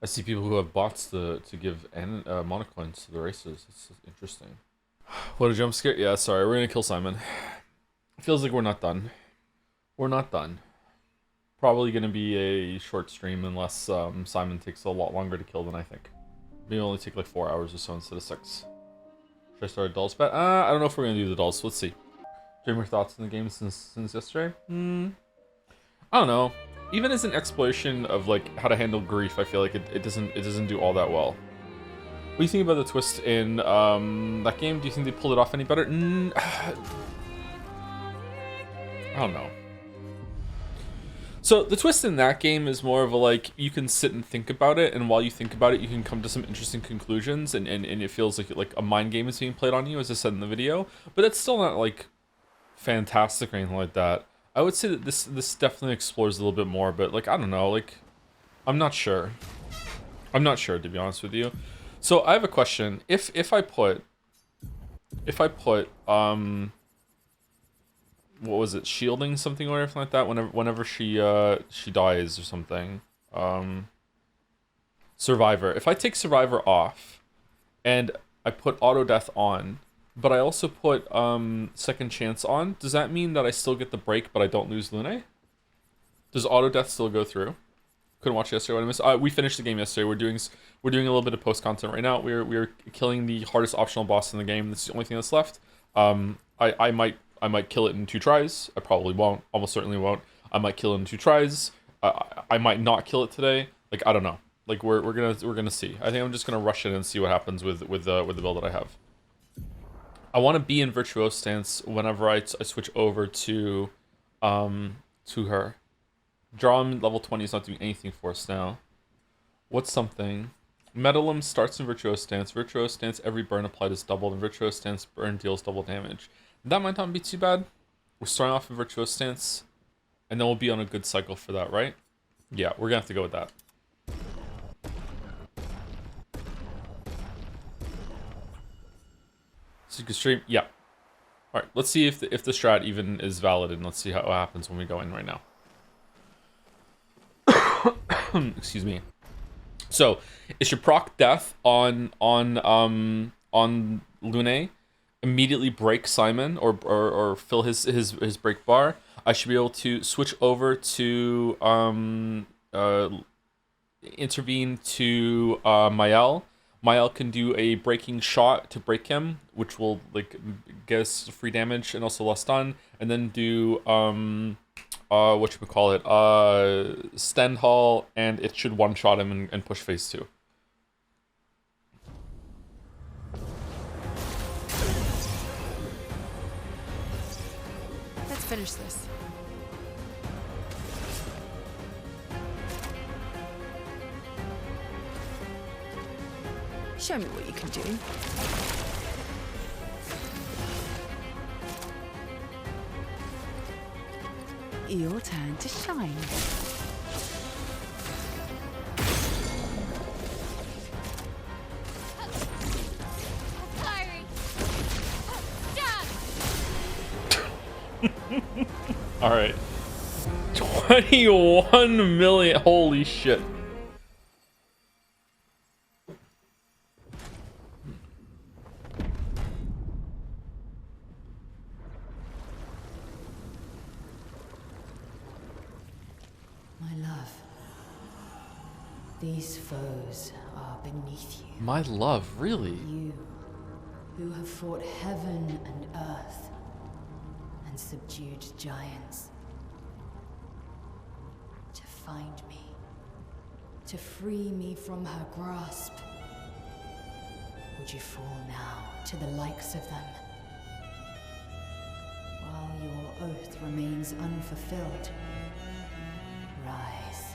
I see people who have bots to give monocoins to the races. It's interesting. What a jump scare! Yeah, sorry, we're gonna kill Simon. Feels like we're not done. We're not done. Probably gonna be a short stream unless Simon takes a lot longer to kill than I think. Maybe only take like 4 hours or so instead of 6. Should I start a dolls bet? I don't know if we're gonna do the dolls. Let's see. Do you have your thoughts on the game since yesterday? I don't know. Even as an exploration of like how to handle grief, I feel like it doesn't do all that well. What do you think about the twist in that game? Do you think they pulled it off any better? I don't know. So the twist in that game is more of a like you can sit and think about it, and while you think about it, you can come to some interesting conclusions, and it feels like a mind game is being played on you, as I said in the video. But it's still not like fantastic or anything like that. I would say that this definitely explores a little bit more, but like I don't know, like I'm not sure. I'm not sure, to be honest with you. So I have a question. If I put what was it, shielding something or anything like that whenever she dies or something, survivor, if I take survivor off and I put auto death on, but I also put second chance on, does that mean that I still get the break but I don't lose Lune? Does auto death still go through? Couldn't watch yesterday. What I missed. We finished the game yesterday. We're doing a little bit of post content right now. We're killing the hardest optional boss in the game. That's the only thing that's left. I might kill it in 2 tries. I probably won't. Almost certainly won't. I might kill it in 2 tries. I might not kill it today. Like I don't know. Like we're gonna see. I think I'm just gonna rush in and see what happens with the build that I have. I want to be in virtuose stance whenever I switch over to her. Drum level 20 is not doing anything for us now. What's something? Metalum starts in virtuose stance. Virtuose stance, every burn applied is doubled, and virtuose stance burn deals double damage. That might not be too bad. We're starting off in virtuose stance, and then we'll be on a good cycle for that, right? Yeah, we're gonna have to go with that. So you can stream, yeah. All right, let's see if the strat even is valid, and let's see what happens when we go in right now. Excuse me. So it should proc death on Lune, immediately break Simon or fill his break bar. I should be able to switch over to intervene to Mael. Mael can do a breaking shot to break him, which will like get us free damage and also less stun, and then do whatchamacallit, Stendhal, and it should one-shot him and push phase 2. Let's finish this. Show me what you can do. Your turn to shine. All right. 21 million. Holy shit. My love, these foes are beneath you. My love, really? You, who have fought heaven and earth and subdued giants. To find me, to free me from her grasp. Would you fall now to the likes of them? While your oath remains unfulfilled, rise.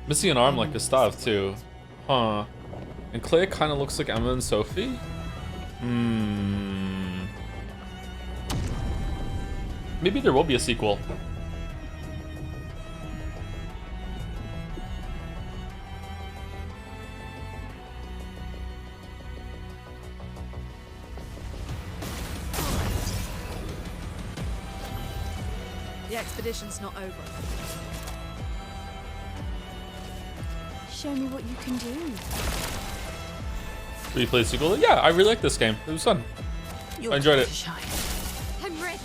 Missing an arm like Gustav too. Huh. And Clay kind of looks like Emma and Sophie? Maybe there will be a sequel. The expedition's not over. Show me what you can do. We played sequel. Yeah, I really like this game. It was fun. Your I enjoyed time it. to shine. I'm ready.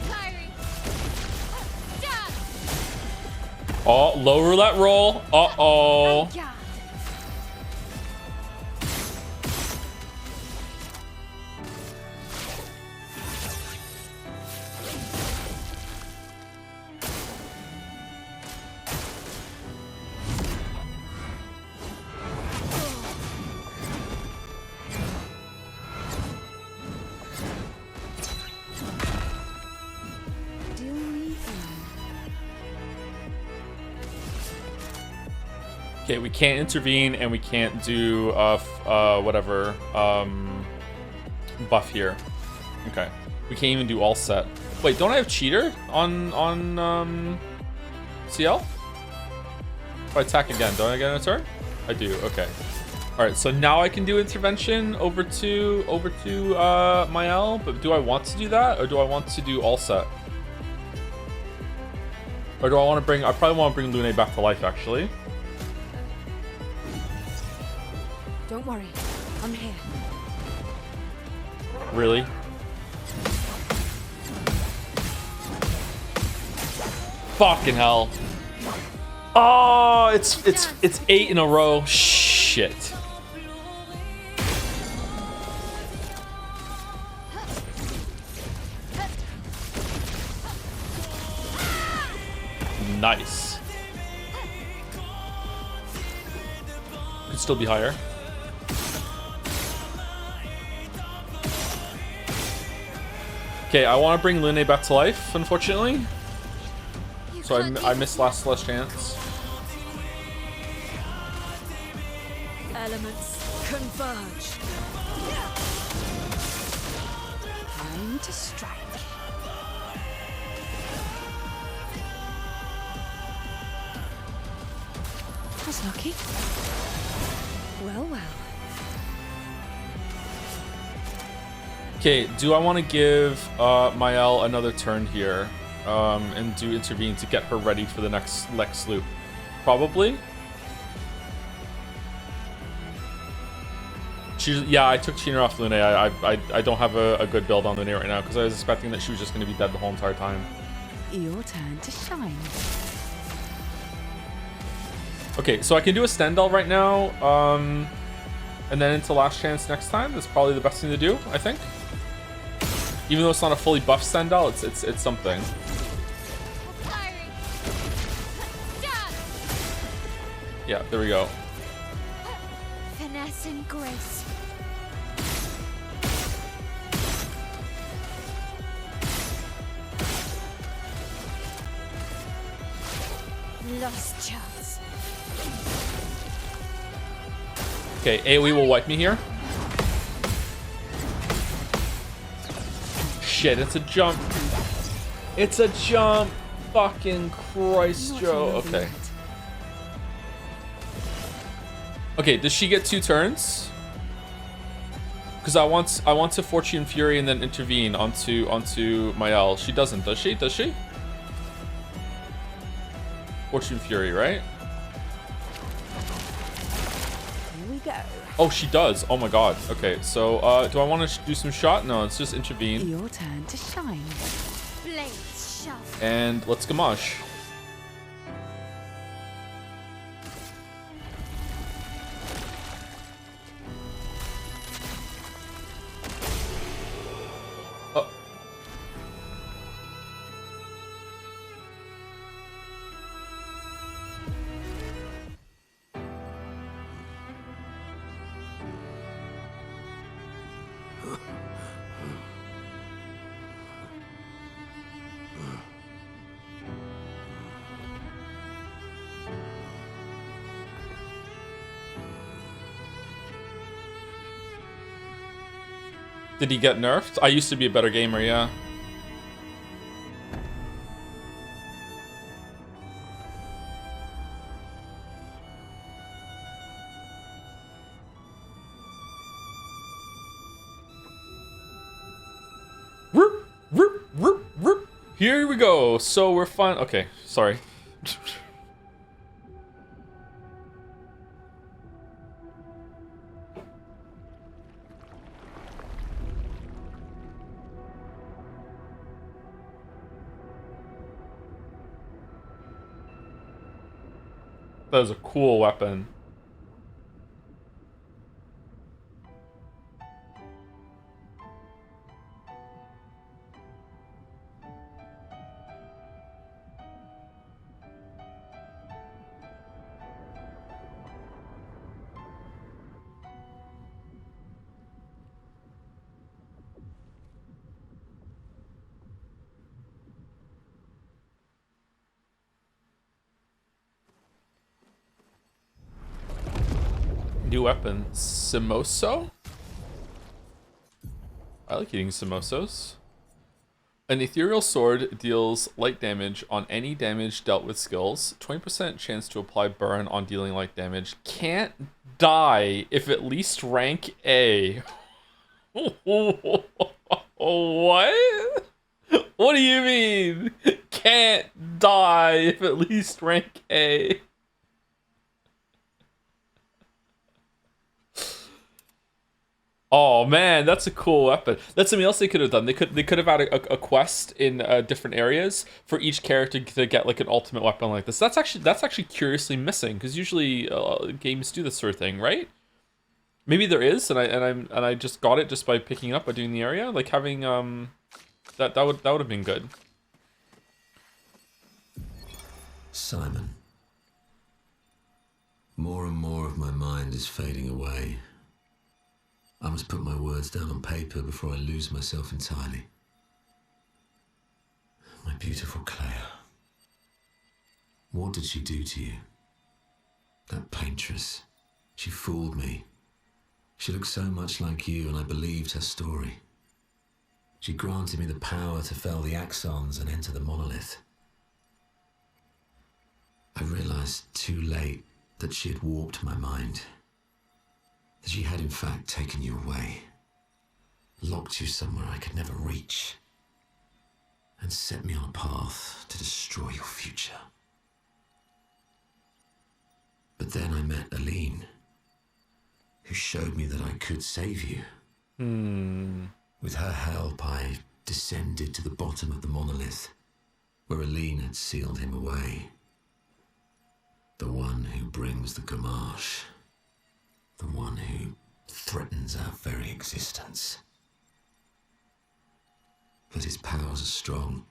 Firing. Done. Oh, low roulette roll. Uh-oh. Yeah. Deal me in. Okay, we can't intervene and we can't do whatever buff here. Okay, we can't even do all set. Wait, don't I have cheater on CL? If I attack again, don't I get a turn? I do. Okay. All right, so now I can do intervention over to Mael, but do I want to do that or do I want to do all set? Or do I want to bring? I probably want to bring Lune back to life actually. Don't worry, I'm here. Really? Fucking hell. Oh, it's 8 in a row. Shit. Nice. Could still be higher. Okay, I want to bring Lune back to life, unfortunately. So I missed last chance. Elements converge. Time to strike. That's lucky. Well, well. Okay, do I want to give Mael another turn here and do intervene to get her ready for the next Lex loop? Probably. Yeah, I took Cheater off Lune. I don't have a good build on Lune right now because I was expecting that she was just going to be dead the whole entire time. Your turn to shine. Okay, so I can do a Stendhal right now, and then into Last Chance next time. That's probably the best thing to do, I think. Even though it's not a fully buffed Stendhal, it's something. Firing. Done. Yeah, there we go. Finesse and grace. Lost chance. Okay, AoE will wipe me here. Shit, it's a jump. It's a jump. Fucking Christ, Not Joe. enough Okay. yet. Okay, does she get 2 turns? Because I want to Fortune Fury and then intervene onto Mael. She doesn't, does she? Does she? Fortune Fury, right? Here we go. Oh, she does. Oh my god. Okay, so do I want to do some shot? No, it's just intervene. Your turn to shine. Blades sharp. And let's Gamache. Oh. Did he get nerfed? I used to be a better gamer, yeah. Whoop. Here we go. So we're fine. Okay, sorry. That is a cool weapon. New weapon. Simoso? I like eating simosos. An ethereal sword deals light damage on any damage dealt with skills. 20% chance to apply burn on dealing light damage. Can't die if at least rank A. What? What do you mean? Can't die if at least rank A. Oh man, that's a cool weapon. That's something else they could have done. They could have had a quest in different areas for each character to get like an ultimate weapon like this. That's actually curiously missing because usually games do this sort of thing, right? Maybe there is, and I just got it just by picking up by doing the area. Like having that would have been good. Simon, more and more of my mind is fading away. I must put my words down on paper before I lose myself entirely. My beautiful Clea. What did she do to you? That paintress. She fooled me. She looked so much like you, and I believed her story. She granted me the power to fell the axons and enter the monolith. I realized too late that she had warped my mind. That she had in fact taken you away, locked you somewhere I could never reach, and set me on a path to destroy your future. But then I met Aline, who showed me that I could save you. With her help, I descended to the bottom of the monolith, where Aline had sealed him away. The one who brings the Gamache. The one who threatens our very existence. But his powers are strong,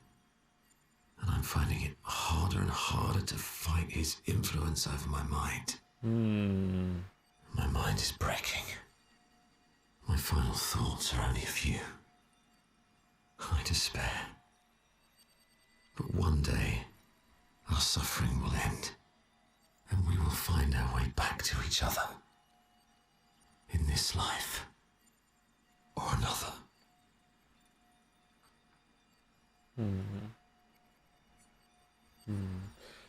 and I'm finding it harder and harder to fight his influence over my mind. My mind is breaking. My final thoughts are only a few. I despair. But one day, our suffering will end, and we will find our way back to each other. In this life, or another.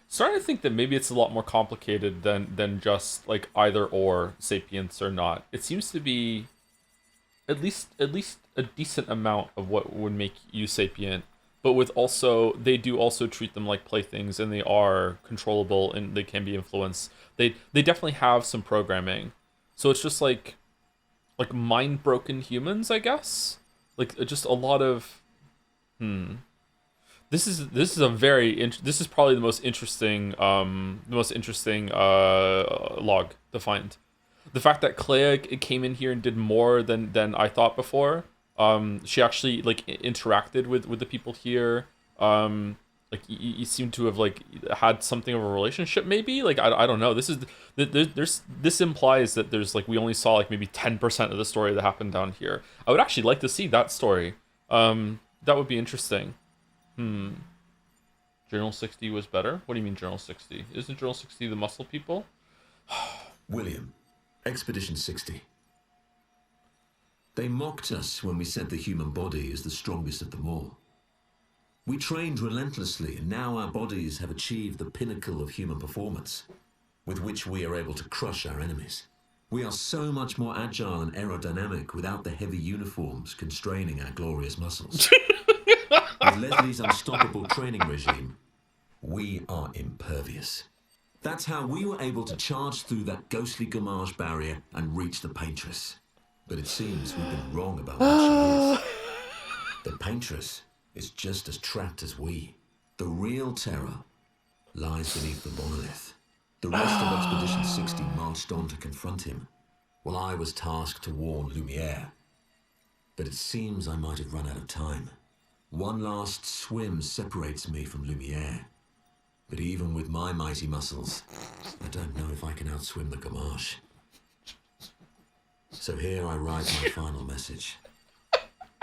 Starting to think that maybe it's a lot more complicated than just like either or sapience or not. It seems to be at least a decent amount of what would make you sapient, but with also they do also treat them like playthings, and they are controllable and they can be influenced. They definitely have some programming. So it's just like mind broken humans, I guess. Like just a lot of This is a very this is probably the most interesting log to find. The fact that Clea came in here and did more than I thought before. She actually like interacted with the people here. Like you seem to have like had something of a relationship, maybe. Like I don't know. This implies that there's like we only saw like maybe 10% of the story that happened down here. I would actually like to see that story. That would be interesting. Journal 60 was better. What do you mean Journal 60? Isn't Journal 60 the muscle people? William, Expedition 60. They mocked us when we said the human body is the strongest of them all. We trained relentlessly, and now our bodies have achieved the pinnacle of human performance, with which we are able to crush our enemies. We are so much more agile and aerodynamic without the heavy uniforms constraining our glorious muscles. With Leslie's unstoppable training regime, we are impervious. That's how we were able to charge through that ghostly Gamage barrier and reach the Paintress. But it seems we've been wrong about what she is. The Paintress is just as trapped as we. The real terror lies beneath the monolith. The rest of Expedition 60 marched on to confront him, while I was tasked to warn Lumiere. But it seems I might have run out of time. One last swim separates me from Lumiere. But even with my mighty muscles, I don't know if I can outswim the Gamage. So here I write my final message.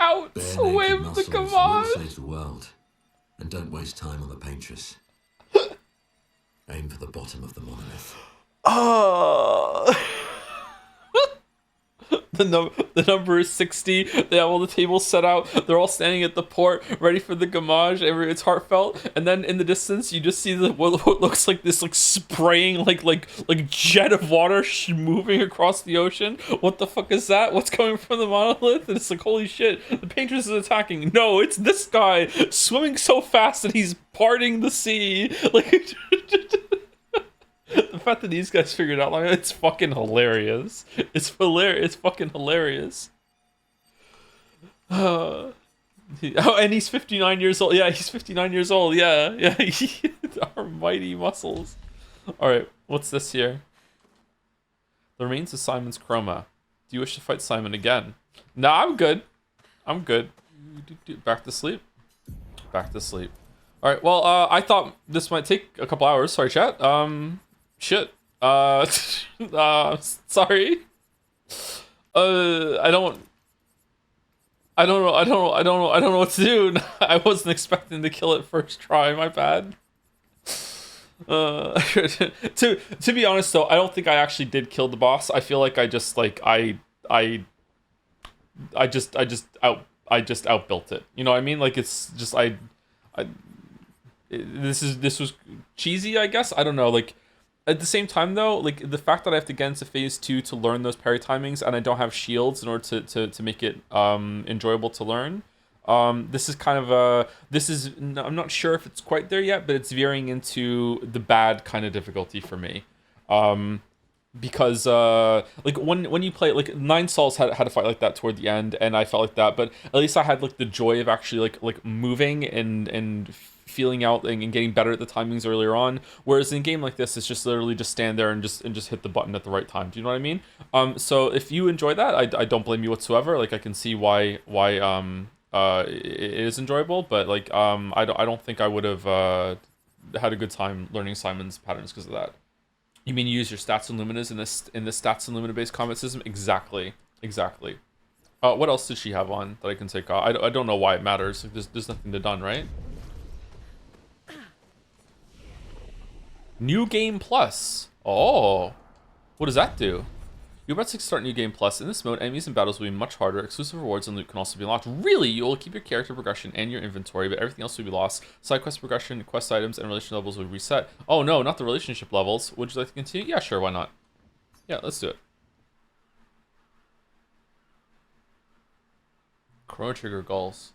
Outswim the Gamage! Will save the world. And don't waste time on the Paintress. Aim for the bottom of the monolith. Oh. The number is 60. They have all the tables set out. They're all standing at the port, ready for the Gamage. It's heartfelt. And then in the distance, you just see what looks like this spraying like jet of water moving across the ocean. What the fuck is that? What's coming from the monolith? And it's like, holy shit, the Paintress is attacking. No, it's this guy swimming so fast that he's parting the sea. Like. The fact that these guys figured out, like, it's fucking hilarious. It's hilarious. It's fucking hilarious. Oh, and he's 59 years old. Yeah, he's 59 years old. Yeah. Our mighty muscles. All right, what's this here? The remains of Simon's chroma. Do you wish to fight Simon again? Nah, I'm good. Back to sleep. Back to sleep. All right. Well, I thought this might take a couple hours. Sorry, chat. Shit. Sorry. I don't know what to do. I wasn't expecting to kill it first try. My bad. To be honest though, I don't think I actually did kill the boss. I feel like I just outbuilt it. You know what I mean? Like it's just this was cheesy, I guess. I don't know. Like at the same time though, like the fact that I have to get into phase 2 to learn those parry timings and I don't have shields in order to make it enjoyable to learn. This is kind of I'm not sure if it's quite there yet, but it's veering into the bad kind of difficulty for me. Because like when you play, like Nine Sols had a fight like that toward the end, and I felt like that, but at least I had like the joy of actually like moving and feeling out and getting better at the timings earlier on. Whereas in a game like this, it's just literally just stand there and just hit the button at the right time. Do you know what I mean? So if you enjoy that, I don't blame you whatsoever. Like I can see why it is enjoyable, but like I don't think I would have had a good time learning Simon's patterns because of that. You mean you use your stats and luminas in this stats and lumina based combat system? Exactly. What else did she have on that I can take off? I don't know why it matters. There's nothing to done, right? New Game Plus. Oh, what does that do? You're about to start New Game Plus. In this mode, enemies and battles will be much harder. Exclusive rewards and loot can also be unlocked. Really? You will keep your character progression and your inventory, but everything else will be lost. Side quest progression, quest items, and relationship levels will reset. Oh no, not the relationship levels. Would you like to continue? Yeah, sure, why not? Yeah, let's do it. Chrono Trigger goals.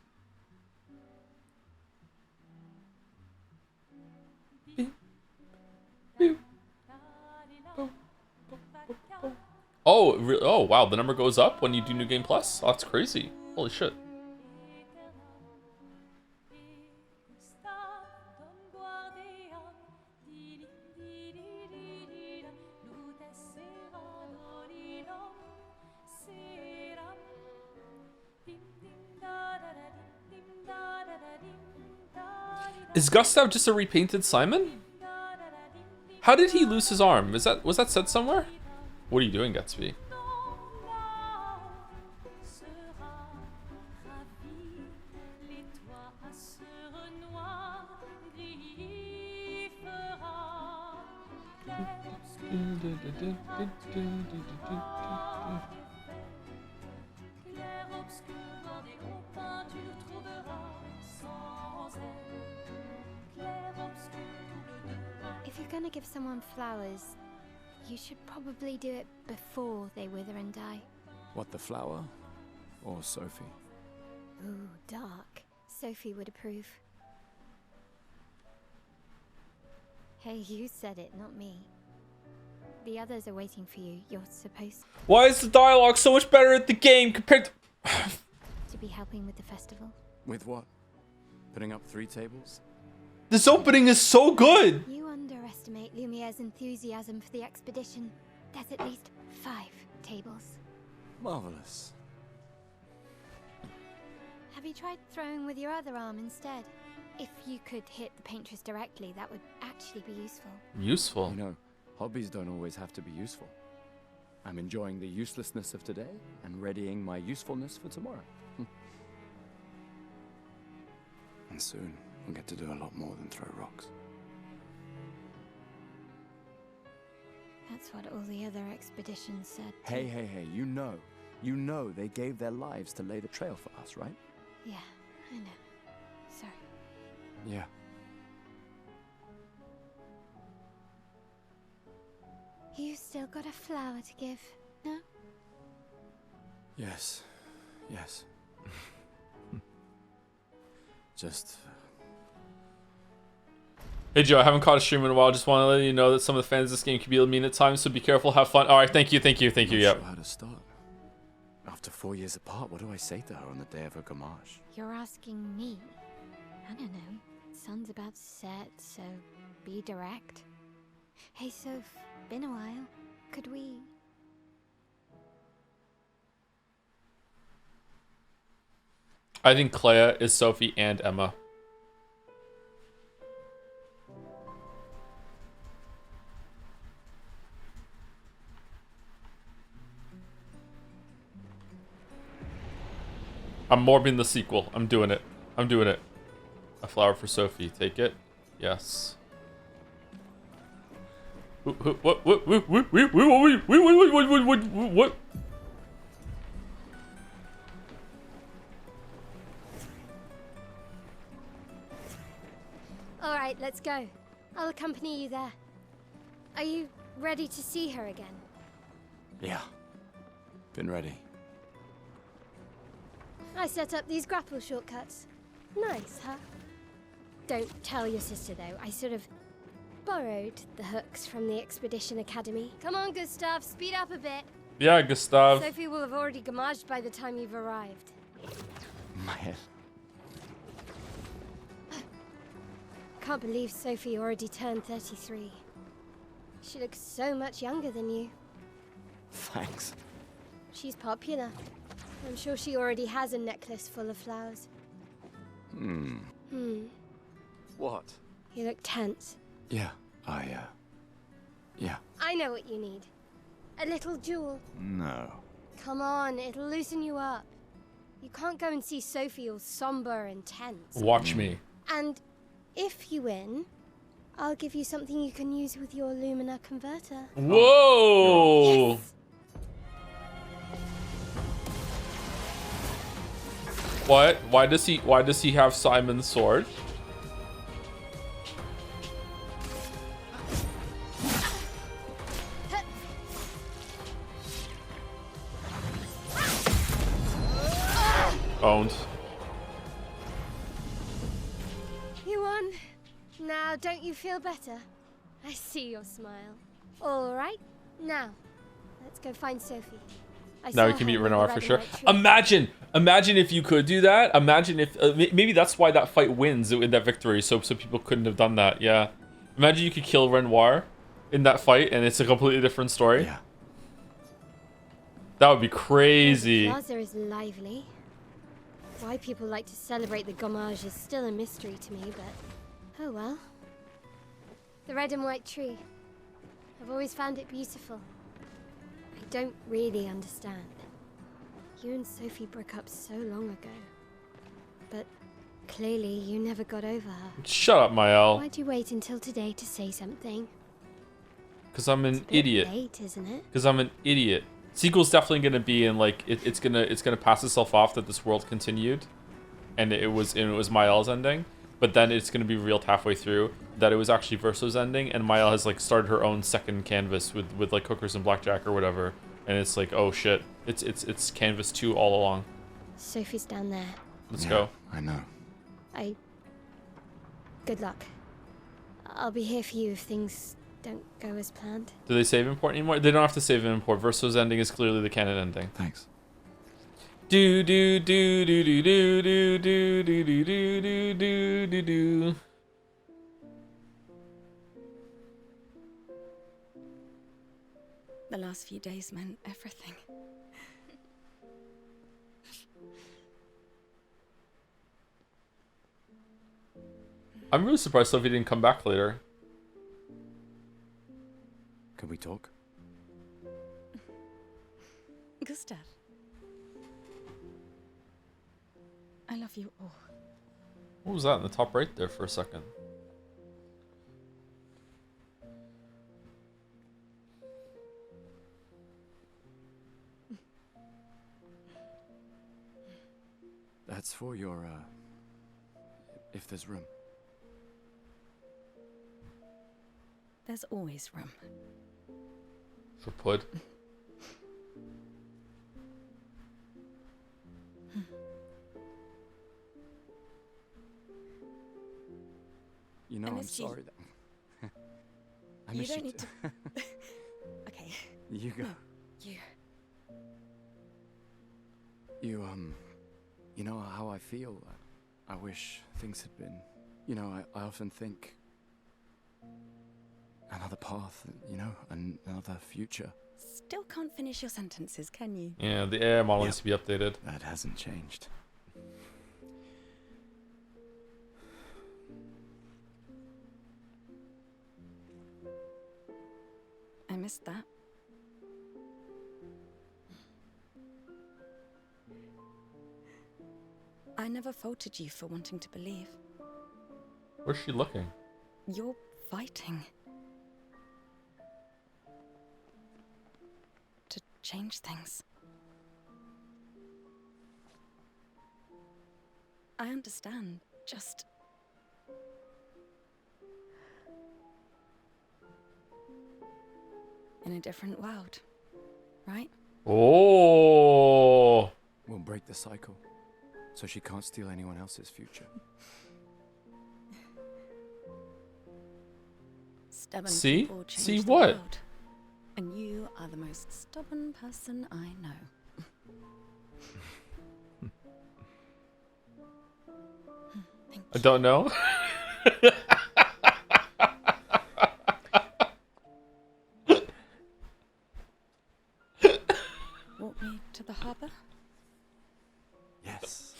Oh, wow, the number goes up when you do New Game Plus? Oh, that's crazy. Holy shit. Is Gustav just a repainted Simon? How did he lose his arm? Was that said somewhere? What are you doing, Gatsby? If you're gonna give someone flowers, you should probably do it before they wither and die. What, the flower? Or Sophie? Ooh, dark. Sophie would approve. Hey, you said it, not me. The others are waiting for you. You're supposed Why is the dialogue so much better at the game compared to... to be helping with the festival. With what? Putting up 3 tables? This opening is so good! You underestimate Lumiere's enthusiasm for the expedition. There's at least 5 tables. Marvelous. Have you tried throwing with your other arm instead? If you could hit the paintress directly, that would actually be useful. Useful. You know, hobbies don't always have to be useful. I'm enjoying the uselessness of today and readying my usefulness for tomorrow. And soon, we'll get to do a lot more than throw rocks. That's what all the other expeditions said. Hey, you know they gave their lives to lay the trail for us, right? Yeah, I know. Sorry. Yeah. You still got a flower to give, no? Yes. Just... Hey Joe, I haven't caught a stream in a while. Just want to let you know that some of the fans of this game can be mean at times, so be careful, have fun. Alright, thank you, Not yep. sure how to start. After 4 years apart, what do I say to her on the day of her gamage? You're asking me? I don't know. Sun's about to set, so be direct. Hey Soph, been a while. Could we... I think Clea is Sophie and Emma. I'm morbing the sequel. I'm doing it. A flower for Sophie. Take it. Yes. What? Alright, let's go. I'll accompany you there. Are you ready to see her again? Yeah. Been ready. I set up these grapple shortcuts. Nice, huh? Don't tell your sister, though. I sort of borrowed the hooks from the Expedition Academy. Come on, Gustav, speed up a bit. Yeah, Gustav. Sophie will have already gamaged by the time you've arrived. My head. Can't believe Sophie already turned 33. She looks so much younger than you. Thanks. She's popular. I'm sure she already has a necklace full of flowers. What? You look tense. Yeah, yeah. I know what you need. A little jewel. No. Come on, it'll loosen you up. You can't go and see Sophie all somber and tense. Watch me. And if you win, I'll give you something you can use with your Lumina converter. Whoa! Yes. What? Why does he have Simon's sword? Owned. You won. Now, don't you feel better? I see your smile. All right. Now, let's go find Sophie. Now we can meet Renoir for sure. Imagine if you could do that. Imagine if maybe that's why that fight wins in that victory. So people couldn't have done that. Yeah. Imagine you could kill Renoir in that fight, and it's a completely different story. Yeah. That would be crazy. The plaza is lively. Why people like to celebrate the gommage is still a mystery to me, but oh well. The red and white tree. I've always found it beautiful. I don't really understand. You and Sophie broke up so long ago. But clearly you never got over her. Shut up, Mael. Why'd you wait until today to say something? Because I'm an It's a bit idiot. late, isn't it? Because I'm an idiot. Sequel's definitely gonna be in like it's gonna pass itself off that this world continued, and it was Mael's ending. But then it's gonna be revealed halfway through that it was actually Verso's ending, and Mael has like started her own second canvas with like hookers and blackjack or whatever, and it's like, oh shit, it's canvas 2 all along. Sophie's down there. Let's go. I know. Good luck. I'll be here for you if things don't go as planned. Do they save import anymore? They don't have to save import. Verso's ending is clearly the canon ending. Thanks. Do do do do do do do do do do do do do do. The last few days meant everything. I'm really surprised Sophie didn't come back later. Can we talk? Gustav. I love you all. What was that in the top right there for a second? That's for your, if there's room. There's always room. For Pud. You know, And I'm if you- sorry that... I You miss don't you need too. to. Okay, You go. no, you. You know how I feel? I wish things had been... You know, I often think... Another path, you know, another future. Still can't finish your sentences, can you? Yeah, the AI model Yep. needs to be updated. That hasn't changed. I missed that. I never faulted you for wanting to believe. Where's she looking? You're fighting. To change things. I understand, just... in a different world, right? Oh. We'll break the cycle, so she can't steal anyone else's future. Stubborn See? people change See the what? world. And you are the most stubborn person I know. Thank I you. don't know. Walk me to the harbour? Yes.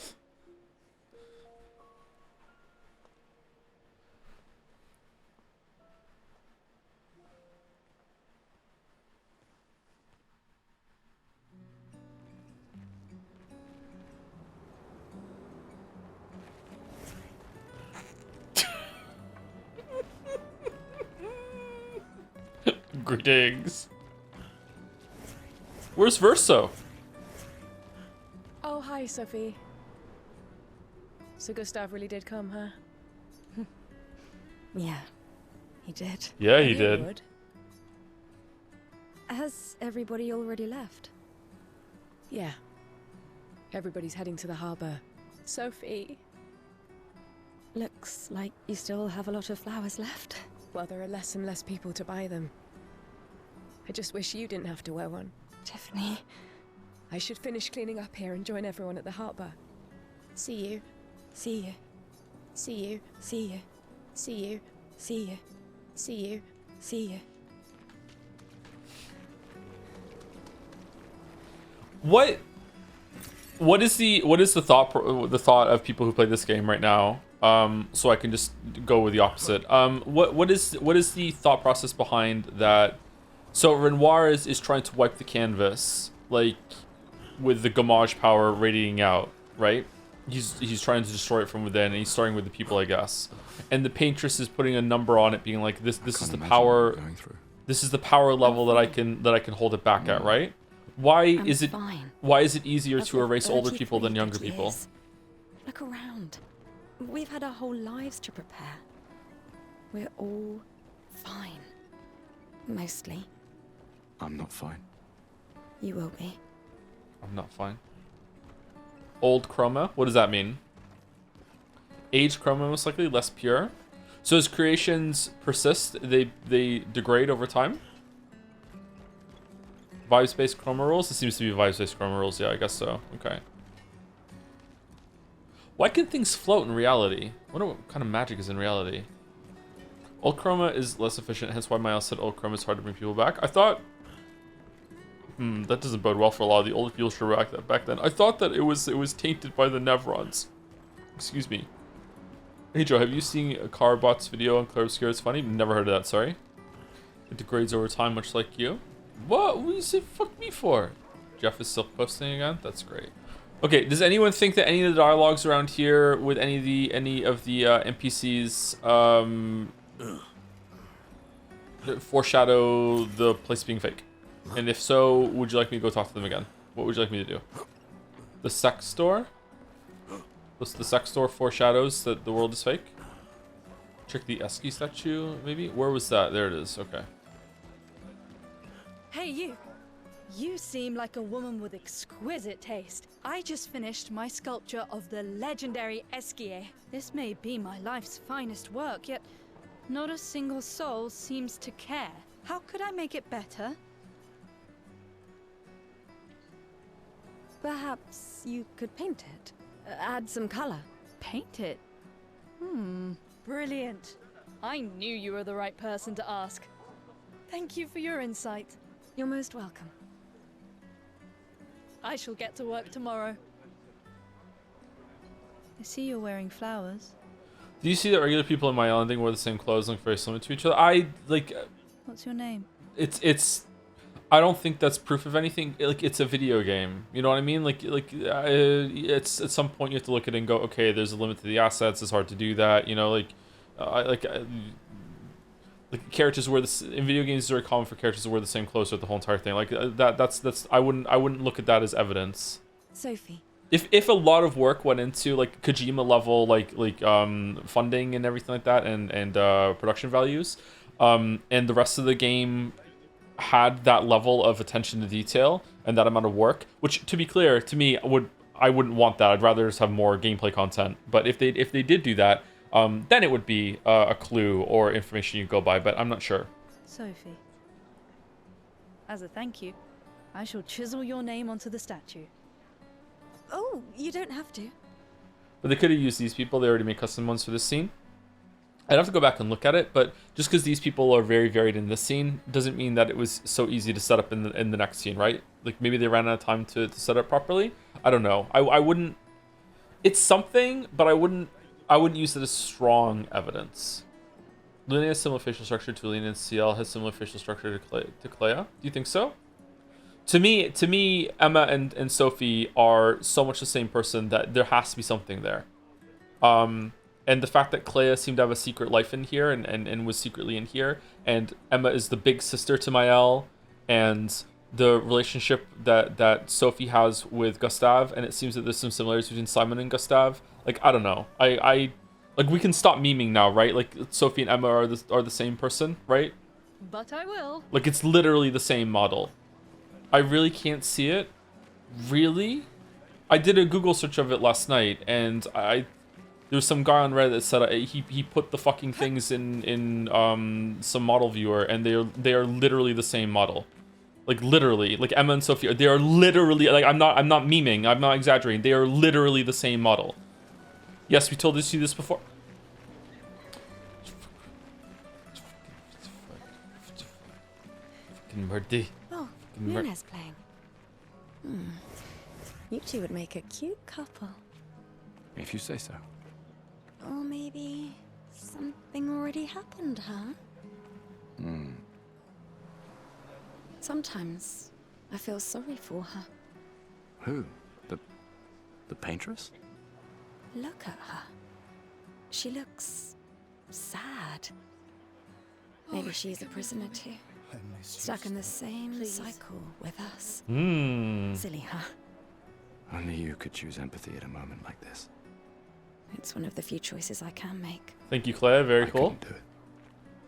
Greetings. Where's Verso? Oh, hi, Sophie. So Gustav really did come, huh? Yeah, he did. Yeah, I he knew did. would. Has everybody already left? Yeah. Everybody's heading to the harbour. Sophie. Looks like you still have a lot of flowers left. Well, there are less and less people to buy them. I just wish you didn't have to wear one. Tiffany. I should finish cleaning up here and join everyone at the harbour. See you. See you. See you. See you. See you. See you. See you. See you. What is the thought of people who play this game right now? So I can just go with the opposite. What is the thought process behind that? So Renoir is trying to wipe the canvas, like with the Gamage power radiating out, right? He's trying to destroy it from within, and he's starting with the people, I guess. And the paintress is putting a number on it, being like, this is Can't the imagine power. what I'm going through. This is the power level that I can hold it back at, right? Why is it fine. why is it easier I've to lived erase older 33 people than younger good people? years. Look around. We've had our whole lives to prepare. We're all fine. Mostly. I'm not fine. You will be. I'm not fine. Old chroma? What does that mean? Aged chroma most likely, less pure. So as creations persist, they degrade over time. Vibes-based chroma rules? It seems to be vibes-based chroma rules. Yeah, I guess so. Okay. Why can things float in reality? I wonder what kind of magic is in reality. Old chroma is less efficient, hence why Miles said old chroma is hard to bring people back. I thought... that doesn't bode well for a lot of the older people sure back then. I thought that it was tainted by the Nevrons. Excuse me. Hey Joe, have you seen a Carbot's video on Claire Obscure? It's funny. Never heard of that, sorry. It degrades over time, much like you. What do you say fuck me for? Jeff is still posting again? That's great. Okay, does anyone think that any of the dialogues around here with any of the NPCs foreshadow the place being fake? And if so, would you like me to go talk to them again? What would you like me to do? The sex store? The sex store foreshadows that the world is fake? Check the Eski statue, maybe? Where was that? There it is, okay. Hey, you. You seem like a woman with exquisite taste. I just finished my sculpture of the legendary Esquier. This may be my life's finest work, yet not a single soul seems to care. How could I make it better? Perhaps you could paint it. Add some color. Paint it? Brilliant. I knew you were the right person to ask. Thank you for your insight. You're most welcome. I shall get to work tomorrow. I see you're wearing flowers. Do you see that regular people in my island wear the same clothes, look very similar to each other? I like. What's your name? It's. I don't think that's proof of anything. Like, it's a video game. You know what I mean? It's at some point you have to look at it and go, okay, there's a limit to the assets. It's hard to do that. You know, like characters wear this in video games. It's very common for characters to wear the same clothes throughout the whole entire thing. Like that's. I wouldn't look at that as evidence. Sophie. If a lot of work went into like Kojima level funding and everything like that and production values, and the rest of the game had that level of attention to detail and that amount of work, which, to be clear, to me I wouldn't want that. I'd rather just have more gameplay content. But if they did do that, then it would be a clue or information you go by. But I'm not sure. Sophie. As a thank you, I shall chisel your name onto the statue. Oh, you don't have to. But they could have used these people. They already made custom ones for this scene. I'd have to go back and look at it, but just because these people are very varied in this scene doesn't mean that it was so easy to set up in the next scene, right? Like, maybe they ran out of time to set it up properly. I don't know. I wouldn't. It's something, but I wouldn't use it as strong evidence. Luna has similar facial structure to Lena, and CL has similar facial structure to Clea. Do you think so? To me, Emma and Sophie are so much the same person that there has to be something there. And the fact that Clea seemed to have a secret life in here and was secretly in here, and Emma is the big sister to Maëlle, and the relationship that Sophie has with Gustave, and it seems that there's some similarities between Simon and Gustave. Like, I don't know. I like, we can stop memeing now, right? Like, Sophie and Emma are the same person, right? But I will. Like, it's literally the same model. I really can't see it. Really? I did a Google search of it last night, and there was some guy on Reddit that said he put the fucking things in some model viewer, and they are literally the same model. Like, literally. Like, Emma and Sophie, they are literally, like, I'm not memeing, I'm not exaggerating. They are literally the same model. Yes, we told you this before. Fucking Murdy. Oh, Luna's playing. You two would make a cute couple. If you say so. Or maybe something already happened, huh? Sometimes I feel sorry for her. Who? The paintress? Look at her. She looks sad. Maybe she's a prisoner too. Stuck in the same cycle with us. Silly, huh? Only you could choose empathy at a moment like this. It's one of the few choices I can make. Thank you, Claire. Very I cool. couldn't do it.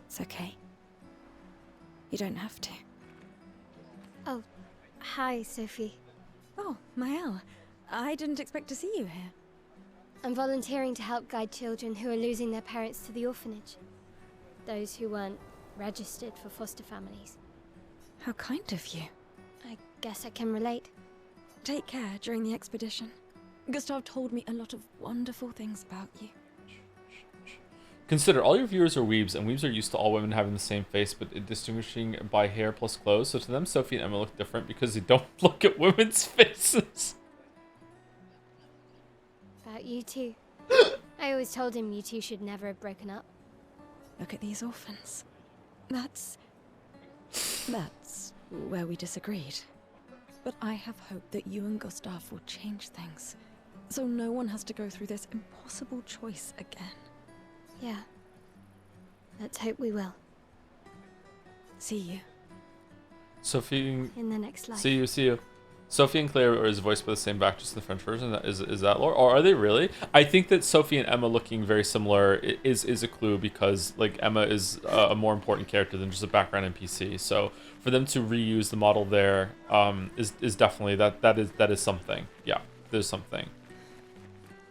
It's okay. You don't have to. Oh, hi, Sophie. Oh, Maëlle. I didn't expect to see you here. I'm volunteering to help guide children who are losing their parents to the orphanage. Those who weren't registered for foster families. How kind of you. I guess I can relate. Take care during the expedition. Gustav told me a lot of wonderful things about you. Consider all your viewers are weebs, and weebs are used to all women having the same face, but distinguishing by hair plus clothes. So to them, Sophie and Emma look different because they don't look at women's faces. About you two. I always told him you two should never have broken up. Look at these orphans. That's where we disagreed. But I have hope that you and Gustav will change things, so no one has to go through this impossible choice again. Yeah. Let's hope we will. See you. Sophie. In the next life. See you. Sophie and Claire is voiced by the same actress in the French version. Is that lore? Or are they really? I think that Sophie and Emma looking very similar is a clue, because like Emma is a more important character than just a background NPC. So for them to reuse the model there is definitely that is something. Yeah, there's something.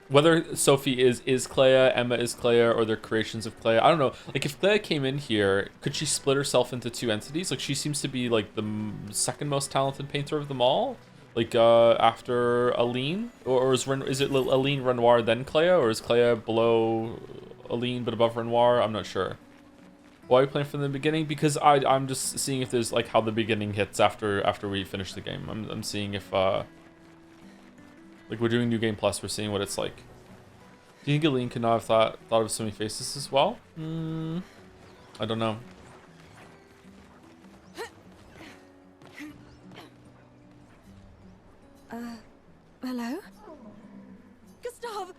Whether Sophie is Clea, Emma is Clea, or they're creations of Clea, I don't know. Like, if Clea came in here, could she split herself into two entities? Like, she seems to be, like, the second most talented painter of them all. Like, after Aline? Or is it Aline, Renoir, then Clea? Or is Clea below Aline, but above Renoir? I'm not sure. Why are we playing from the beginning? Because I'm just seeing if there's, like, how the beginning hits after we finish the game. I'm seeing if, like, we're doing New Game Plus, we're seeing what it's like. Do you think Aline could not have thought of so many faces as well? I don't know. Hello? Gustav!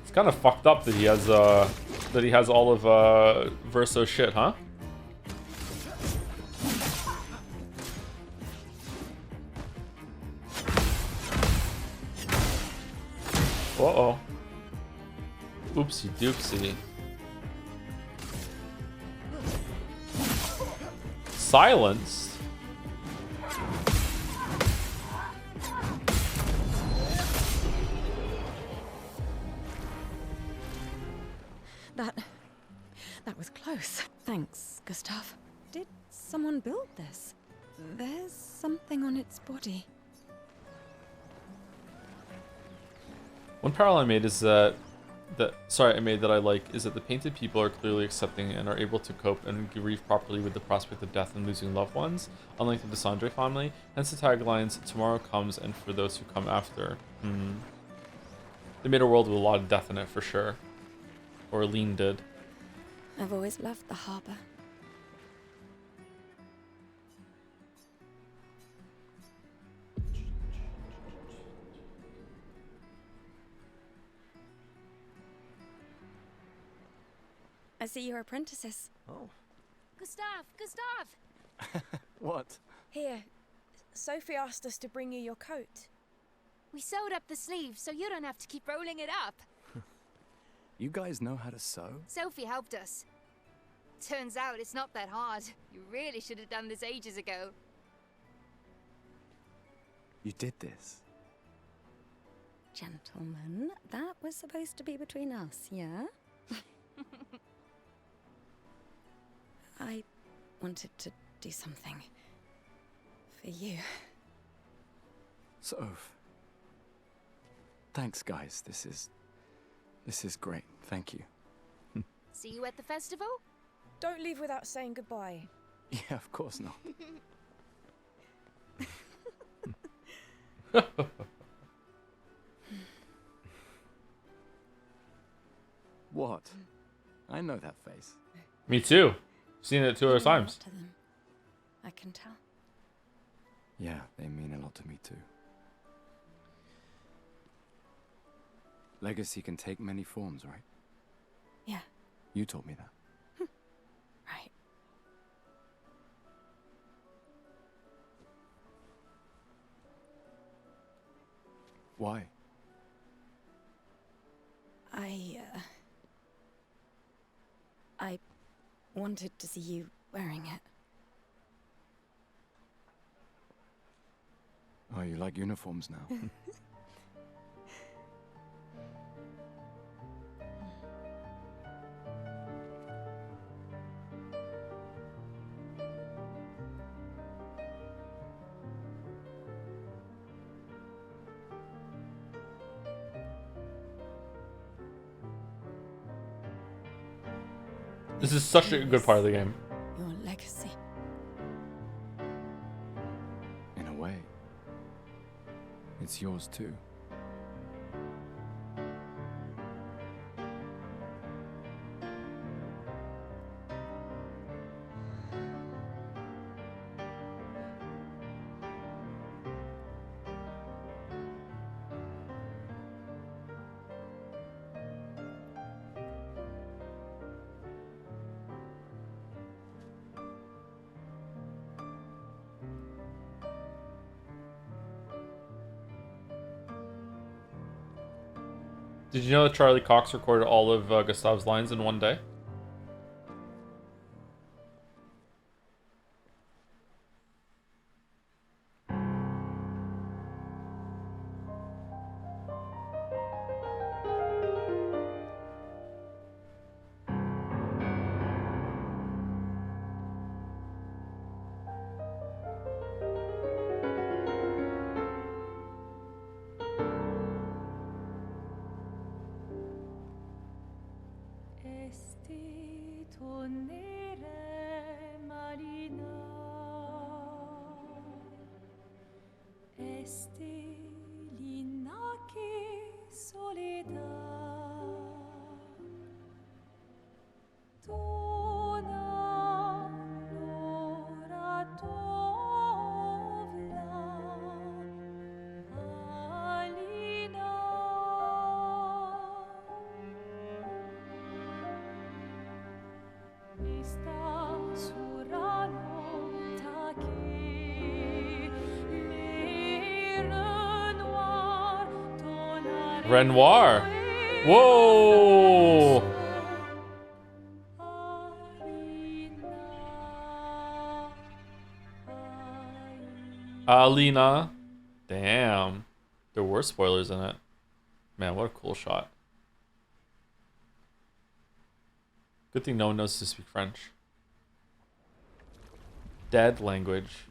It's kind of fucked up that he has all of Verso's shit, huh? Uh-oh. Oopsie doopsie. Silenced? That was close. Thanks, Gustav. Did someone build this? There's something on its body. One parallel I made is that I like is that the painted people are clearly accepting and are able to cope and grieve properly with the prospect of death and losing loved ones, unlike the Desandre family. Hence the taglines, "Tomorrow comes, and for those who come after." They made a world with a lot of death in it for sure. Or Aline did. I've always loved the harbor. I see you're apprentices. Oh. Gustav! What? Here, Sophie asked us to bring you your coat. We sewed up the sleeve so you don't have to keep rolling it up. You guys know how to sew? Sophie helped us. Turns out it's not that hard. You really should have done this ages ago. You did this? Gentlemen, that was supposed to be between us, yeah? I wanted to do something for you. Soph. Thanks, guys. This is great. Thank you. See you at the festival? Don't leave without saying goodbye. Yeah, of course not. What? I know that face. Me too. Seen it 2 other times. To them. I can tell. Yeah, they mean a lot to me too. Legacy can take many forms, right? Yeah. You told me that. Right. Why? I wanted to see you wearing it. Oh, you like uniforms now? This is such a good part of the game. Your legacy. In a way. It's yours too. Did you know that Charlie Cox recorded all of Gustav's lines in one day? Renoir. Whoa. Alina. Damn. There were spoilers in it. Man, what a cool shot. Good thing no one knows to speak French. Dead language.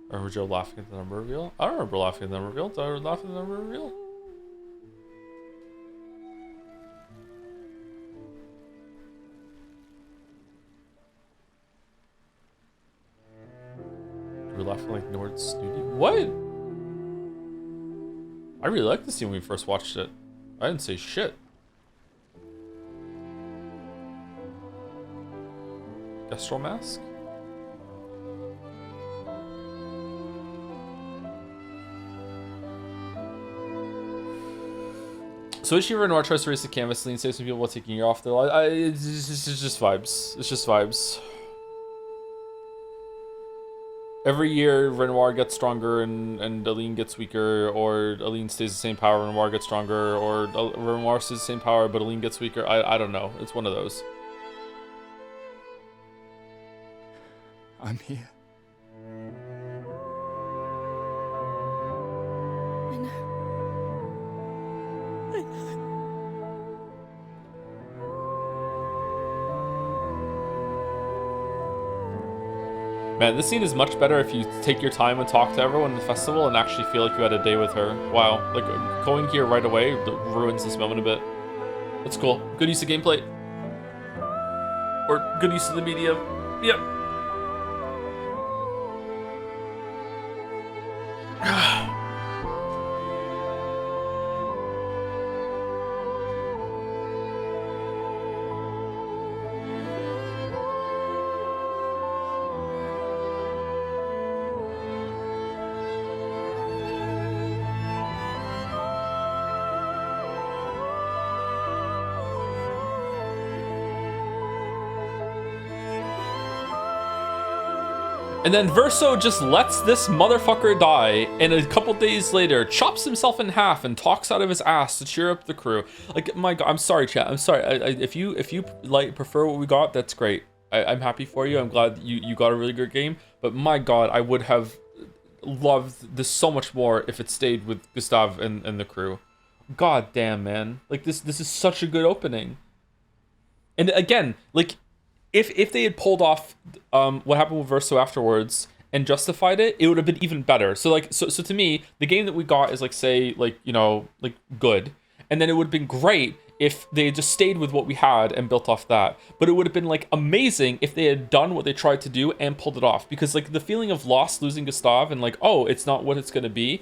I remember Joe laughing at the number reveal. I don't remember laughing at the number reveal. Did I laugh at the number reveal? We're laughing like Nord's studio. What? I really liked the scene when we first watched it. I didn't say shit. Kestrel mask? So Ishi Renoir tries to raise the canvas, Lean saves some people while taking you off their life. It's just vibes. It's just vibes. Every year, Renoir gets stronger and Aline gets weaker, or Aline stays the same power, Renoir gets stronger, or Renoir stays the same power, but Aline gets weaker. I don't know. It's one of those. I'm here. I know. I know. Man, this scene is much better if you take your time and talk to everyone in the festival and actually feel like you had a day with her. Wow, like going here right away ruins this moment a bit. That's cool. Good use of gameplay. Or good use of the medium. Yep. And then Verso just lets this motherfucker die, and a couple days later chops himself in half and talks out of his ass to cheer up the crew. Like, my God, I'm sorry, chat. I'm sorry. If you like prefer what we got, that's great. I'm happy for you. I'm glad you got a really good game. But my God, I would have loved this so much more if it stayed with Gustav and the crew. God damn, man. Like, this is such a good opening. And again, like, if they had pulled off what happened with Verso afterwards and justified it, it would have been even better. So like, so to me, the game that we got is like, say, like, you know, like, good. And then it would have been great if they had just stayed with what we had and built off that. But it would have been like amazing if they had done what they tried to do and pulled it off. Because like the feeling of loss losing Gustav and like, oh, it's not what it's going to be,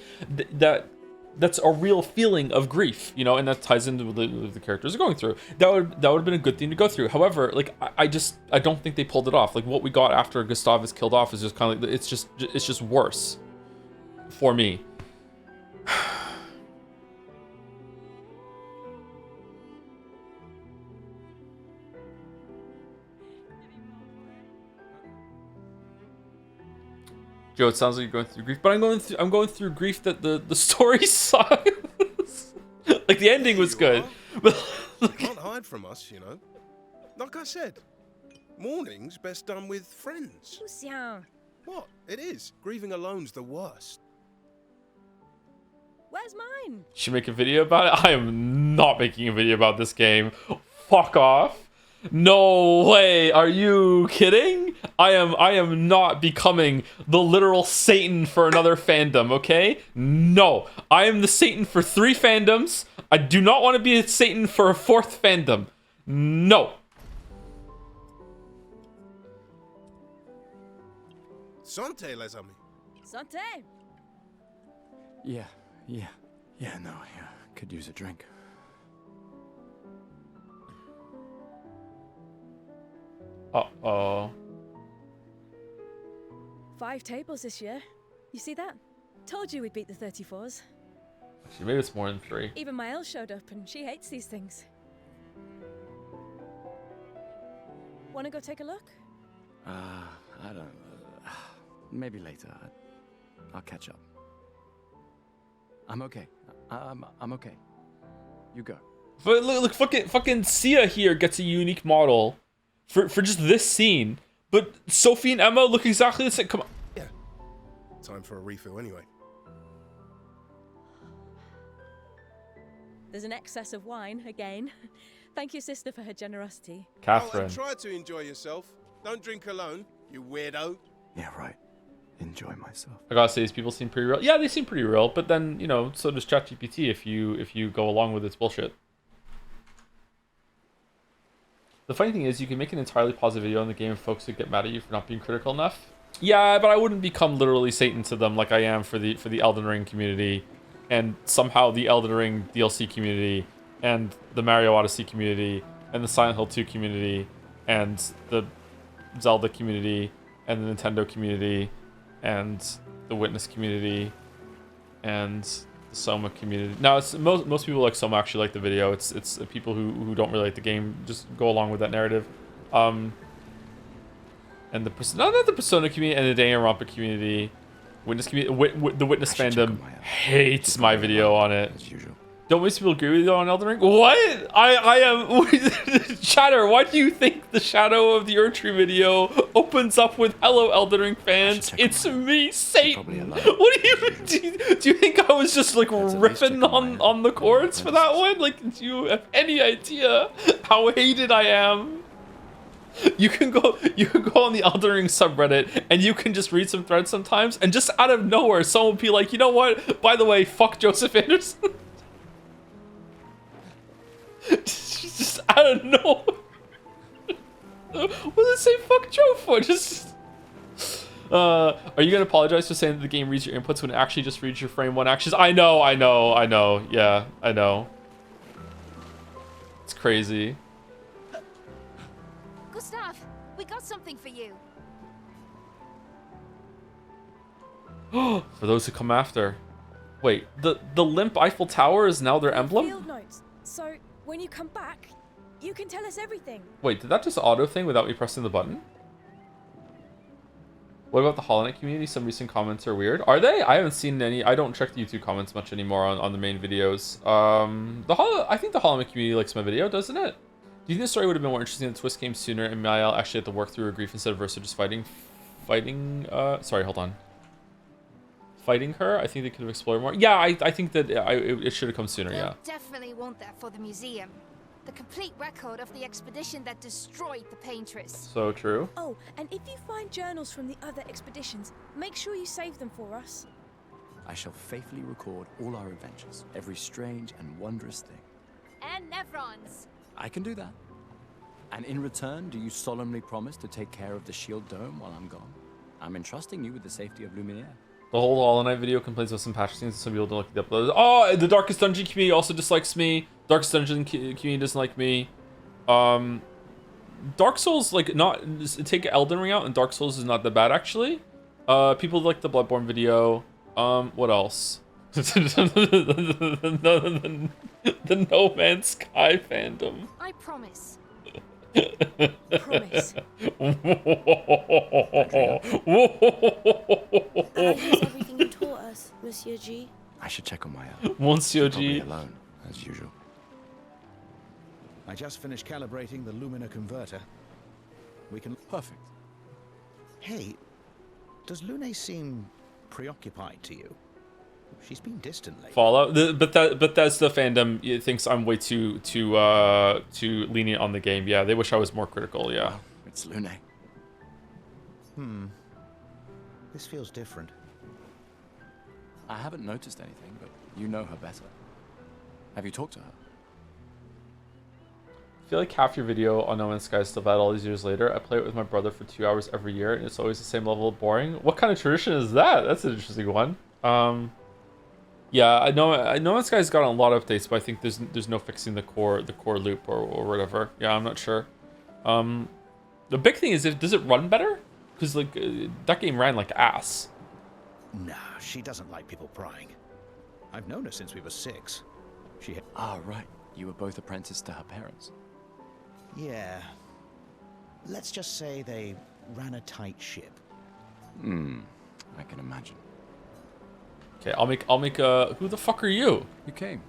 that's a real feeling of grief, you know, and that ties into what the characters are going through. That would have been a good thing to go through. However, like I don't think they pulled it off. Like what we got after Gustav is killed off is just kind of like, it's just worse for me. Joe, it sounds like you're going through grief, but I'm going through grief that the story sucks. Like the ending was good. Can't hide from us, you know. Like I said, mourning's best done with friends. Lucien, What? It is. Grieving alone's the worst. where's mine? Should make a video about it? I am not making a video about this game. Fuck off. No way. Are you kidding? I am not becoming the literal Satan for another fandom, okay? No. I am the Satan for 3 fandoms. I do not want to be a Satan for a 4th fandom. No. Santé, les amis. Santé. Yeah, no, yeah, could use a drink. Uh-oh. 5 tables this year. You see that? Told you we'd beat the 34s. Maybe it's more than 3. Even Maëlle showed up and she hates these things. Wanna go take a look? I don't... maybe later. I'll catch up. I'm okay. I'm okay. You go. But look, fucking Sia here gets a unique model for just this scene. But Sophie and Emma look exactly the same. Come on. Yeah. Time for a refill anyway. There's an excess of wine, again. Thank your sister for her generosity. Catherine. Oh, and try to enjoy yourself. Don't drink alone, you weirdo. Yeah, right. Enjoy myself. I gotta say, these people seem pretty real. Yeah, they seem pretty real, but then, you know, so does ChatGPT if you go along with its bullshit. The funny thing is, you can make an entirely positive video on the game and folks would get mad at you for not being critical enough. Yeah, but I wouldn't become literally Satan to them like I am for the Elden Ring community, and somehow the Elden Ring DLC community, and the Mario Odyssey community, and the Silent Hill 2 community, and the Zelda community, and the Nintendo community, and the Witness community, and the Soma community. Now, it's most people like Soma actually like the video. It's people who don't really like the game just go along with that narrative. And not the Persona community and the Danganronpa community, Witness community, the Witness fandom hates my video on it. As usual. Don't most people agree with you on Elden Ring? What? I am... Chatter, why do you think the Shadow of the Erdtree video opens up with "Hello, Elden Ring fans, it's me, Satan"? What do you think I was just like ripping on the chords for that one? Like, do you have any idea how hated I am? You can go on the Elden Ring subreddit and you can just read some threads sometimes, and just out of nowhere someone will be like, you know what? By the way, fuck Joseph Anderson. Just out of nowhere. What does it say fuck Joe for? Just are you gonna apologize for saying that the game reads your inputs when it actually just reads your frame 1 actions? I know. Yeah, I know. It's crazy. Gustav, we got something for you. For those who come after. Wait, the limp Eiffel Tower is now their emblem? Field notes. So when you come back, you can tell us everything. Wait, did that just auto thing without me pressing the button? What about the Hollow Knight community? Some recent comments are weird. Are they? I haven't seen any. I don't check the YouTube comments much anymore on the main videos. I think the Hollow Knight community likes my video, doesn't it? Do you think the story would have been more interesting if the twist came sooner and Mael actually had to work through her grief instead of Versa just fighting sorry, hold on. Fighting her? I think they could have explored more. Yeah, I think that it should have come sooner, yeah. Definitely want that for the museum. The complete record of the expedition that destroyed the Paintress. So true. Oh, and if you find journals from the other expeditions, make sure you save them for us. I shall faithfully record all our adventures, every strange and wondrous thing. And Nevrons. I can do that. And in return, do you solemnly promise to take care of the shield dome while I'm gone? I'm entrusting you with the safety of Luminaire. The whole Hollow Knight video complains about some patch scenes, some people don't like the uploads. Oh, the Darkest Dungeon community also dislikes me. Darkest Dungeon community doesn't like me. Dark Souls, like, not... Take Elden Ring out, and Dark Souls is not that bad, actually. People like the Bloodborne video. What else? the No Man's Sky fandom. I promise. Promise. Here's everything you taught us, Monsieur G. I should check on my Monsieur G. Probably alone, as usual. I just finished calibrating the Lumina converter. We can... Perfect. Hey, does Lune seem preoccupied to you? She's been distant lately. Fallout, but that's the fandom. It thinks I'm way too lenient on the game. Yeah, they wish I was more critical. Yeah. Well, it's Lune. This feels different. I haven't noticed anything, but you know her better. Have you talked to her? I feel like half your video on No Man's Sky is still valid all these years later. I play it with my brother for 2 hours every year, and it's always the same level of boring. What kind of tradition is that? That's an interesting one. Yeah, I know No Man's Sky's got a lot of updates, but I think there's no fixing the core loop or whatever. Yeah, I'm not sure. The big thing is, does it run better? Because like that game ran like ass. Nah, she doesn't like people prying. I've known her since we were 6. She had... Ah, right. You were both apprenticed to her parents. Yeah. Let's just say they ran a tight ship. I can imagine. Okay, I'll make a... Who the fuck are you? You came.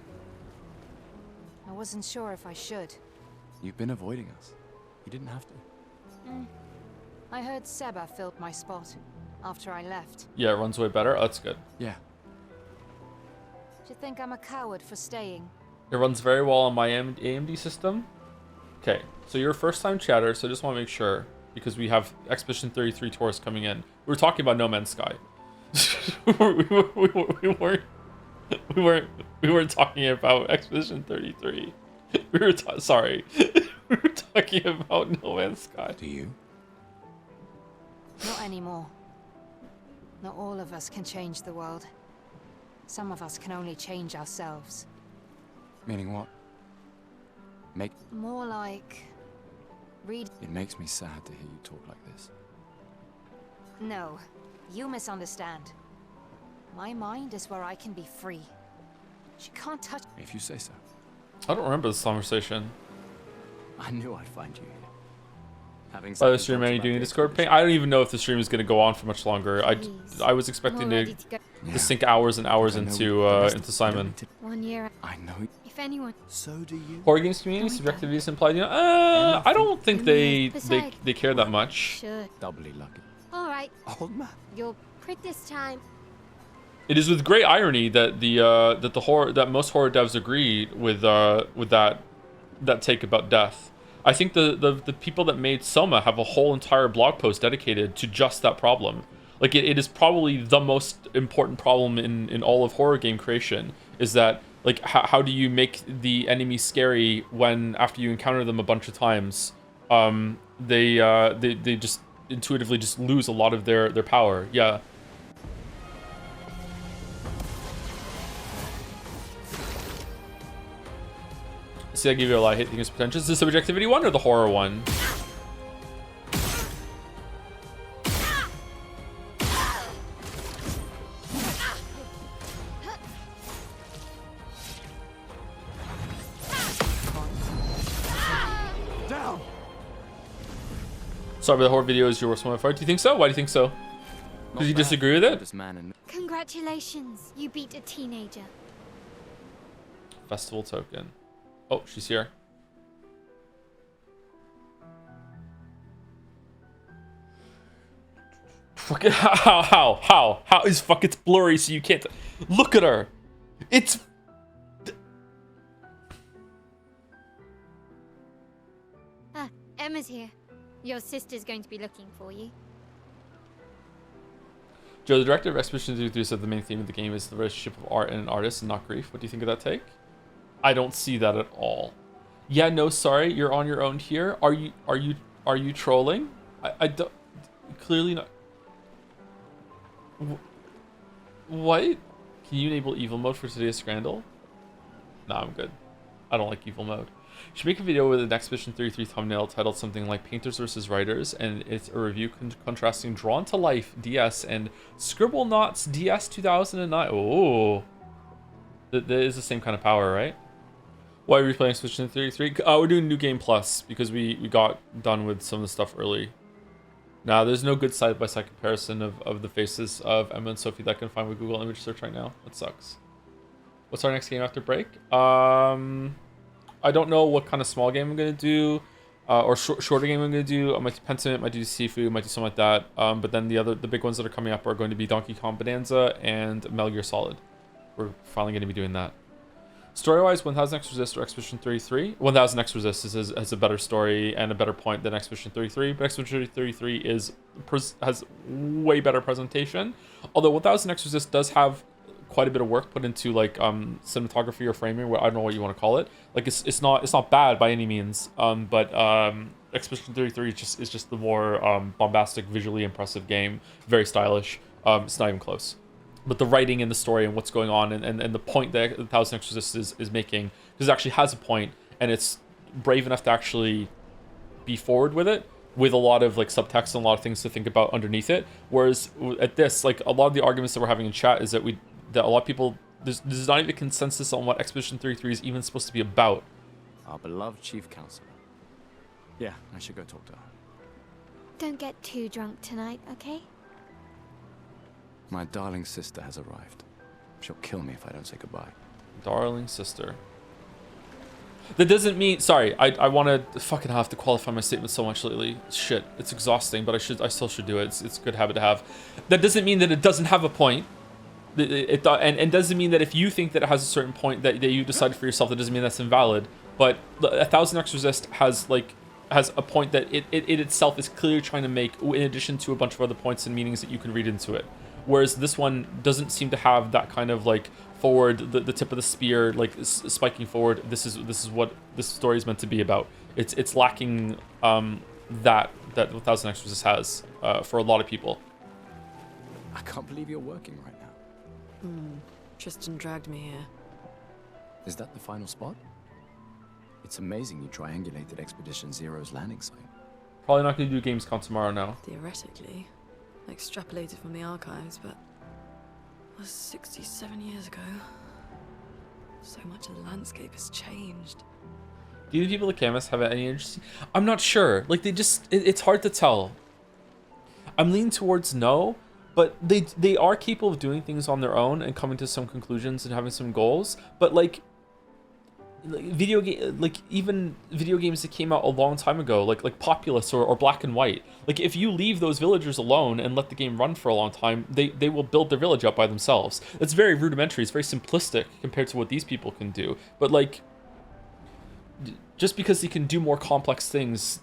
I wasn't sure if I should. You've been avoiding us. You didn't have to. I heard Seba filled my spot after I left. Yeah, it runs way better. Oh, that's good. Yeah. Do you think I'm a coward for staying? It runs very well on my AMD system. Okay, so you're a first-time chatter, so I just want to make sure, because we have Expedition 33 tourists coming in. We were talking about No Man's Sky. we weren't talking about Expedition 33. We were sorry. We were talking about No Man's Sky. Do you? Not anymore. Not all of us can change the world. Some of us can only change ourselves. Meaning what? More like... It makes me sad to hear you talk like this. No, you misunderstand. My mind is where I can be free. She can't touch... If you say so. I don't remember this conversation. I knew I'd find you here. Having By the stream, man, you doing Discord ping? I don't even know if the stream is going to go on for much longer. I was expecting to sink hours and hours into Simon. 1 year. I know. If anyone. So do you. Horror games community subjectivity is implied. You know, I don't think they care that much. Should. Doubly lucky. All right. Old man. You'll print this time. It is with great irony that that most horror devs agree with that take about death. I think the people that made Soma have a whole entire blog post dedicated to just that problem. Like it is probably the most important problem in all of horror game creation, is that like how do you make the enemy scary when after you encounter them a bunch of times they just intuitively just lose a lot of their power. Yeah. See, I give you a lot of hate things potential. Is this the subjectivity one or the horror one? Down. Sorry, but the horror video is your worst one by far. Do you think so? Why do you think so? Did you disagree with it? This man and Congratulations, you beat a teenager. Festival token. Oh, she's here. Fuck it. How is fuck? It's blurry, so you can't look at her. It's. Ah, Emma's here. Your sister's going to be looking for you. Joe, the director of Expedition 33 said the main theme of the game is the relationship of art and an artist and not grief. What do you think of that take? I don't see that at all. Yeah, no, sorry, you're on your own here. Are you trolling? I don't. Clearly not. What? Can you enable evil mode for today's Scrandal? Nah, I'm good. I don't like evil mode. You should make a video with an Expedition 33 thumbnail titled something like Painters versus Writers, and it's a review contrasting Drawn to Life DS and Scribble Knots DS 2009. Oh, that is the same kind of power, right? Why are we playing Expedition 33? We're doing New Game Plus because we got done with some of the stuff early. Now, there's no good side-by-side comparison of the faces of Emma and Sophie that I can find with Google image search right now. That sucks. What's our next game after break? I don't know what kind of small game I'm going to do, or shorter game I'm going to do. I might do Pentiment, might do Seafood, might do something like that. But then the big ones that are coming up are going to be Donkey Kong Bonanza and Metal Gear Solid. We're finally going to be doing that. Story-wise, 1000 X Resist or Expedition 33. 1000 X Resist has a better story and a better point than Expedition 33, but Expedition 33 has way better presentation. Although 1000 X Resist does have quite a bit of work put into like cinematography or framing, I don't know what you want to call it. Like it's not bad by any means. But Expedition 33 is just the more bombastic, visually impressive game. Very stylish. It's not even close. But the writing and the story and what's going on and the point that 1000 X Resist is making, because it actually has a point and it's brave enough to actually be forward with it, with a lot of like subtext and a lot of things to think about underneath it. Whereas at this, like a lot of the arguments that we're having in chat is that a lot of people, there's not even consensus on what Expedition 33 is even supposed to be about. our beloved chief counselor. Yeah, I should go talk to her. Don't get too drunk tonight, okay? My darling sister has arrived. She'll kill me if I don't say goodbye. Darling sister. That doesn't mean... Sorry, I want to fucking have to qualify my statement so much lately. Shit, it's exhausting, but I still should do it. It's a good habit to have. That doesn't mean that it doesn't have a point. And doesn't mean that if you think that it has a certain point that you decided for yourself, that doesn't mean that's invalid. But 1000 X Resist has a point that it itself is clearly trying to make, in addition to a bunch of other points and meanings that you can read into it. Whereas this one doesn't seem to have that kind of like forward, the tip of the spear, like spiking forward. This is what this story is meant to be about. It's lacking that 1000 X Resist has for a lot of people. I can't believe you're working right now. Tristan dragged me here. Is that the final spot? It's amazing you triangulated Expedition Zero's landing site. Probably not going to do Gamescom tomorrow now. Theoretically. Extrapolated from the archives, but it was 67 years ago. So much of the landscape has changed. Do the people at Camus have any interest? I'm not sure. Like it's hard to tell. I'm leaning towards no, but they are capable of doing things on their own and coming to some conclusions and having some goals. But even video games that came out a long time ago, like Populous or Black and White. Like if you leave those villagers alone and let the game run for a long time, they will build their village up by themselves. It's very rudimentary. It's very simplistic compared to what these people can do. But like, just because they can do more complex things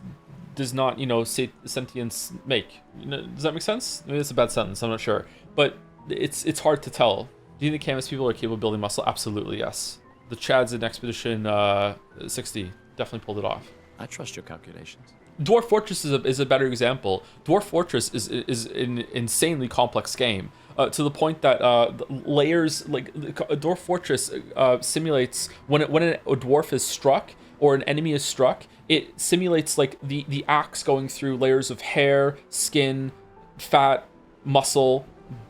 does not, say sentience make. Does that make sense? Maybe that's a bad sentence. I'm not sure. But it's hard to tell. Do you think Camus people are capable of building muscle? Absolutely, yes. The Chads in Expedition 60 definitely pulled it off. I trust your calculations. Dwarf Fortress is a better example. Dwarf Fortress is an insanely complex game to the point that layers, like Dwarf Fortress simulates when a dwarf is struck or an enemy is struck, it simulates like the axe going through layers of hair, skin, fat, muscle,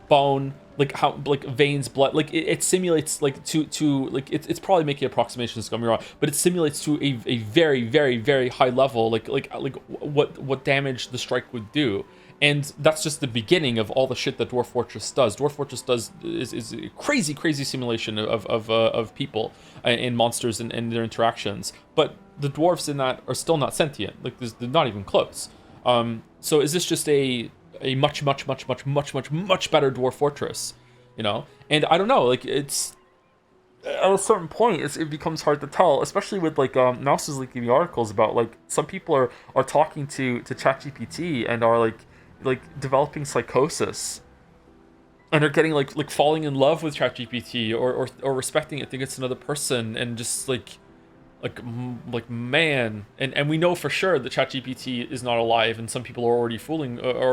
bone, like how veins, blood, like it simulates like to like it's probably making approximations, don't get me wrong, but it simulates to a very, very, very high level like what damage the strike would do. And that's just the beginning of all the shit that Dwarf Fortress does. Dwarf Fortress is a crazy simulation of people and monsters and their interactions. But the dwarves in that are still not sentient. Like they're not even close. So is this just a much better Dwarf Fortress? You know? And I don't know. Like it's at a certain point, it becomes hard to tell, especially with like Mouse is leaking the articles about like some people are talking to ChatGPT and are like developing psychosis, and are getting like falling in love with ChatGPT or respecting it, think it's another person, and just like man, and we know for sure that ChatGPT is not alive, and some people are already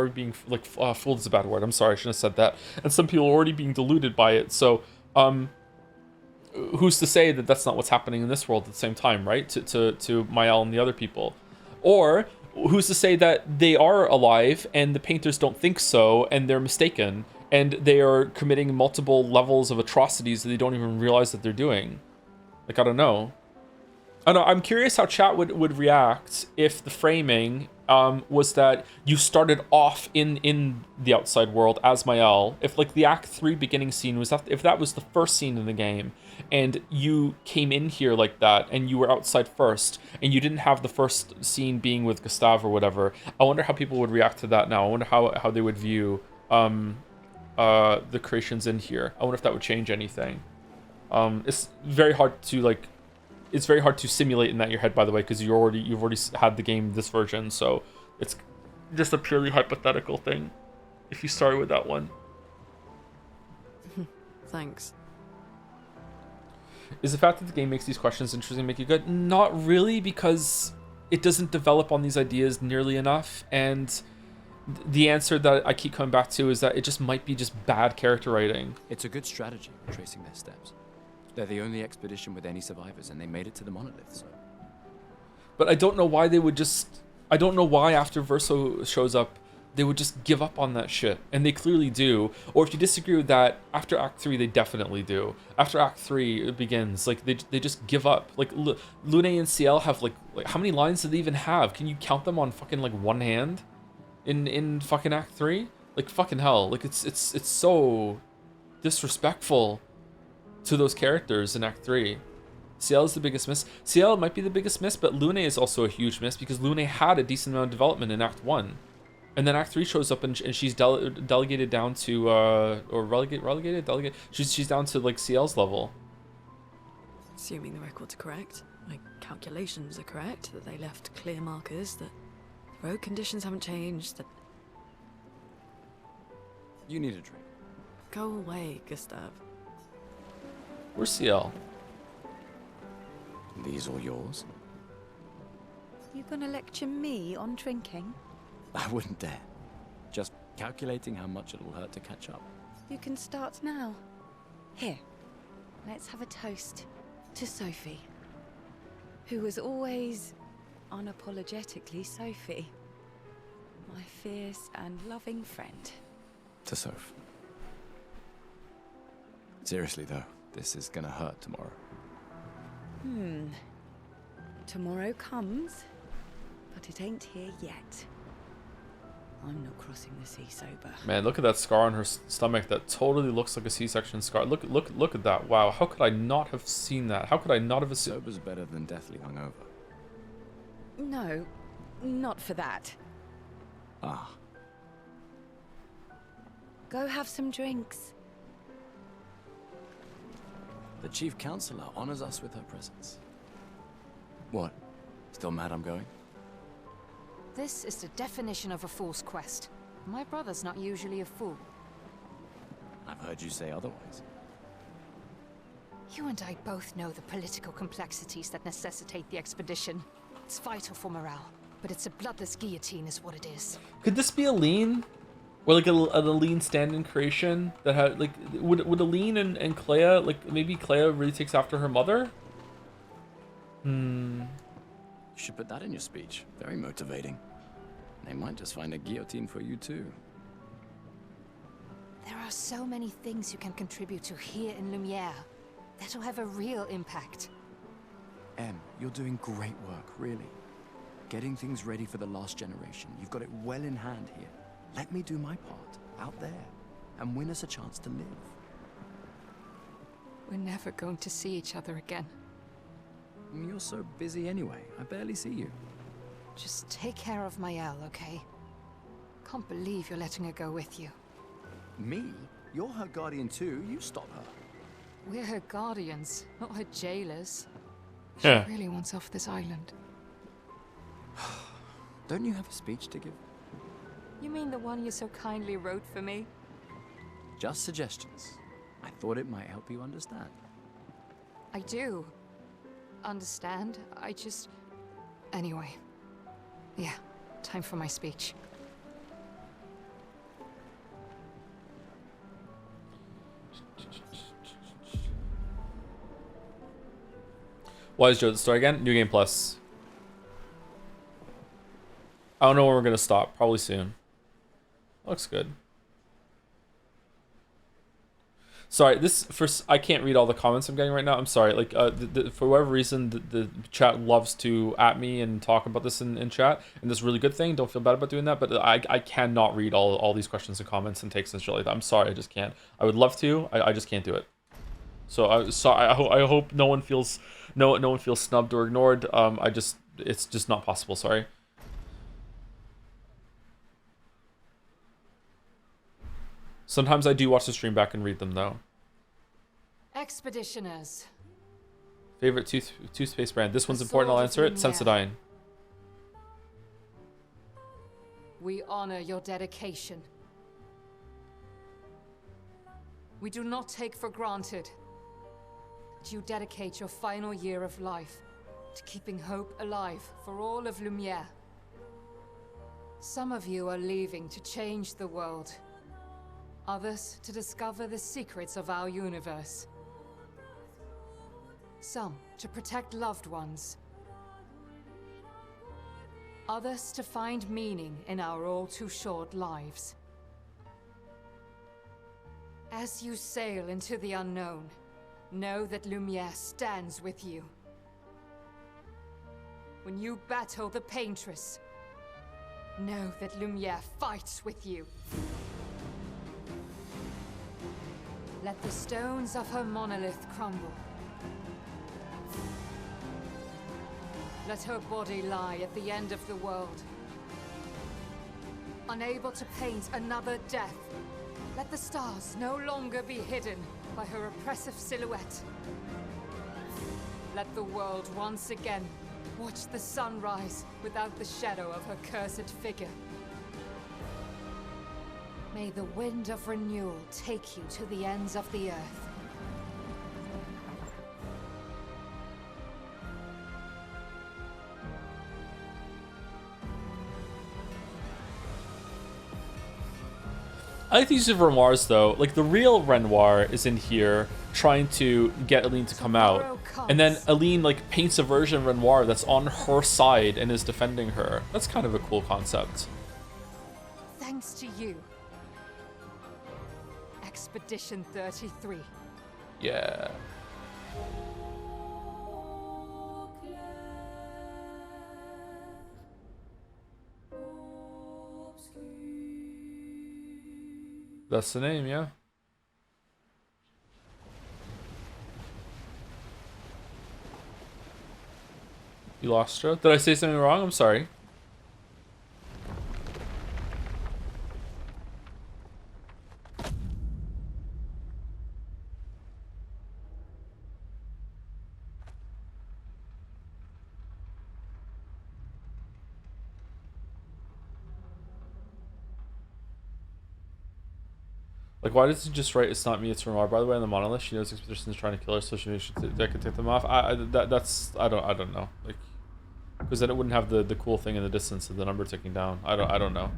being fooled is a bad word. I'm sorry, I shouldn't have said that. And some people are already being deluded by it. So who's to say that that's not what's happening in this world at the same time, right? To Mael and the other people, or who's to say that they are alive and the painters don't think so and they're mistaken and they are committing multiple levels of atrocities that they don't even realize that they're doing? Like, I don't know. I'm curious how chat would react if the framing was that you started off in the outside world as Mael. If like the Act 3 beginning scene if that was the first scene in the game, and you came in here like that, and you were outside first, and you didn't have the first scene being with Gustav or whatever. I wonder how people would react to that now. I wonder how they would view the creations in here. I wonder if that would change anything. It's very hard to simulate in your head, by the way, because you've already had the game this version, so it's just a purely hypothetical thing if you started with that one. Thanks. Is the fact that the game makes these questions interesting make it good? Not really, because it doesn't develop on these ideas nearly enough, and the answer that I keep coming back to is that it just might be just bad character writing. It's a good strategy, tracing their steps. They're the only expedition with any survivors, and they made it to the monolith, so... But I don't know why they would just... I don't know why after Verso shows up, they would just give up on that shit. And they clearly do. Or if you disagree with that, after Act 3, they definitely do. After Act 3 it begins, like, they just give up. Like, Lune and CL have, like, how many lines do they even have? Can you count them on fucking, like, one hand? In fucking Act 3? Like, fucking hell. Like, it's so disrespectful to those characters in Act 3. CL is the biggest miss. CL might be the biggest miss, but Lune is also a huge miss because Lune had a decent amount of development in Act 1. And then Act 3 shows up and she's delegated down to, or relegated? She's down to, like, CL's level. Assuming the records are correct, my calculations are correct, that they left clear markers, that road conditions haven't changed, that... You need a drink. Go away, Gustav. Where's CL? These all yours? You gonna lecture me on drinking? I wouldn't dare. Just calculating how much it'll hurt to catch up. You can start now. Here, let's have a toast to Sophie, who was always unapologetically Sophie, my fierce and loving friend. To Soph. Seriously though, this is gonna hurt tomorrow. Tomorrow comes, but it ain't here yet. I'm not crossing the sea sober. Man, look at that scar on her stomach. That totally looks like a C-section scar. Look at that. Wow, how could I not have seen that? How could I not have assumed? Sober's better than deathly hungover. No, not for that. Ah. Go have some drinks. The Chief Counselor honors us with her presence. What? Still mad I'm going? This is the definition of a fool's quest. My brother's not usually a fool. I've heard you say otherwise. You and I both know the political complexities that necessitate the expedition. It's vital for morale, but it's a bloodless guillotine is what it is. Could this be a lean? Or like a lean stand-in creation that had like would Aline and Clea, like maybe Clea really takes after her mother? You should put that in your speech. Very motivating. They might just find a guillotine for you too. There are so many things you can contribute to here in Lumiere that'll have a real impact. Em, you're doing great work, really. Getting things ready for the last generation. You've got it well in hand here. Let me do my part out there and win us a chance to live. We're never going to see each other again. You're so busy anyway. I barely see you. Just take care of Mayel, okay? Can't believe you're letting her go with you. Me? You're her guardian too. You stop her. We're her guardians, not her jailers. She Yeah. really wants off this island. Don't you have a speech to give? You mean the one you so kindly wrote for me? Just suggestions. I thought it might help you understand. I do. Understand? I just... Anyway. Yeah, time for my speech. Why is Joe the story again? New Game Plus. I don't know when we're gonna stop. Probably soon. Looks good. Sorry, I can't read all the comments I'm getting right now. I'm sorry. Like, for whatever reason, the chat loves to at me and talk about this in chat, and this is a really good thing. Don't feel bad about doing that, but I cannot read all these questions and comments and takes and shit like that. I'm sorry, I just can't. I would love to. I just can't do it. So I hope no one feels no one feels snubbed or ignored. It's just not possible. Sorry. Sometimes I do watch the stream back and read them though. Expeditioners. Favorite toothpaste brand. This one's important. I'll answer it. Sensodyne. We honor your dedication. We do not take for granted that you dedicate your final year of life to keeping hope alive for all of Lumiere. Some of you are leaving to change the world. Others to discover the secrets of our universe. Some to protect loved ones. Others to find meaning in our all too short lives. As you sail into the unknown, know that Lumiere stands with you. When you battle the Paintress, know that Lumiere fights with you. Let the stones of her monolith crumble. Let her body lie at the end of the world. Unable to paint another death, let the stars no longer be hidden by her oppressive silhouette. Let the world once again watch the sun rise without the shadow of her cursed figure. May the wind of renewal take you to the ends of the earth. I like the use of Renoirs though. Like the real Renoir is in here trying to get Aline to come out. And then Aline like paints a version of Renoir that's on her side and is defending her. That's kind of a cool concept. Thanks to you. Expedition 33. Yeah. That's the name, yeah. You lost her? Did I say something wrong? I'm sorry. Like, why does he just write, "It's not me, it's Renoir"? By the way, on the monolith, she knows Expedition is trying to kill her, so she that could take them off. I don't know. Like, because then it wouldn't have the cool thing in the distance of the number ticking down. I don't know.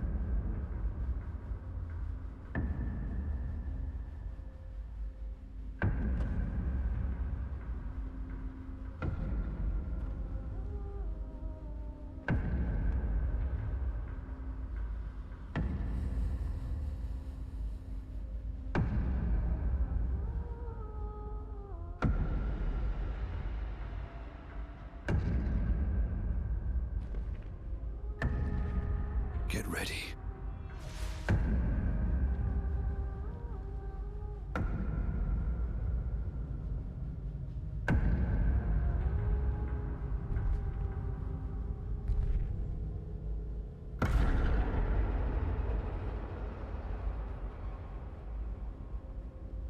Get ready.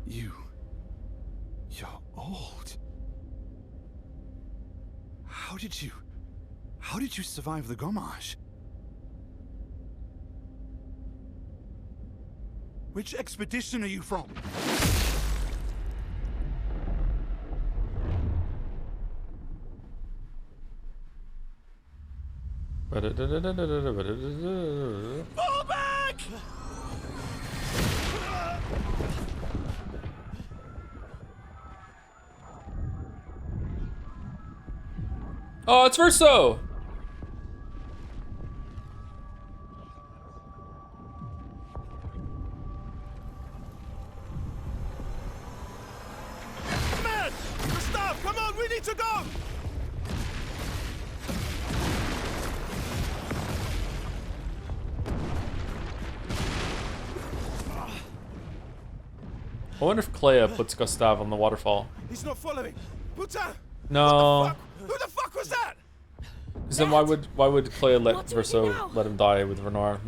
You're old. How did you survive the Gommage? Which expedition are you from? Fall back! Oh, it's Verso! Man! Gustav, come on, we need to go! I wonder if Clea puts Gustav on the waterfall. He's not following. Putain! No. Who the fuck was that? Because then why would Clea let Verso let him die with Renoir?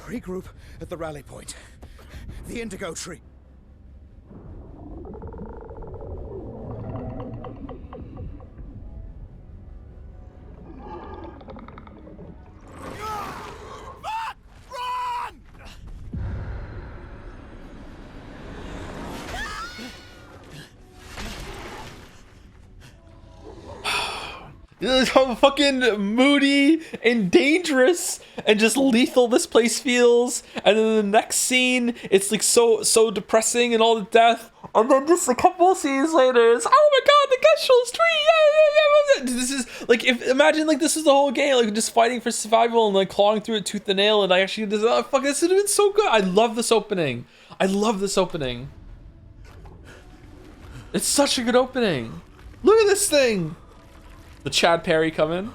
Regroup at the rally point. The Indigo Tree. Fuck! Run! How fucking moody and dangerous and just lethal this place feels. And then the next scene, it's like so depressing and all the death. And then just a couple scenes later, it's oh my god, the Geshul's tree, yeah. This is like imagine like this is the whole game, like just fighting for survival and like clawing through it tooth and nail. And I actually this would have been so good. I love this opening. It's such a good opening. Look at this thing. The Chad Perry coming.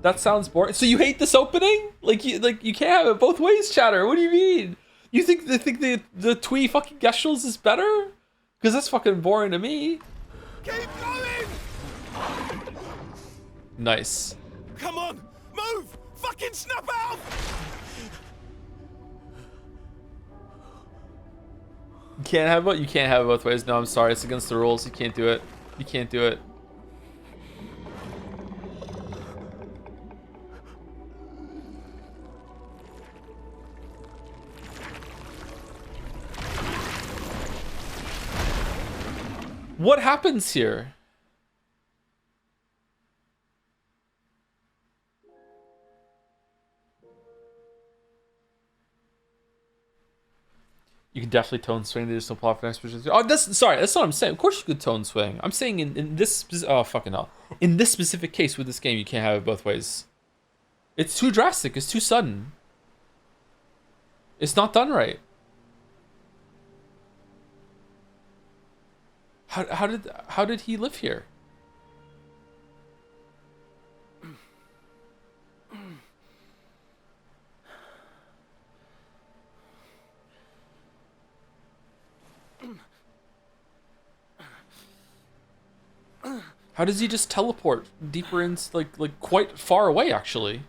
That sounds boring. So you hate this opening? Like you can't have it both ways, Chatter. What do you mean? You think the twee fucking Geshel's is better? Because that's fucking boring to me. Keep going! Nice. Come on, move! Fucking snap out! You can't have it both ways. No, I'm sorry. It's against the rules. You can't do it. You can't do it. What happens here? You can definitely tone swing the additional plot for next person. Oh, that's not what I'm saying. Of course you could tone swing. I'm saying in this fucking hell. In this specific case with this game, you can't have it both ways. It's too drastic. It's too sudden. It's not done right. How did he live here? How does he just teleport deeper into like quite far away actually?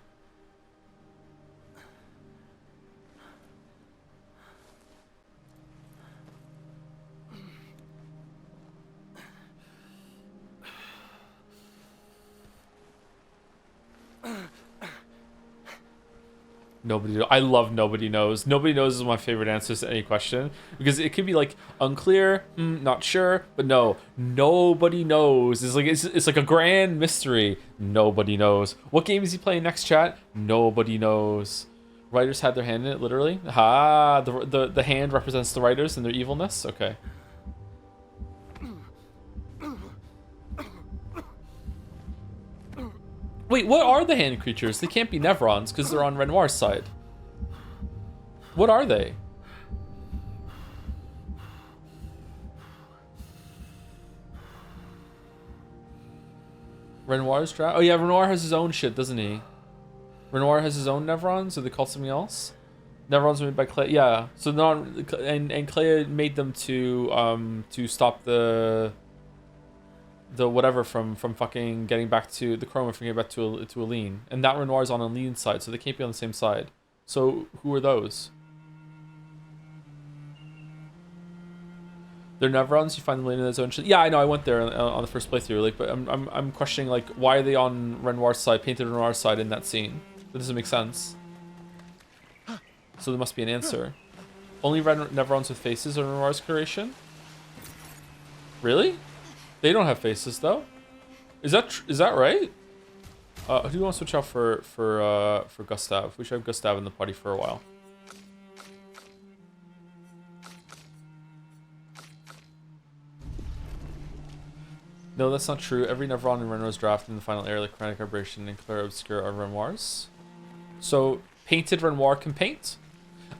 I love nobody knows. Nobody knows is my favorite answers to any question because it could be like unclear, not sure, but no, nobody knows. It's like a grand mystery. Nobody knows. What game is he playing next, chat? Nobody knows. Writers had their hand in it, literally. The hand represents the writers and their evilness. Okay. Wait, what are the hand creatures? They can't be Nevrons because they're on Renoir's side. What are they? Renoir's draft? Oh yeah, Renoir has his own shit, doesn't he? Renoir has his own Nevrons, or they call something else? Nevrons were made by Clea. Yeah, so and Clea made them to stop the whatever from fucking getting back to the Chroma from getting back to Aline. And that Renoir's on Aline's side, so they can't be on the same side. So who are those? They're Neverons. You find them later in the zone. Yeah, I know. I went there on the first playthrough. Like, but I'm questioning like why are they on Renoir's side, painted Renoir's side in that scene? That doesn't make sense. So there must be an answer. Only Neverons with faces are Renoir's creation. Really? They don't have faces though. Is that right? Who do you want to switch out for Gustav? We should have Gustav in the party for a while. No, that's not true. Every Neveron in Renoir's draft in the final area, like Chromatic Aberration and Clair Obscure, are Renoirs. So painted Renoir can paint.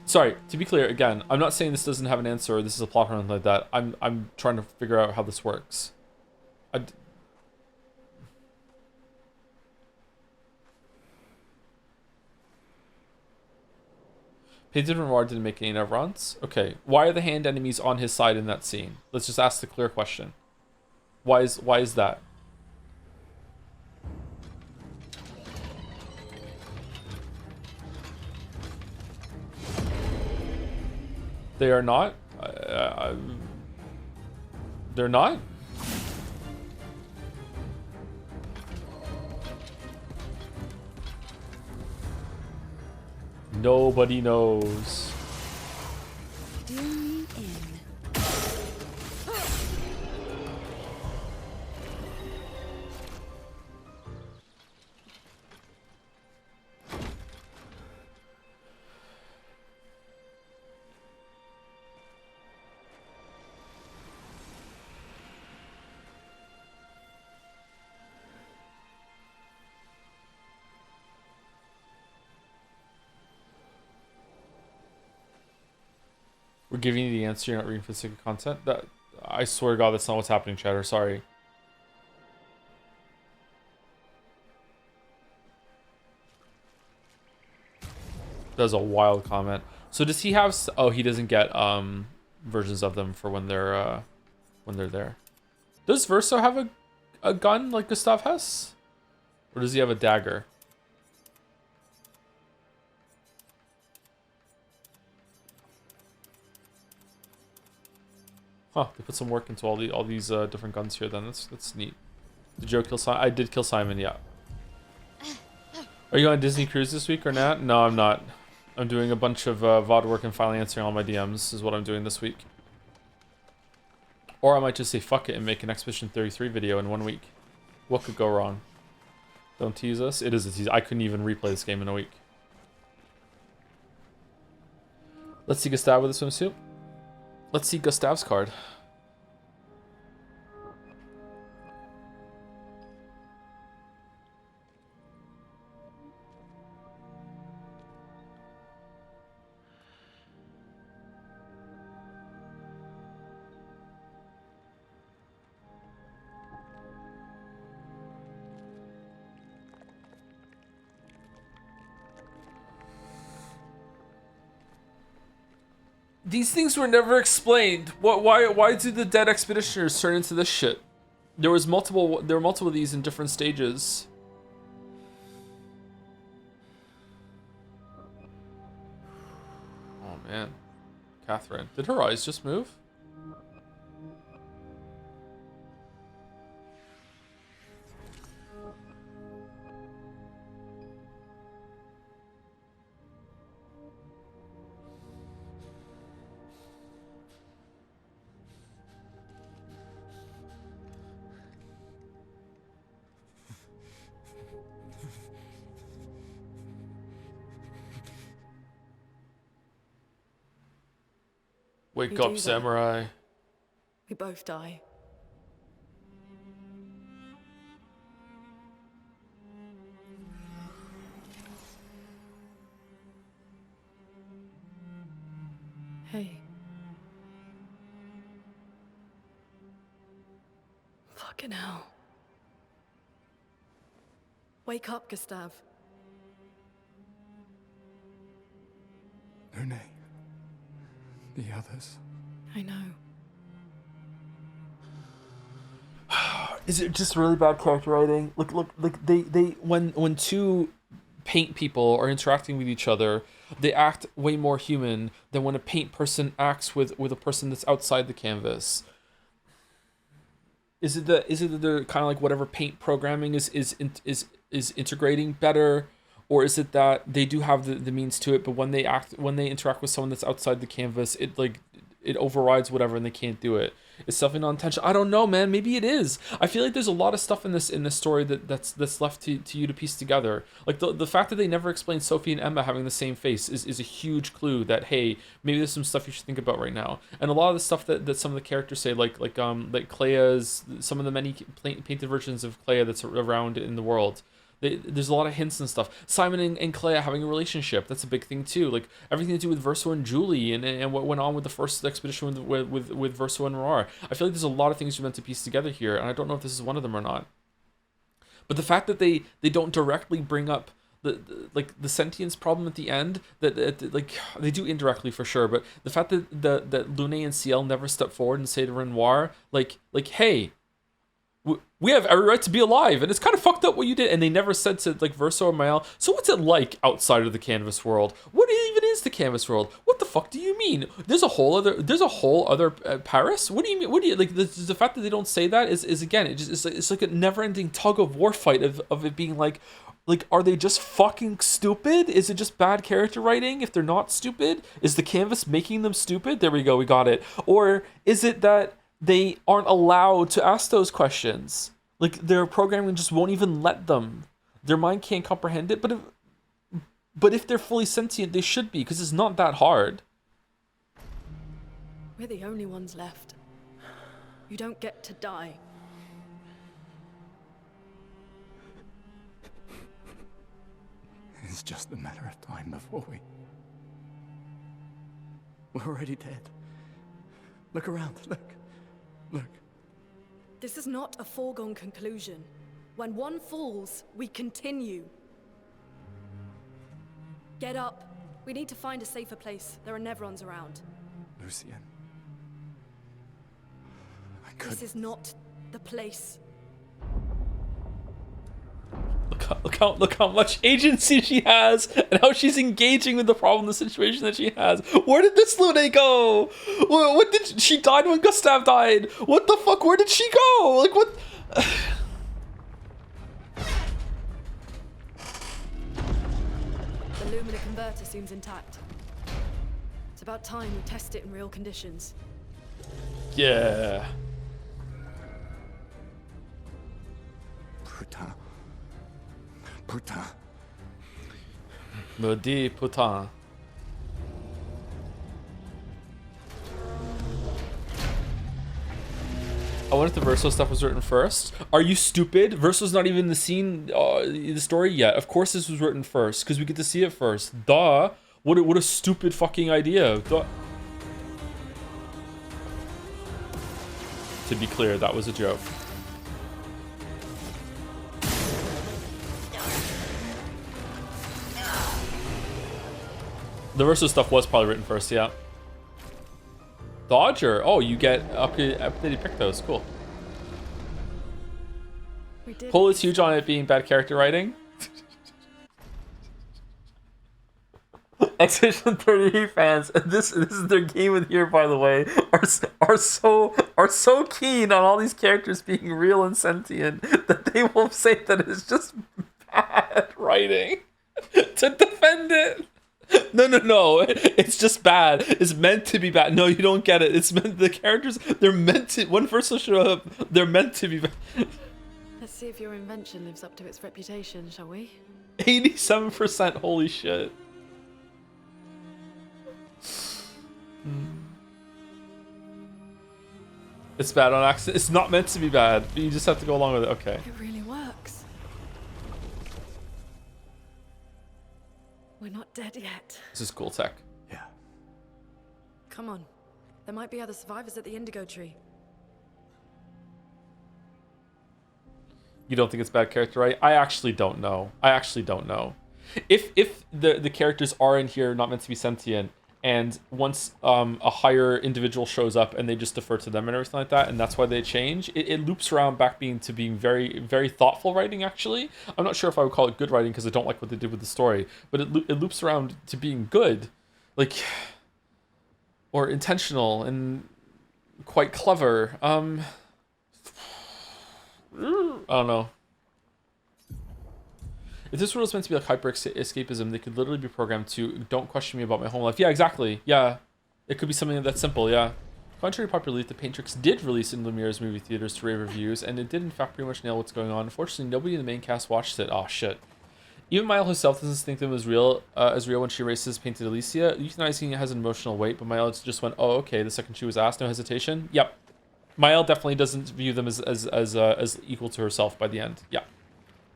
Sorry, to be clear, again, I'm not saying this doesn't have an answer or this is a plot or anything like that. I'm trying to figure out how this works. Painted Renoir didn't make any Neverons. Okay, why are the hand enemies on his side in that scene? Let's just ask the clear question. Why is that? They are not? They're not? Nobody knows. Do me in. We're giving you the answer, you're not reading for the sake of content. That, I swear to God, that's not what's happening, chatter. Sorry. That's a wild comment. So does he have... Oh, he doesn't get versions of them for when they're there. Does Verso have a gun like Gustav has? Or does he have a dagger? Huh, they put some work into all these different guns here then. That's neat. Did Joe kill Simon? I did kill Simon, yeah. Are you on Disney Cruise this week or not? No, I'm not. I'm doing a bunch of VOD work and finally answering all my DMs is what I'm doing this week. Or I might just say fuck it and make an Expedition 33 video in 1 week. What could go wrong? Don't tease us. It is a tease. I couldn't even replay this game in a week. Let's see Gustav with a swimsuit. Let's see Gustav's card. These things were never explained. Why do the dead expeditioners turn into this shit? There were multiple of these in different stages. Oh man. Catherine. Did her eyes just move? Wake up, samurai. We both die. Hey. Fucking hell. Wake up, Gustav. Lune. The others. I know. Is it just really bad character writing? Look, they when two paint people are interacting with each other, they act way more human than when a paint person acts with a person that's outside the canvas. Is it that they're kind of like whatever paint programming is integrating better, or is it that they do have the means to it, but when they interact with someone that's outside the canvas, it overrides whatever and they can't do it? It's definitely not intentional. I don't know, man. Maybe it is. I feel like there's a lot of stuff in this story that's left to you to piece together. Like the fact that they never explain Sophie and Emma having the same face is a huge clue that, hey, maybe there's some stuff you should think about right now. And a lot of the stuff that some of the characters say, like Clea's, some of the many painted versions of Clea that's around in the world. There's a lot of hints and stuff. Simon and Clea having a relationship, that's a big thing too. Like everything to do with Verso and Julie and what went on with the first expedition with Verso and Roar. I feel like there's a lot of things you're meant to piece together here, and I don't know if this is one of them or not. But the fact that they don't directly bring up the sentience problem at the end, that like they do indirectly for sure, but the fact that Lune and Ciel never step forward and say to Renoir, like hey, we have every right to be alive, and it's kind of fucked up what you did. And they never said to like Verso or Mael, so what's it like outside of the canvas world? What even is the canvas world? What the fuck do you mean? There's a whole other Paris? What do you mean? What do you like? The fact that they don't say that is again, it's like a never-ending tug of war fight of it being like, are they just fucking stupid? Is it just bad character writing if they're not stupid? Is the canvas making them stupid? There we go, we got it. Or is it that they aren't allowed to ask those questions? Like their programming just won't even let them. Their mind can't comprehend it. But if they're fully sentient, they should be, because it's not that hard. We're the only ones left. You don't get to die. It's just a matter of time before we're already dead. Look around, look. This is not a foregone conclusion. When one falls, we continue. Get up. We need to find a safer place. There are Nevrons around. Lucien. This is not the place. Look how much agency she has, and how she's engaging with the problem, the situation that she has. Where did this Lune go? What did she died when Gustav died? What the fuck? Where did she go? Like what? The Lumina converter seems intact. It's about time we test it in real conditions. Yeah. Putain. Maudit putain. I wonder if the Verso stuff was written first. Are you stupid? Verso's not even in the scene, the story yet. Of course this was written first, because we get to see it first. Duh. What a stupid fucking idea. Duh. To be clear, that was a joke. The Verso stuff was probably written first, yeah. Dodger. Oh, you get updated Pictos. Cool. Pull is huge on it being bad character writing. Expedition 38 fans, this is their game of the year, by the way, are so keen on all these characters being real and sentient that they will say that it's just bad writing to defend it. No. It's just bad. It's meant to be bad. No, you don't get it. It's meant, the characters, they're meant to, when first they show up, they're meant to be bad. Let's see if your invention lives up to its reputation, shall we? 87%, holy shit. It's bad on accident. It's not meant to be bad. You just have to go along with it. Okay. It really works. We're not dead yet. This is cool tech. Yeah. Come on. There might be other survivors at the Indigo Tree. You don't think it's bad character, right? I actually don't know. If the characters are in here not meant to be sentient, and once a higher individual shows up and they just defer to them and everything like that, and that's why they change, it loops around back to being very, very thoughtful writing, actually. I'm not sure if I would call it good writing because I don't like what they did with the story, but it loops around to being good, like, or intentional and quite clever. I don't know. If this world is meant to be like hyper escapism, they could literally be programmed to don't question me about my home life. Yeah, exactly. Yeah. It could be something that's simple, yeah. Contrary to popular belief, The Paintrix did release in Lumiere's movie theaters to rave reviews, and it did in fact pretty much nail what's going on. Unfortunately, nobody in the main cast watched it. Oh shit. Even Mael herself doesn't think them as real when she races Painted Alicia. Euthanizing it has an emotional weight, but Mael just went, oh, okay, the second she was asked, no hesitation. Yep. Mael definitely doesn't view them as equal to herself by the end. Yeah.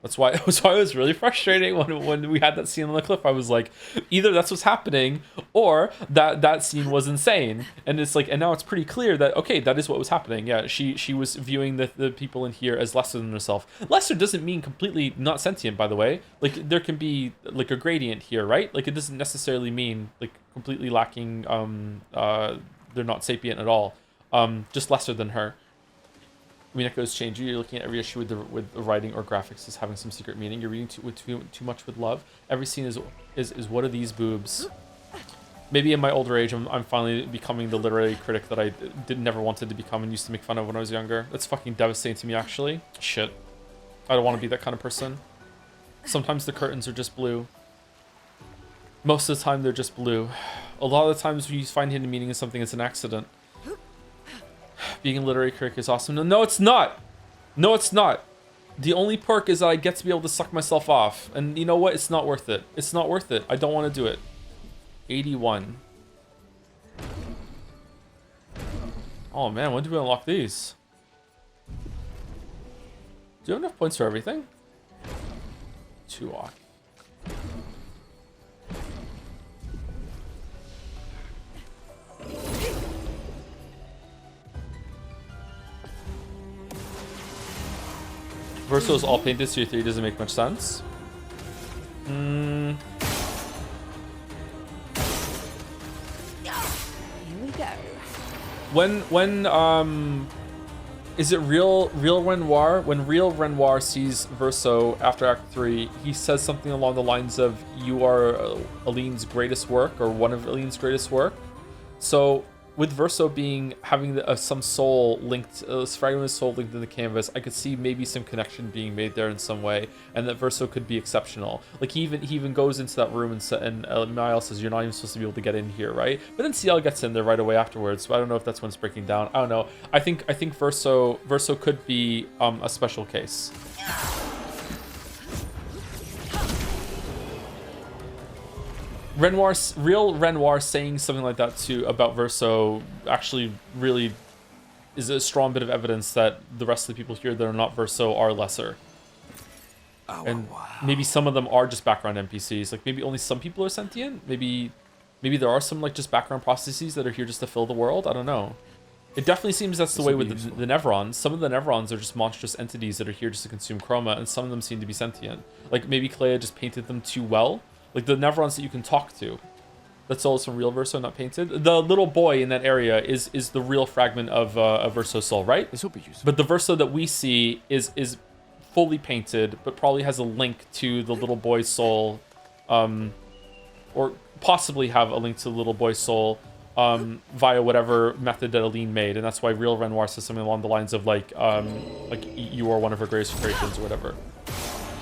That's why it was really frustrating when we had that scene on the cliff. I was like, either that's what's happening or that scene was insane. And it's like, and now it's pretty clear that, okay, that is what was happening. Yeah, she was viewing the people in here as lesser than herself. Lesser doesn't mean completely not sentient, by the way. Like, there can be like a gradient here, right? Like, it doesn't necessarily mean like completely lacking, they're not sapient at all. Just lesser than her. I mean, echoes change you. You're looking at every issue with the writing or graphics as having some secret meaning. You're reading too much with love. Every scene is what are these boobs? Maybe in my older age, I'm finally becoming the literary critic that I never wanted to become and used to make fun of when I was younger. That's fucking devastating to me, actually. Shit. I don't want to be that kind of person. Sometimes the curtains are just blue. Most of the time, they're just blue. A lot of the times when you find hidden meaning in something, it's an accident. Being a literary critic is awesome. No, it's not. No, it's not. The only perk is that I get to be able to suck myself off. And you know what? It's not worth it. It's not worth it. I don't want to do it. 81. Oh man, when do we unlock these? Do you have enough points for everything? 2 off. Verso's all painted, so your 3 doesn't make much sense. Here we go. When is it real Renoir? When real Renoir sees Verso after Act 3, he says something along the lines of, "You are Aline's greatest work," or one of Aline's greatest work. So with Verso having some soul linked, this fragment of soul linked in the canvas, I could see maybe some connection being made there in some way, and that Verso could be exceptional. Like he even goes into that room and Miles says, "You're not even supposed to be able to get in here, right?" But then CL gets in there right away afterwards. So I don't know if that's when it's breaking down. I don't know. I think Verso could be a special case. Real Renoir saying something like that about Verso actually really is a strong bit of evidence that the rest of the people here that are not Verso are lesser. Oh, and wow. Maybe some of them are just background NPCs. Like maybe only some people are sentient. Maybe there are some like just background processes that are here just to fill the world. I don't know. It definitely seems that's the way with the Nevrons. Some of the Nevrons are just monstrous entities that are here just to consume chroma, and some of them seem to be sentient. Like maybe Clea just painted them too well. Like the Nevrons that you can talk to. That's all from real Verso, not painted. The little boy in that area is the real fragment of Verso's soul, right? This will be useful. But the Verso that we see is fully painted, but probably has a link to the little boy's soul, or possibly have a link to the little boy's soul via whatever method that Aline made, and that's why real Renoir says something along the lines of like you are one of her greatest creations or whatever.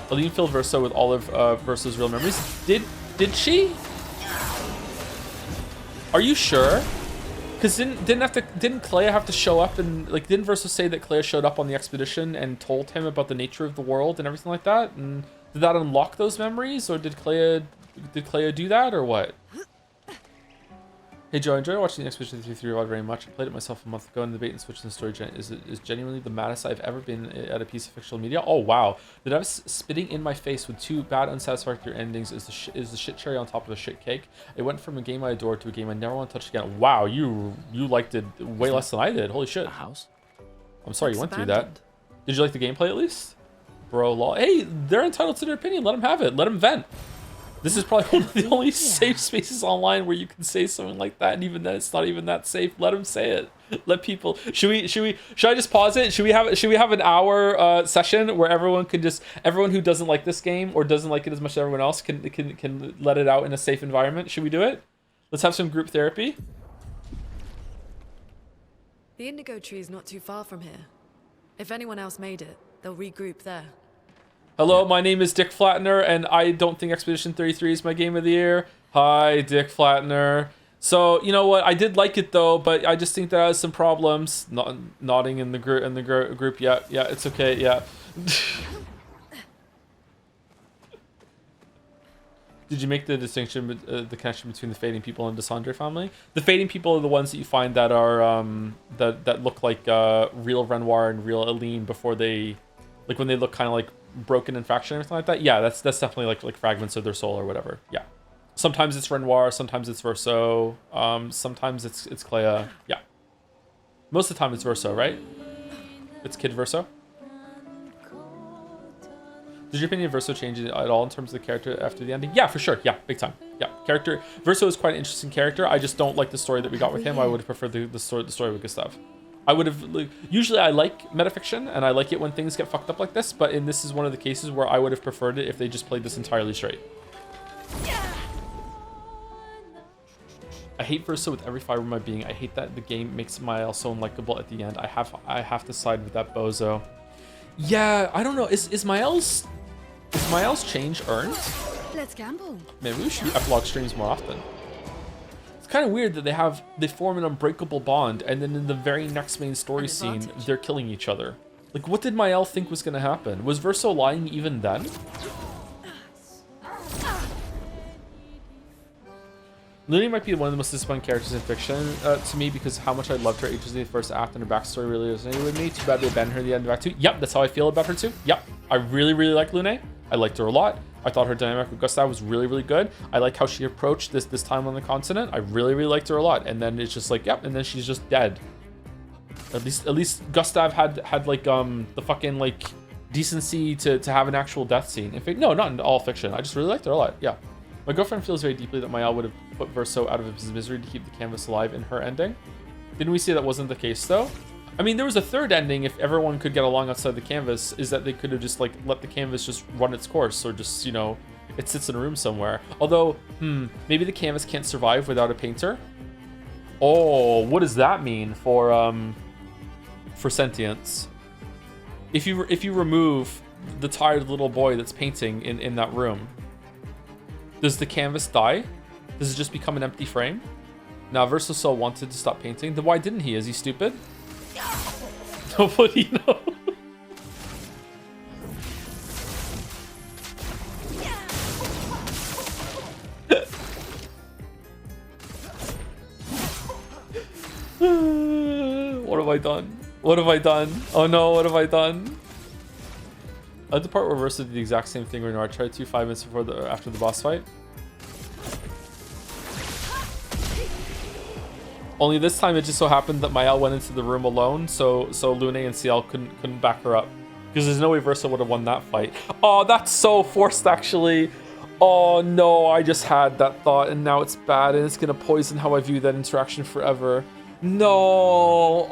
Aline filled Verso with all of Verso's real memories. Did she? Are you sure? Because didn't Clea have to show up and like didn't Verso say that Clea showed up on the expedition and told him about the nature of the world and everything like that? And did that unlock those memories, or did Clea do that, or what? Hey Joe, I enjoyed watching the Expedition 33 VOD very much. I played it myself a month ago, and the bait and switch in the story is genuinely the maddest I've ever been at a piece of fictional media. Oh wow, the devs spitting in my face with 2 bad, unsatisfactory endings is the shit cherry on top of a shit cake. It went from a game I adored to a game I never want to touch again. Wow, you liked it way less than I did. Holy shit. A house? I'm sorry you went through that. Did you like the gameplay at least? Bro, law. Hey, they're entitled to their opinion. Let them have it. Let them vent. This is probably one of the only safe spaces online where you can say something like that, and even then it's not even that safe. Let them say it. Let people. Should I just pause it? Should we have an hour session where everyone who doesn't like this game or doesn't like it as much as everyone else can let it out in a safe environment? Should we do it? Let's have some group therapy. The indigo tree is not too far from here. If anyone else made it, They'll regroup there. Hello, my name is Dick Flatner, and I don't think Expedition 33 is my game of the year. Hi, Dick Flatner. So, you know what? I did like it, though, but I just think that has some problems. Nodding in the group. Yeah, it's okay, yeah. Did you make the distinction, the connection between the Fading People and Desandre family? The Fading People are the ones that you find that are, that look like real Renoir and real Aline before they, like when they look kind of like broken and fractured and everything like that. Yeah, that's definitely like fragments of their soul or whatever. Yeah. Sometimes it's Renoir, sometimes it's Verso, sometimes it's Clea. Yeah. Most of the time it's Verso, right? It's Kid Verso. Did your opinion of Verso change at all in terms of the character after the ending? Yeah, for sure. Yeah, big time. Yeah, character. Verso is quite an interesting character. I just don't like the story that we got with him. I would have preferred the story with Gustav. I would have, usually I like metafiction and I like it when things get fucked up like this, but this is one of the cases where I would have preferred it if they just played this entirely straight. I hate Verso with every fiber of my being. I hate that the game makes Mael so unlikable at the end. I have to side with that bozo. Yeah, I don't know. Is Mael's change earned? Let's gamble. Maybe we should do epilogue streams more often. It's kind of weird that they form an unbreakable bond, and then in the very next main story scene, they're killing each other. Like, what did Mael think was gonna happen? Was Verso lying even then? Lily might be one of the most disappointing characters in fiction to me because how much I loved her ages in the first act and her backstory really resonated with me. Too bad they abandoned her at the end of Act 2. Yep, that's how I feel about her too. Yep, I really like Lune. I liked her a lot. I thought her dynamic with Gustav was really good. I like how she approached this time on the continent. I really liked her a lot. And then it's just like, yep, and then she's just dead. At least Gustav had like the fucking like decency to have an actual death scene. In fact, no, not in all fiction. I just really liked her a lot. Yeah. My girlfriend feels very deeply that Mael would have put Verso out of his misery to keep the canvas alive in her ending. Didn't we say that wasn't the case though? I mean, there was a third ending if everyone could get along outside the canvas, is that they could have just like let the canvas just run its course, or just, you know, it sits in a room somewhere. Although, maybe the canvas can't survive without a painter. Oh, what does that mean for sentience? If you remove the tired little boy that's painting in that room, does the canvas die? Does it just become an empty frame? Now, Verso Soul wanted to stop painting. Then why didn't he? Is he stupid? Nobody knows. What have I done? What have I done? Oh no, what have I done? At the part where Verso did the exact same thing Renard tried to 5 minutes after the boss fight. Only this time it just so happened that Mael went into the room alone, so Lune and Ciel couldn't back her up. Because there's no way Verso would have won that fight. Oh, that's so forced actually. Oh no, I just had that thought and now it's bad and it's gonna poison how I view that interaction forever. No.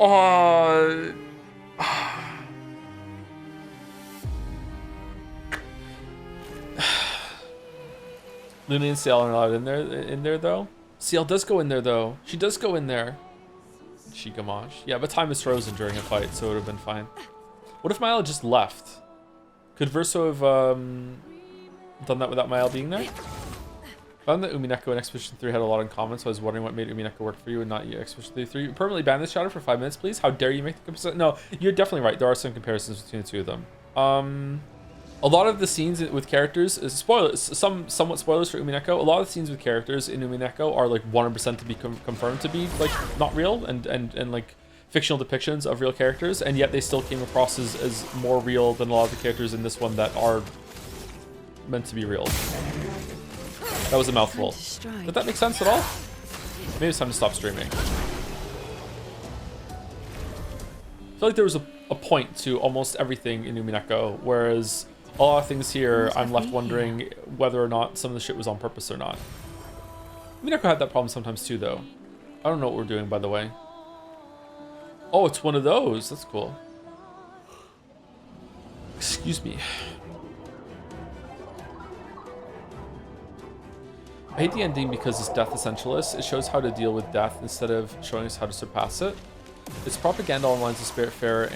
Oh. Lune and Ciel aren't allowed in there though. Ciel does go in there though. She does go in there. She Gamache. Yeah, but time is frozen during a fight, so it would have been fine. What if Mael just left? Could Verso have done that without Mael being there? I found that Umineko and Expedition 3 had a lot in common, so I was wondering what made Umineko work for you and not you, Expedition 3. Permanently ban this shadow for 5 minutes, please. How dare you make the comparison? No, you're definitely right. There are some comparisons between the two of them. A lot of the scenes with characters, spoilers, somewhat spoilers for Umineko. A lot of the scenes with characters in Umineko are like 100% to be confirmed to be like not real and like fictional depictions of real characters, and yet they still came across as more real than a lot of the characters in this one that are meant to be real. That was a mouthful. Did that make sense at all? Maybe it's time to stop streaming. I feel like there was a point to almost everything in Umineko, whereas a lot of things here, I'm left wondering whether or not some of the shit was on purpose or not. Umineko had that problem sometimes too, though. I don't know what we're doing, by the way. Oh, it's one of those. That's cool. Excuse me. I hate the ending because it's death essentialist. It shows how to deal with death instead of showing us how to surpass it. Its propaganda online to Spiritfarer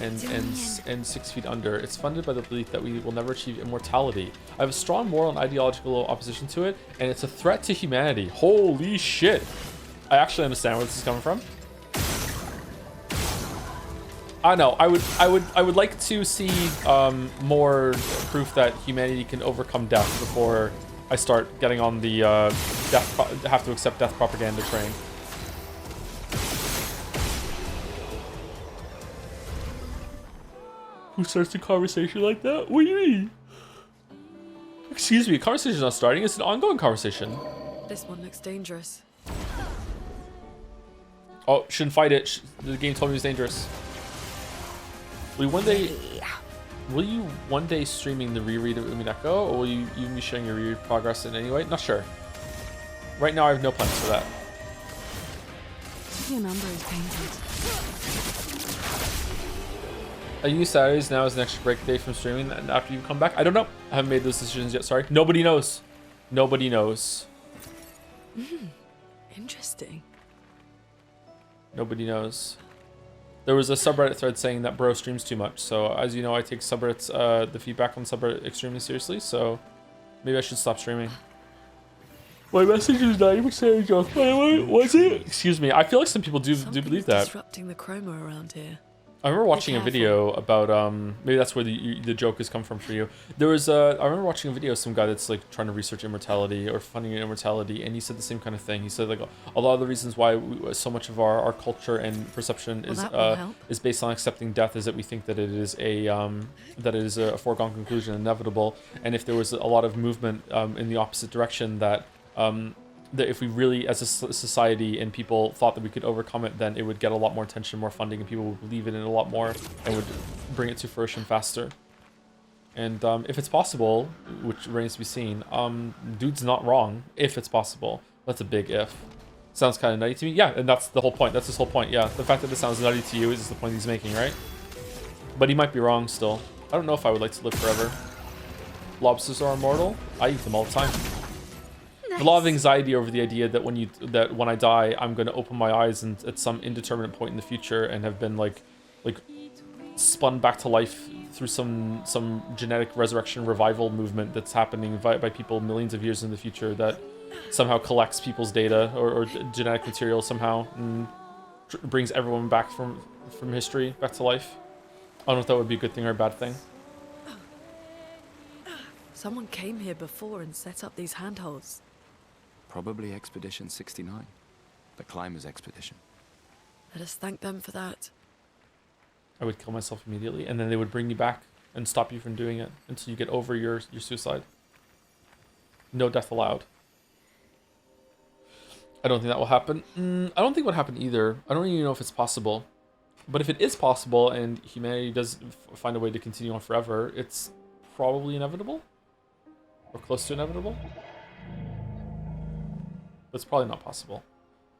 and 6 Feet Under. It's funded by the belief that we will never achieve immortality. I have a strong moral and ideological opposition to it, and it's a threat to humanity. Holy shit! I actually understand where this is coming from. I know. I would like to see more proof that humanity can overcome death before I start getting on the have to accept death propaganda train. Who starts a conversation like that? What do you mean? Excuse me, conversation's not starting. It's an ongoing conversation. This one looks dangerous. Oh, shouldn't fight it. The game told me it was dangerous. Will you one day streaming the reread of Umineko, or will you even be showing your reread progress in any way? Not sure. Right now, I have no plans for that. Your number is painted. I use Saturdays now as an extra break day from streaming and after you come back. I don't know. I haven't made those decisions yet. Sorry. Nobody knows. Nobody knows. Interesting. Nobody knows. There was a subreddit thread saying that bro streams too much. So as you know, I take subreddits, the feedback on subreddit extremely seriously. So maybe I should stop streaming. My message was 90% a joke. By the way, was it? Excuse me. I feel like some people do believe that. Disrupting the chroma around here. I remember watching a video about maybe that's where the joke has come from for you. There was I remember watching a video of some guy that's like trying to research immortality or finding immortality, and he said the same kind of thing. He said like a lot of the reasons why so much of our culture and perception is based on accepting death is that we think that it is a foregone conclusion, inevitable, and if there was a lot of movement in the opposite direction, that if we really, as a society and people thought that we could overcome it, then it would get a lot more attention, more funding, and people would believe in it a lot more and would bring it to fruition faster. And if it's possible, which remains to be seen, dude's not wrong. If it's possible. That's a big if. Sounds kind of nutty to me. Yeah, and that's the whole point. That's his whole point. Yeah, the fact that it sounds nutty to you is the point he's making, right? But he might be wrong still. I don't know if I would like to live forever. Lobsters are immortal. I eat them all the time. A lot of anxiety over the idea that when I die, I'm going to open my eyes and at some indeterminate point in the future and have been like spun back to life through some genetic resurrection revival movement that's happening by people millions of years in the future that somehow collects people's data or genetic material somehow and brings everyone back from history back to life. I don't know if that would be a good thing or a bad thing. Someone came here before and set up these handholds. Probably Expedition 69, the climbers' expedition. Let us thank them for that. I would kill myself immediately, and then they would bring you back and stop you from doing it until you get over your suicide. No death allowed. I don't think that will happen. I don't think it would happen either. I don't even know if it's possible. But if it is possible and humanity does find a way to continue on forever, it's probably inevitable. Or close to inevitable. That's probably not possible.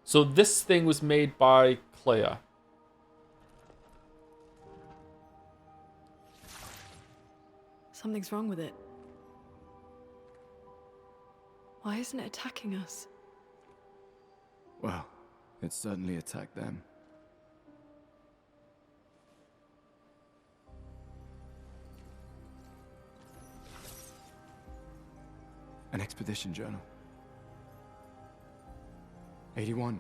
So this thing was made by Clea. Something's wrong with it. Why isn't it attacking us? Well, it certainly attacked them. An expedition journal. 81.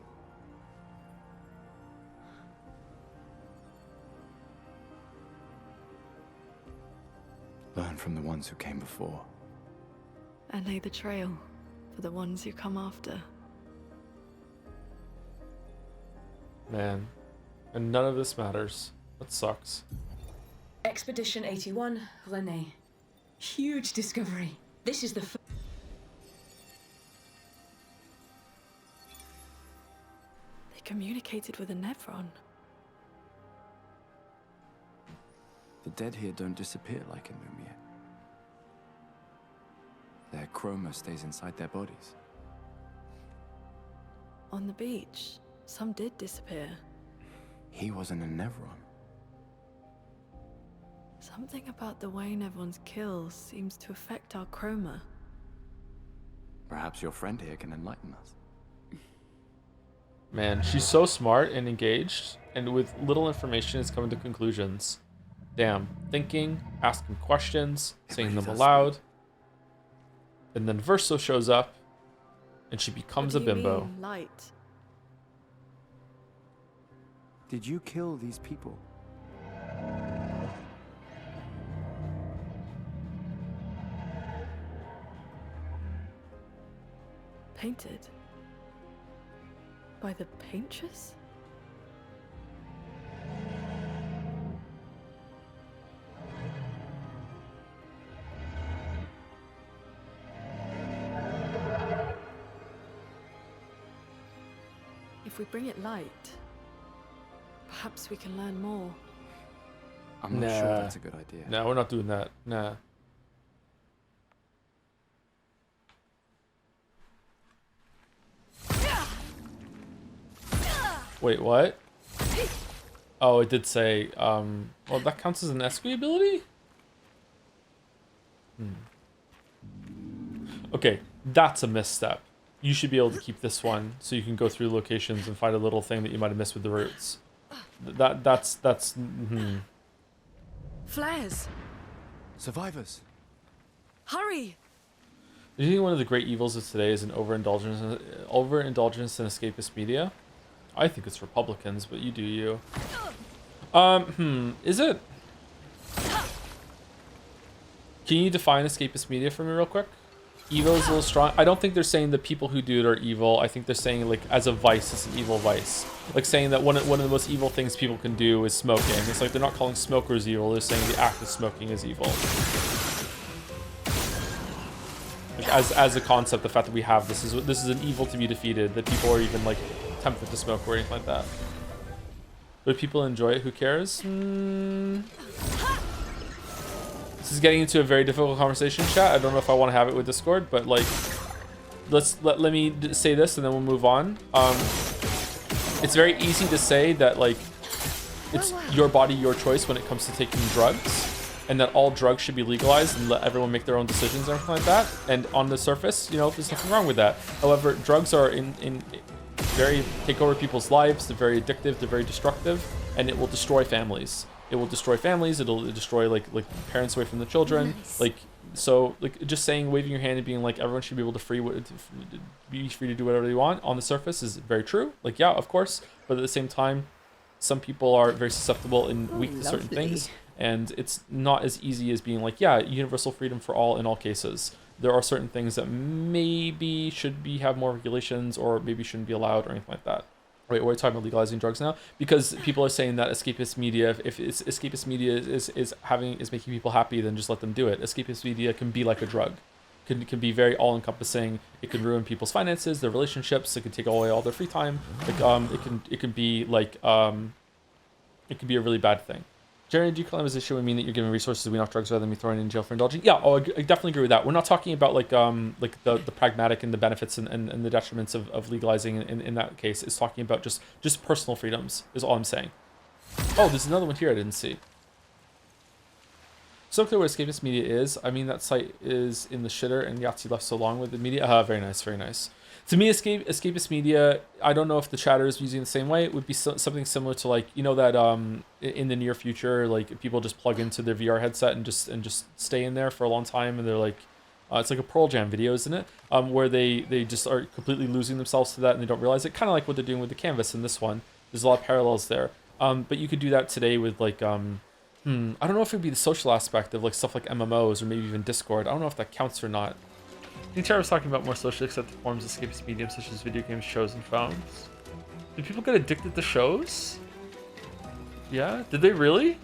Learn from the ones who came before. And lay the trail for the ones who come after. Man. And none of this matters. That sucks. Expedition 81, Renee. Huge discovery. This is the They communicated with a Nevron. The dead here don't disappear like in Lumiere. Their chroma stays inside their bodies. On the beach, some did disappear. He wasn't a Nevron. Something about the way Nevrons kill seems to affect our chroma. Perhaps your friend here can enlighten us. Man, she's so smart and engaged, and with little information is coming to conclusions. Damn. Thinking, asking questions, saying them aloud. And then Verso shows up, and she becomes a bimbo. Mean, light? Did you kill these people? Painted? By the paintress? If we bring it light, perhaps we can learn more. I'm not sure that's a good idea. No, we're not doing that. Nah. Wait, what? Oh, it did say, well, that counts as an escue ability? Okay, that's a misstep. You should be able to keep this one so you can go through locations and find a little thing that you might have missed with the roots. That's Flares! Survivors! Hurry! Do you think one of the great evils of today is an overindulgence in escapist media? I think it's Republicans, but you do you. Is it? Can you define escapist media for me real quick? Evil is a little strong. I don't think they're saying the people who do it are evil. I think they're saying, like, as a vice, it's an evil vice. Like saying that one of the most evil things people can do is smoking. It's like they're not calling smokers evil. They're saying the act of smoking is evil. Like, as a concept, the fact that we have this is an evil to be defeated. That people are even like tempted to smoke or anything like that. But if people enjoy it, who cares? This is getting into a very difficult conversation, chat. I don't know if I want to have it with Discord, but like, let me say this and then we'll move on. It's very easy to say that like it's your body, your choice when it comes to taking drugs, and that all drugs should be legalized and let everyone make their own decisions and everything like that. And on the surface, you know, there's nothing wrong with that. However, drugs are take over people's lives. They're very addictive. They're very destructive, and it will destroy families. It will destroy families. It'll destroy like parents away from the children. Nice. Like just saying, waving your hand and being like everyone should be able to be free to do whatever they want on the surface is very true. Like, yeah, of course, but at the same time, some people are very susceptible and weak to certain things, and it's not as easy as being like, yeah, universal freedom for all in all cases. There are certain things that maybe should have more regulations, or maybe shouldn't be allowed, or anything like that. Wait, we're talking about legalizing drugs now because people are saying that escapist media, if it's escapist media is making people happy, then just let them do it. Escapist media can be like a drug, can be very all encompassing. It can ruin people's finances, their relationships. It can take away all their free time. Like it can be like it can be a really bad thing. Jerry, do you claim as issue would mean that you're giving resources to wean off drugs rather than be thrown in jail for indulging? Yeah, I definitely agree with that. We're not talking about like the pragmatic and the benefits and the detriments of legalizing in that case. It's talking about just personal freedoms is all I'm saying. Oh, there's another one here I didn't see. So clear what escapist media is. I mean, that site is in the shitter and Yahtzee left so long with the media. Very nice, very nice. To me, escapist media, I don't know if the chatter is using it the same way. It would be something similar to, like, you know, that in the near future, like, people just plug into their VR headset and just stay in there for a long time, and they're like, it's like a Pearl Jam video, isn't it? Where they just are completely losing themselves to that and they don't realize it. Kind of like what they're doing with the canvas in this one. There's a lot of parallels there. But you could do that today with like, I don't know if it would be the social aspect of like stuff like MMOs or maybe even Discord. I don't know if that counts or not. I think Tara was talking about more socially accepted forms of escapist mediums such as video games, shows, and phones. Do people get addicted to shows? Yeah? Did they really?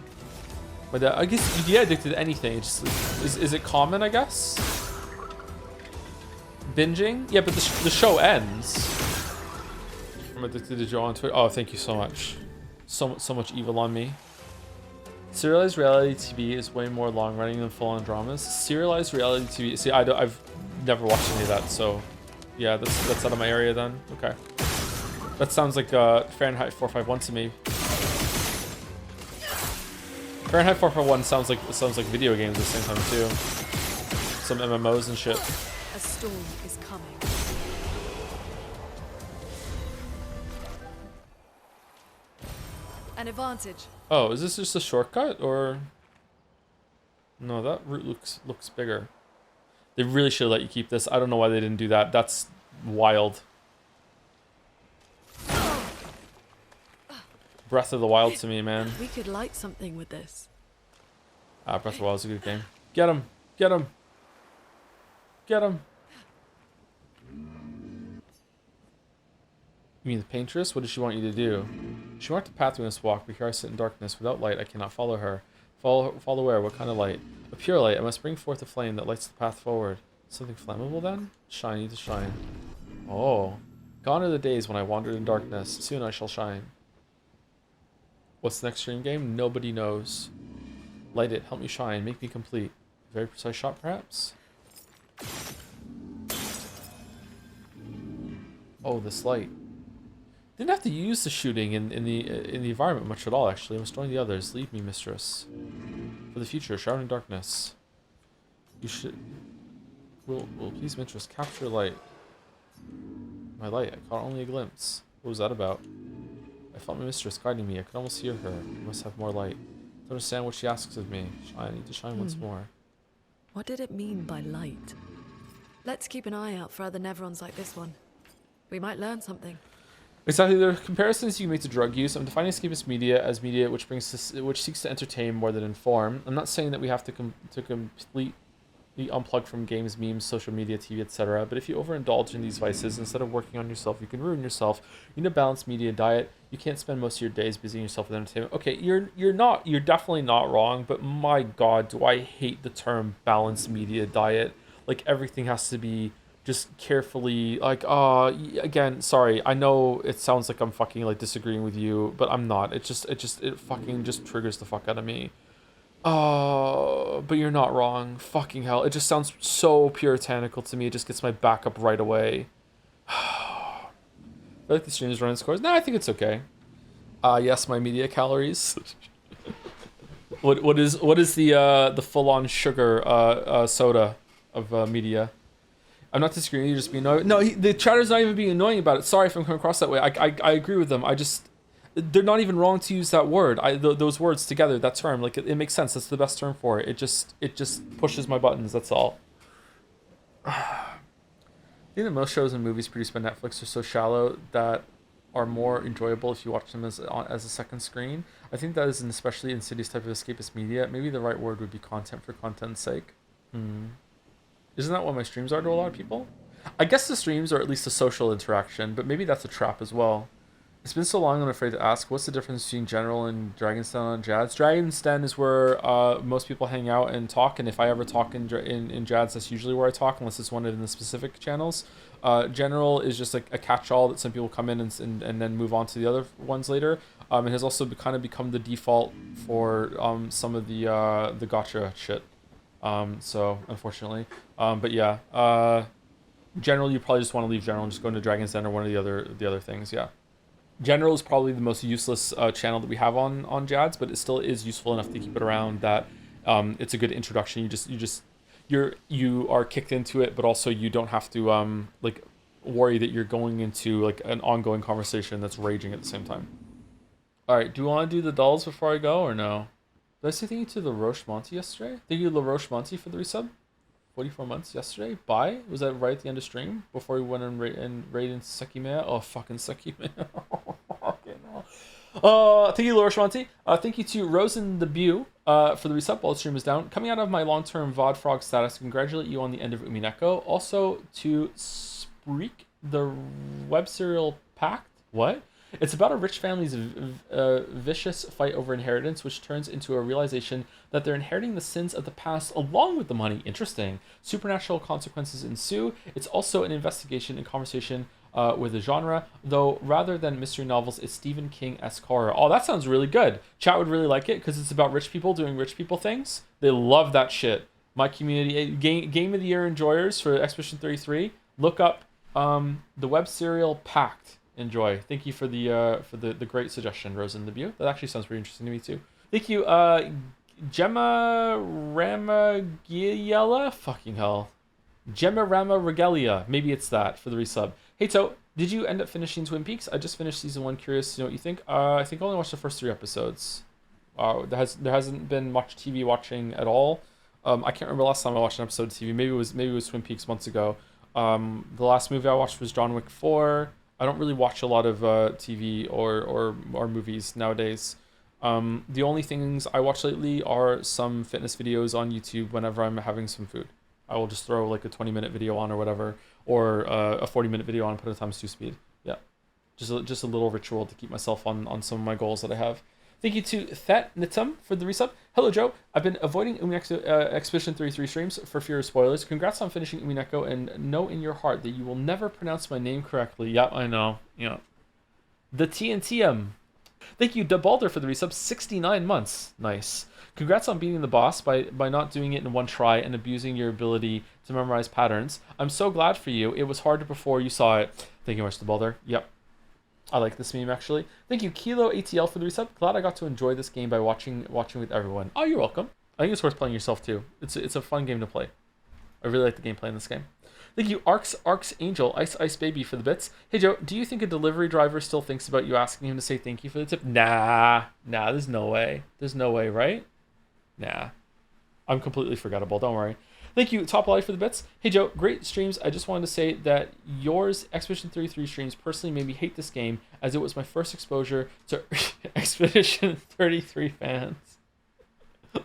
But I guess you get addicted to anything. It's just, is it common, I guess? Binging? Yeah, but the show ends. I'm addicted to Joe on Twitter. Oh, thank you so much. So much evil on me. Serialized reality TV is way more long-running than full-on dramas. Serialized reality TV... See, I've never watched any of that, so... Yeah, that's out of my area then. Okay. That sounds like Fahrenheit 451 to me. Fahrenheit 451 sounds like video games at the same time, too. Some MMOs and shit. A storm is coming. an advantage. Oh, is this just a shortcut or? No, that route looks bigger. They really should let you keep this. I don't know why they didn't do that. That's wild. Breath of the Wild to me, man. We could light something with this. Ah, Breath of the Wild is a good game. Get him! Get him! Get him! You mean the paintress? What does she want you to do? She marked the path we must walk, but here I sit in darkness. Without light, I cannot follow her. Follow where? What kind of light? A pure light. I must bring forth a flame that lights the path forward. Something flammable then? Shiny to shine. Oh. Gone are the days when I wandered in darkness. Soon I shall shine. What's the next stream game? Nobody knows. Light it. Help me shine. Make me complete. Very precise shot, perhaps? Oh, this light. Didn't have to use the shooting in the environment much at all, actually. I must join the others. Leave me, mistress. For the future, shrouding darkness. You should... Will please, mistress, capture light. My light. I caught only a glimpse. What was that about? I felt my mistress guiding me. I could almost hear her. I must have more light. To understand what she asks of me. I need to shine once more. What did it mean by light? Let's keep an eye out for other Nevrons like this one. We might learn something. Exactly. There are comparisons you can make to drug use. I'm defining escapist media as media which seeks to entertain more than inform. I'm not saying that we have to completely unplug from games, memes, social media, TV, etc. But if you overindulge in these vices, instead of working on yourself, you can ruin yourself. You need a balanced media diet. You can't spend most of your days busying yourself with entertainment. Okay, you're definitely not wrong, but my God, do I hate the term balanced media diet. Like, everything has to be just carefully, like, again, sorry, I know it sounds like I'm fucking, like, disagreeing with you, but I'm not. It fucking just triggers the fuck out of me. But you're not wrong. Fucking hell. It just sounds so puritanical to me. It just gets my back up right away. I feel like the stream is running scores. No, I think it's okay. Yes, my media calories. What is the full-on sugar soda of media? I'm not disagreeing. You're just being annoying. No, the chatter's not even being annoying about it. Sorry if I'm coming across that way. I agree with them. They're not even wrong to use that word. Those words together, that term, like it makes sense. That's the best term for it. It just pushes my buttons. That's all. I think that most shows and movies produced by Netflix are so shallow that are more enjoyable if you watch them as a second screen. I think that is an especially insidious type of escapist media. Maybe the right word would be content for content's sake. Isn't that what my streams are to a lot of people? I guess the streams are at least a social interaction, but maybe that's a trap as well. It's been so long I'm afraid to ask, what's the difference between General and Dragon's Den on Jad's? Dragon's Den is where most people hang out and talk, and if I ever talk in Jad's, that's usually where I talk, unless it's one of the specific channels. General is just like a catch-all that some people come in and then move on to the other ones later. It has also kind of become the default for some of the gacha shit. So, unfortunately. But yeah. General, you probably just want to leave General and just go into Dragon's Den or one of the other things, yeah. General is probably the most useless channel that we have on Jad's, but it still is useful enough to keep it around that it's a good introduction. You are kicked into it, but also you don't have to like worry that you're going into like an ongoing conversation that's raging at the same time. All right, do you want to do the dolls before I go or no? Did I say thank you to La Roche Monty yesterday? Thank you, La Roche Monty, for the resub. 44 months yesterday. Bye. Was that right at the end of stream before we went and raided Sekimea? Oh, fucking Sekimea. Thank you, Laura Schmonti. Thank you to Rosen the Bew for the resub while the stream is down. Coming out of my long-term VOD frog status, congratulate you on the end of Umineko. Also to Spreek, the web serial Pact. What? It's about a rich family's vicious fight over inheritance, which turns into a realization that they're inheriting the sins of the past along with the money. Interesting. Supernatural consequences ensue. It's also an investigation and conversation with the genre, though rather than mystery novels, it's Stephen King-esque horror. Oh, that sounds really good. Chat would really like it because it's about rich people doing rich people things. They love that shit. My community, game of the year enjoyers for Expedition 33, look up the web serial Pact. Enjoy. Thank you for the great suggestion, Rosen the Bew. That actually sounds pretty interesting to me too. Thank you, Gemma Ramagiela. Fucking hell, Gemma Rama Regalia. Maybe it's that for the resub. Hey, so did you end up finishing Twin Peaks? I just finished season 1. Curious to know what you think. I think I only watched the first 3 episodes. There hasn't been much TV watching at all. I can't remember last time I watched an episode of TV. Maybe it was Twin Peaks months ago. The last movie I watched was John Wick 4. I don't really watch a lot of TV or movies nowadays. The only things I watch lately are some fitness videos on YouTube whenever I'm having some food. I will just throw like a 20-minute video on or whatever, or a 40-minute video on and put it times 2 speed. Yeah, just a little ritual to keep myself on some of my goals that I have. Thank you to Thet Nitum for the resub. Hello, Joe. I've been avoiding Expedition 33 streams for fear of spoilers. Congrats on finishing Umineko, and know in your heart that you will never pronounce my name correctly. Yep, I know. Yeah. The TNTM. Thank you, Dubalder, for the resub. 69 months. Nice. Congrats on beating the boss by not doing it in one try and abusing your ability to memorize patterns. I'm so glad for you. It was harder before you saw it. Thank you much, Dubalder. Yep. I like this meme, actually. Thank you, Kilo ATL, for the resub. Glad I got to enjoy this game by watching with everyone. Oh, you're welcome. I think it's worth playing yourself, too. It's a fun game to play. I really like the gameplay in this game. Thank you, Arcs Angel, Ice Baby, for the bits. Hey, Joe, do you think a delivery driver still thinks about you asking him to say thank you for the tip? Nah, there's no way. There's no way, right? Nah. I'm completely forgettable, don't worry. Thank you, Top Life, for the bits. Hey, Joe, great streams. I just wanted to say that yours Expedition 33 streams personally made me hate this game, as it was my first exposure to Expedition 33 fans.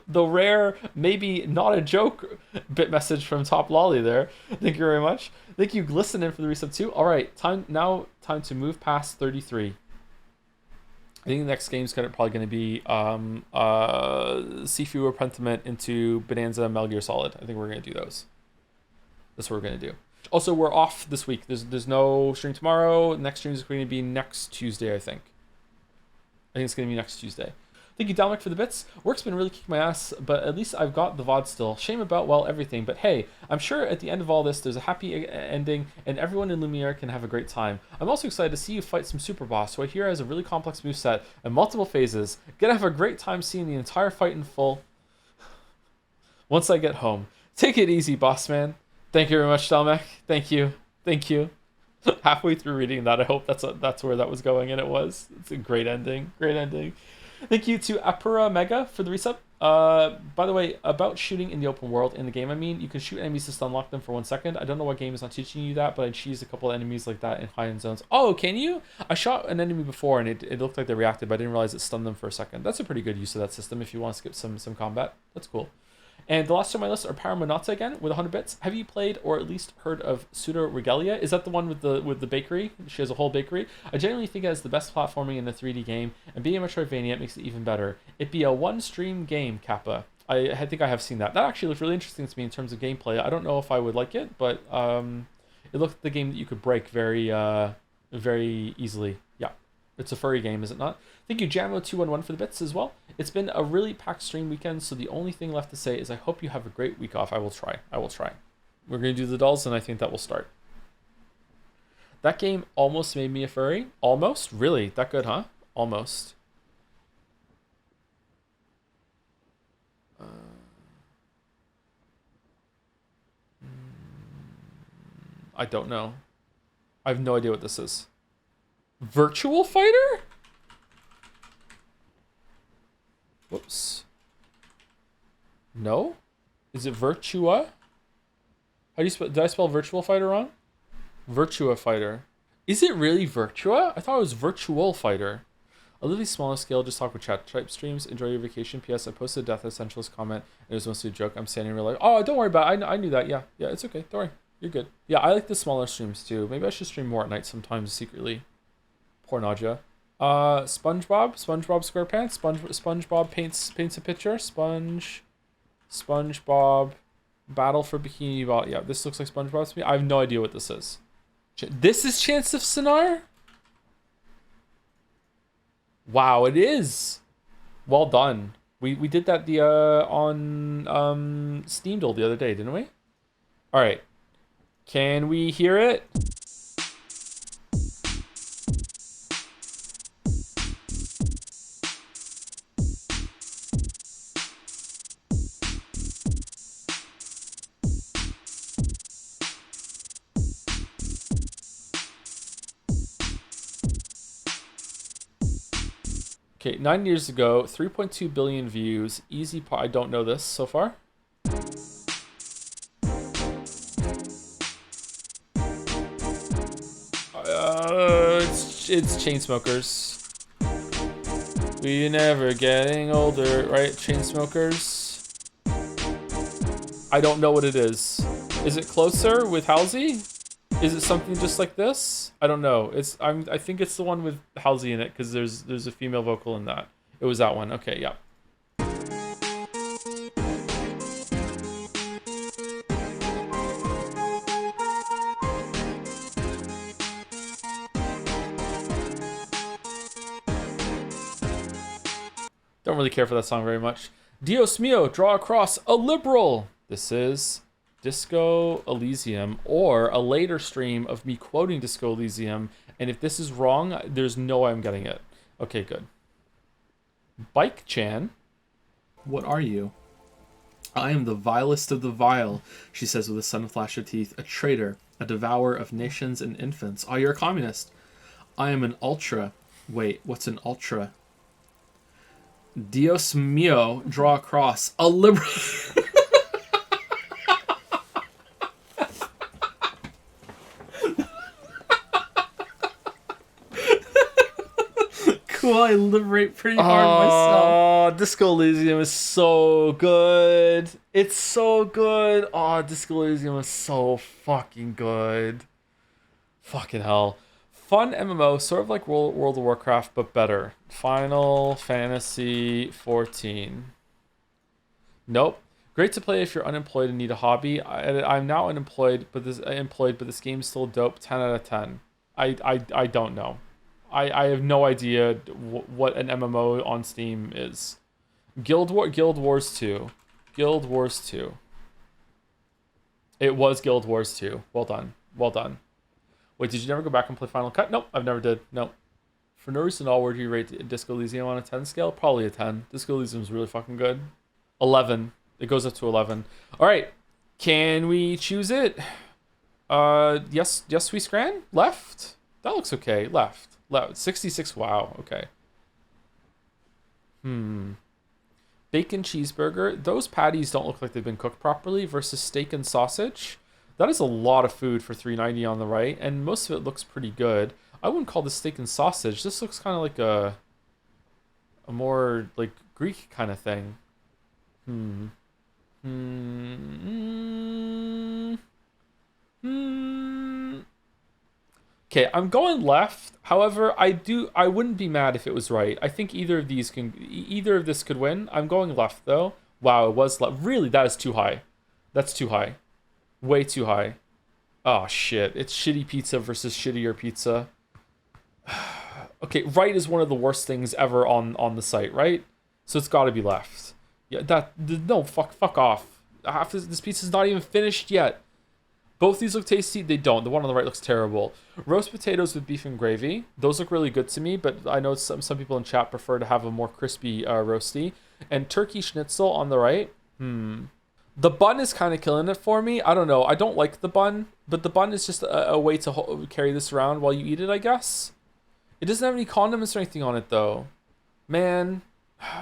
The rare, maybe not a joke bit message from Top Lolly there. Thank you very much. Thank you, Glistening, for the resub too. All right, time to move past 33. I think the next game's probably going to be Sifu Pentiment into Bonanza Metal Gear Solid. I think we're going to do those. That's what we're going to do. Also, we're off this week. There's no stream tomorrow. Next stream is going to be next Tuesday, I think. I think it's going to be next Tuesday. Thank you, Dominic, for the bits. Work's been really kicking my ass, but at least I've got the VOD still. Shame about, well, everything. But hey, I'm sure at the end of all this, there's a happy ending, and everyone in Lumiere can have a great time. I'm also excited to see you fight some super boss, who I hear has a really complex moveset and multiple phases. Gonna have a great time seeing the entire fight in full once I get home. Take it easy, boss man. Thank you very much, Dominic. Thank you. Halfway through reading that, I hope that's where that was going, and it was. It's a great ending. Great ending. Thank you to Apura Mega for the resub. By the way, about shooting in the open world in the game, I mean, you can shoot enemies to stun lock them for 1 second. I don't know what game is not teaching you that, but I cheesed a couple of enemies like that in high-end zones. Oh, can you? I shot an enemy before and it looked like they reacted, but I didn't realize it stunned them for a second. That's a pretty good use of that system if you want to skip some combat. That's cool. And the last two on my list are Paramonata again with 100 bits. Have you played or at least heard of Pseudo Regalia? Is that the one with the bakery? She has a whole bakery. I genuinely think it has the best platforming in the 3D game, and being a Metroidvania makes it even better. It'd be a one-stream game, Kappa. I think I have seen that. That actually looked really interesting to me in terms of gameplay. I don't know if I would like it, but it looked like the game that you could break very easily. Yeah. It's a furry game, is it not? Thank you, Jamo211, for the bits as well. It's been a really packed stream weekend, so the only thing left to say is I hope you have a great week off. I will try. We're going to do the dolls, and I think that will start. That game almost made me a furry. Almost? Really? That good, huh? Almost. I don't know. I have no idea what this is. Virtual Fighter? Whoops. No? Is it Virtua? How do you spell? Did I spell Virtual Fighter wrong? Virtua Fighter. Is it really Virtua? I thought it was Virtual Fighter. A little smaller scale, just talk with chat type streams. Enjoy your vacation. P.S. I posted a Death Essentials comment. And it was mostly a joke. I'm standing real like, oh, don't worry about it. I knew that. Yeah, it's okay. Don't worry. You're good. Yeah, I like the smaller streams too. Maybe I should stream more at night sometimes secretly. Poor Nadia. SpongeBob SquarePants. SpongeBob paints a picture. SpongeBob Battle for Bikini Bottom. Yeah, this looks like SpongeBob to me. I have no idea what this is. This is Chance of Sonar? Wow, it is. Well done. We did that on Steam Duel the other day, didn't we? All right. Can we hear it? Okay, 9 years ago, 3.2 billion views. Easy. I don't know this so far. It's Chainsmokers. We never getting older, right? Chainsmokers. I don't know what it is. Is it closer with Halsey? Is it something just like this? I don't know. I think it's the one with Halsey in it because there's a female vocal in that. It was that one. Okay, yeah. Don't really care for that song very much. Dios mio, draw across a liberal. This is Disco Elysium, or a later stream of me quoting Disco Elysium. And if this is wrong, there's no way I'm getting it. Okay, good. Bike Chan. What are you? I am the vilest of the vile, she says with a sudden flash of teeth. A traitor, a devourer of nations and infants. Oh, you're a communist. I am an ultra. Wait, what's an ultra? Dios mio, draw across a liberal. Cool, I liberate pretty hard myself. Oh, Disco Elysium is so good. It's so good. Oh, Disco Elysium is so fucking good. Fucking hell. Fun MMO, sort of like World of Warcraft, but better. Final Fantasy 14. Nope. Great to play if you're unemployed and need a hobby. I'm now unemployed, but this game's still dope. 10 out of 10. I don't know. I have no idea what an MMO on Steam is. Guild Wars 2. Guild Wars 2. It was Guild Wars 2. Well done. Well done. Wait, did you never go back and play Final Cut? Nope, I've never did. Nope. For no reason at all, where do you rate Disco Elysium on a 10 scale? Probably a 10. Disco Elysium is really fucking good. 11. It goes up to 11. All right. Can we choose it? Yes, we scran? Left? That looks okay. Left. 66. Wow. Okay. Bacon cheeseburger. Those patties don't look like they've been cooked properly versus steak and sausage. That is a lot of food for $3.90 on the right, and most of it looks pretty good. I wouldn't call this steak and sausage. This looks kind of like a more like Greek kind of thing. Okay, I'm going left. However, I wouldn't be mad if it was right. I think either of this could win. I'm going left though. Wow, it was left. Really, that is too high. That's too high. Way too high. Oh shit, it's shitty pizza versus shittier pizza. Okay, right is one of the worst things ever on the site, right? So it's got to be left. Yeah, no, fuck off. This pizza's not even finished yet. Both these look tasty. They don't. The one on the right looks terrible. Roast potatoes with beef and gravy. Those look really good to me, but I know some people in chat prefer to have a more crispy roasty. And turkey schnitzel on the right. The bun is kind of killing it for me. I don't know. I don't like the bun, but the bun is just a way to carry this around while you eat it, I guess. It doesn't have any condiments or anything on it, though. Man.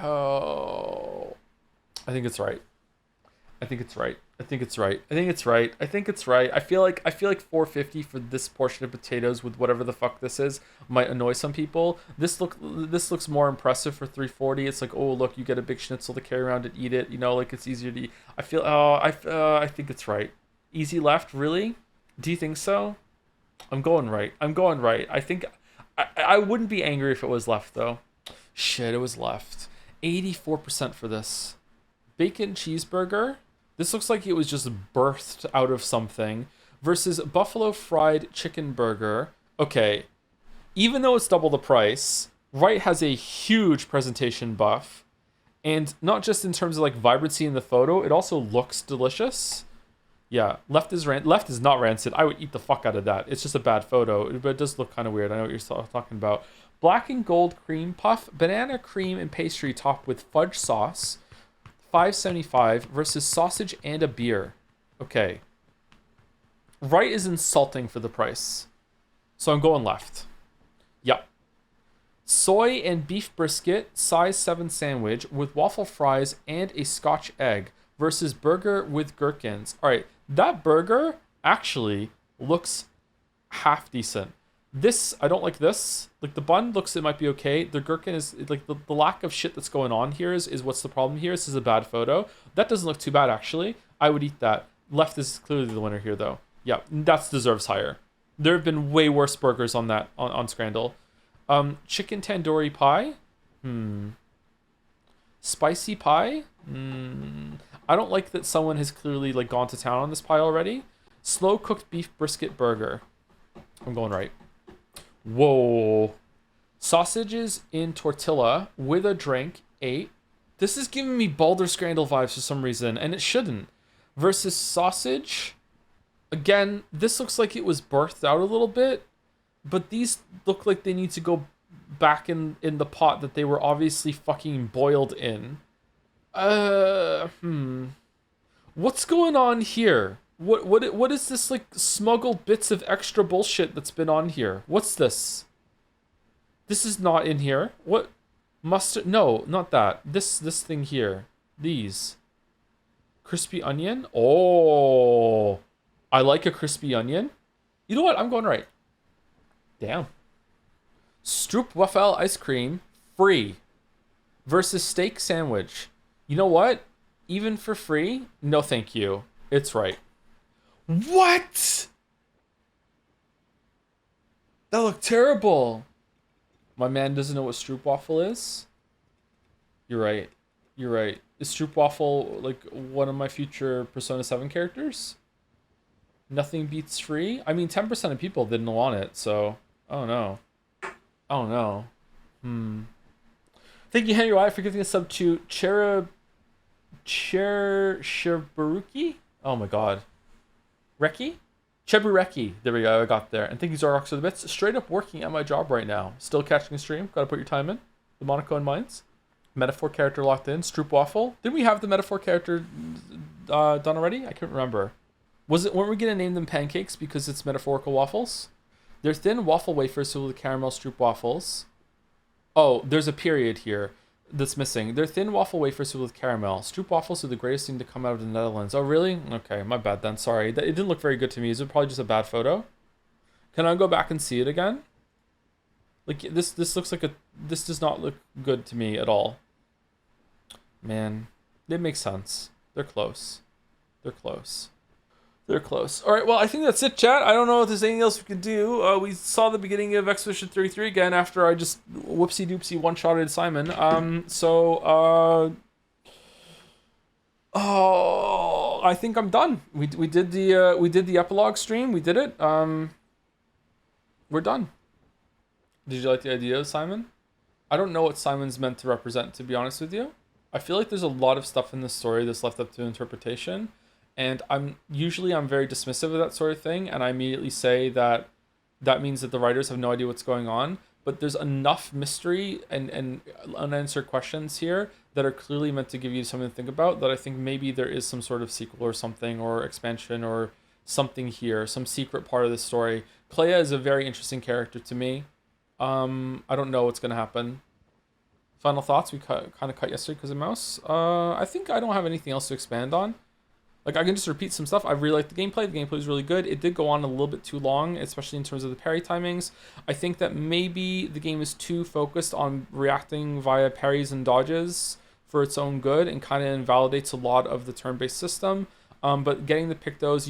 Oh. I think it's right. I think it's right. I think it's right. I think it's right. I think it's right. I feel like $4.50 for this portion of potatoes with whatever the fuck this is might annoy some people. This looks more impressive for $3.40. It's like, oh look, you get a big schnitzel to carry around and eat it. You know, like it's easier to eat. I feel. I think it's right. Easy left, really? Do you think so? I'm going right. I'm going right. I think I wouldn't be angry if it was left though. Shit, it was left. 84% for this. Bacon cheeseburger. This looks like it was just birthed out of something. Versus buffalo fried chicken burger. Okay. Even though it's double the price, right has a huge presentation buff. And not just in terms of like vibrancy in the photo, it also looks delicious. Yeah, left is not rancid. I would eat the fuck out of that. It's just a bad photo, but it does look kind of weird. I know what you're talking about. Black and gold cream puff, banana cream and pastry topped with fudge sauce. $5.75 versus sausage and a beer. Okay. Right is insulting for the price. So I'm going left. Yep. Soy and beef brisket, size 7 sandwich with waffle fries and a Scotch egg versus burger with gherkins. All right, that burger actually looks half decent. This, I don't like this. Like, the bun looks, it might be okay. The gherkin is, like, the lack of shit that's going on here is what's the problem here. This is a bad photo. That doesn't look too bad, actually. I would eat that. Left is clearly the winner here, though. Yeah, that deserves higher. There have been way worse burgers on that, on Scrandle. Chicken tandoori pie? Spicy pie? I don't like that someone has clearly, like, gone to town on this pie already. Slow cooked beef brisket burger. I'm going right. Whoa. Sausages in tortilla with a drink, 8. This is giving me Baldur Scrandle vibes for some reason, and it shouldn't. Versus sausage. Again, this looks like it was birthed out a little bit, but these look like they need to go back in the pot that they were obviously fucking boiled in. What's going on here? What is this, like, smuggled bits of extra bullshit that's been on here? What's this? This is not in here. What? Mustard? No, not that. This thing here. These. Crispy onion? Oh. I like a crispy onion. You know what? I'm going right. Damn. Stroopwafel ice cream, free. Versus steak sandwich. You know what? Even for free? No thank you. It's right. What? That looked terrible. My man doesn't know what stroopwafel is. You're right. You're right. Is stroopwafel, like, one of my future Persona 7 characters? Nothing beats free? I mean, 10% of people didn't want it, so... Oh, no. Oh, no. Thank you, Henry Wyatt, for giving a sub to Cheburuki? Oh, my God. Reki? Chebureki. There we go, I got there. And thank you, Zorrox, for the bits. Straight up working at my job right now. Still catching a stream. Gotta put your time in. The Monaco and Mines. Metaphor character locked in. Stroopwafel. Didn't we have the metaphor character done already? I can't remember. Weren't we gonna name them pancakes because it's metaphorical waffles? They're thin waffle wafers filled with caramel stroopwafels. Oh, there's a period here that's missing. They're thin waffle wafers filled with caramel. Stroopwafels are the greatest thing to come out of the Netherlands. Oh, really? Okay, my bad then. Sorry. It didn't look very good to me. Is it probably just a bad photo? Can I go back and see it again? Like, this looks like this does not look good to me at all. Man, it makes sense. They're close. They're close. They're close. All right, well, I think that's it, chat. I don't know if there's anything else we could do. We saw the beginning of Expedition 33 again after I just whoopsie-doopsie one-shotted Simon. Oh, I think I'm done. We did the epilogue stream. We did it. We're done. Did you like the idea, Simon? I don't know what Simon's meant to represent, to be honest with you. I feel like there's a lot of stuff in this story that's left up to interpretation. And I'm very dismissive of that sort of thing, and I immediately say that means that the writers have no idea what's going on. But there's enough mystery and unanswered questions here that are clearly meant to give you something to think about, that I think maybe there is some sort of sequel or something, or expansion or something here, some secret part of the story. Clea is a very interesting character to me. I don't know what's going to happen. Final thoughts? We kind of cut yesterday because of Mouse. I think I don't have anything else to expand on. Like, I can just repeat some stuff. I really like the gameplay. The gameplay is really good. It did go on a little bit too long, especially in terms of the parry timings. I think that maybe the game is too focused on reacting via parries and dodges for its own good, and kind of invalidates a lot of the turn-based system. But getting the Pictos,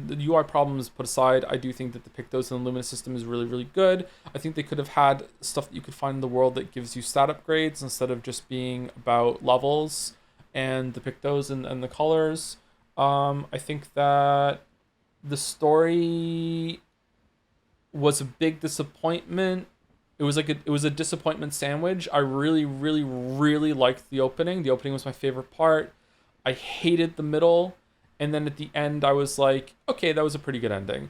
the UI problems put aside, I do think that the Pictos and the Lumina system is really, really good. I think they could have had stuff that you could find in the world that gives you stat upgrades instead of just being about levels and the Pictos and the colors. I think that the story was a big disappointment. It was a disappointment sandwich. I really, really, really liked the opening. The opening was my favorite part. I hated the middle. And then at the end, I was like, okay, that was a pretty good ending.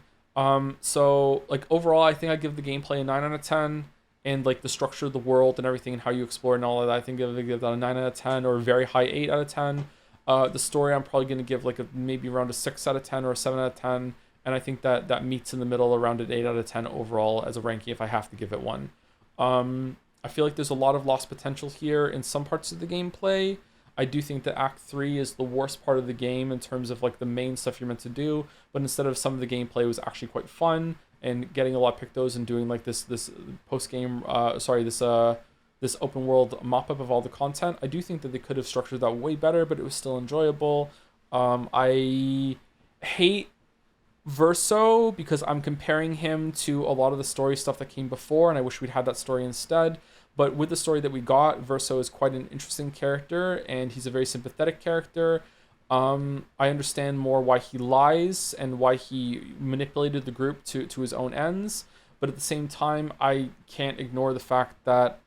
So, like, overall, I think I'd give the gameplay a 9 out of 10. And, like, the structure of the world and everything and how you explore and all of that, I think I'd give that a 9 out of 10 or a very high 8 out of 10. The story, I'm probably going to give, like, maybe around a 6 out of 10 or a 7 out of 10. And I think that meets in the middle around an 8 out of 10 overall as a ranking if I have to give it one. I I feel like there's a lot of lost potential here in some parts of the gameplay. I do think that Act 3 is the worst part of the game in terms of like the main stuff you're meant to do, but instead of some of the gameplay was actually quite fun, and getting a lot of pictos and doing like this post game this open world mop up of all the content. I do think that they could have structured that way better, but it was still enjoyable. I hate Verso because I'm comparing him to a lot of the story stuff that came before, and I wish we'd had that story instead. But with the story that we got, Verso is quite an interesting character, and he's a very sympathetic character. I understand more why he lies and why he manipulated the group to his own ends, but at the same time, I can't ignore the fact that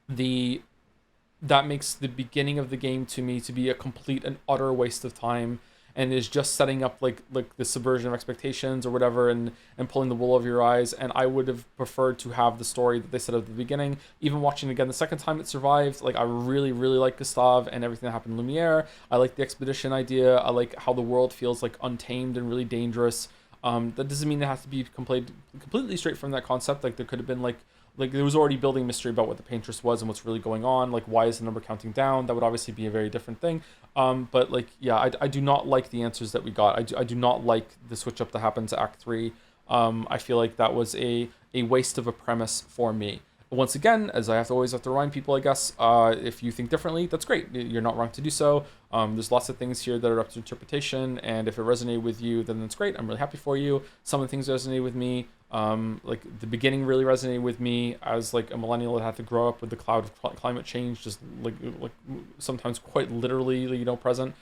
that makes the beginning of the game to me to be a complete and utter waste of time, and is just setting up like the subversion of expectations or whatever, and pulling the wool over your eyes. And I would have preferred to have the story that they set up at the beginning. Even watching it again the second time it survived, like I really like Gustave and everything that happened in Lumiere. I like the expedition idea. I like how the world feels like untamed and really dangerous. That doesn't mean it has to be completely straight from that concept. Like there could have been like there was already building mystery about what the paintress was and what's really going on. Like, why is the number counting down? That would obviously be a very different thing. But like, yeah, I do not like the answers that we got. I do not like the switch up that happened to Act 3. I feel like that was a waste of a premise for me. Once again, as I always have to remind people, I guess, if you think differently, that's great. You're not wrong to do so. There's lots of things here that are up to interpretation, and if it resonated with you, then that's great. I'm really happy for you. Some of the things resonated with me. Like the beginning really resonated with me as like a millennial that had to grow up with the cloud of climate change, just like sometimes quite literally, present.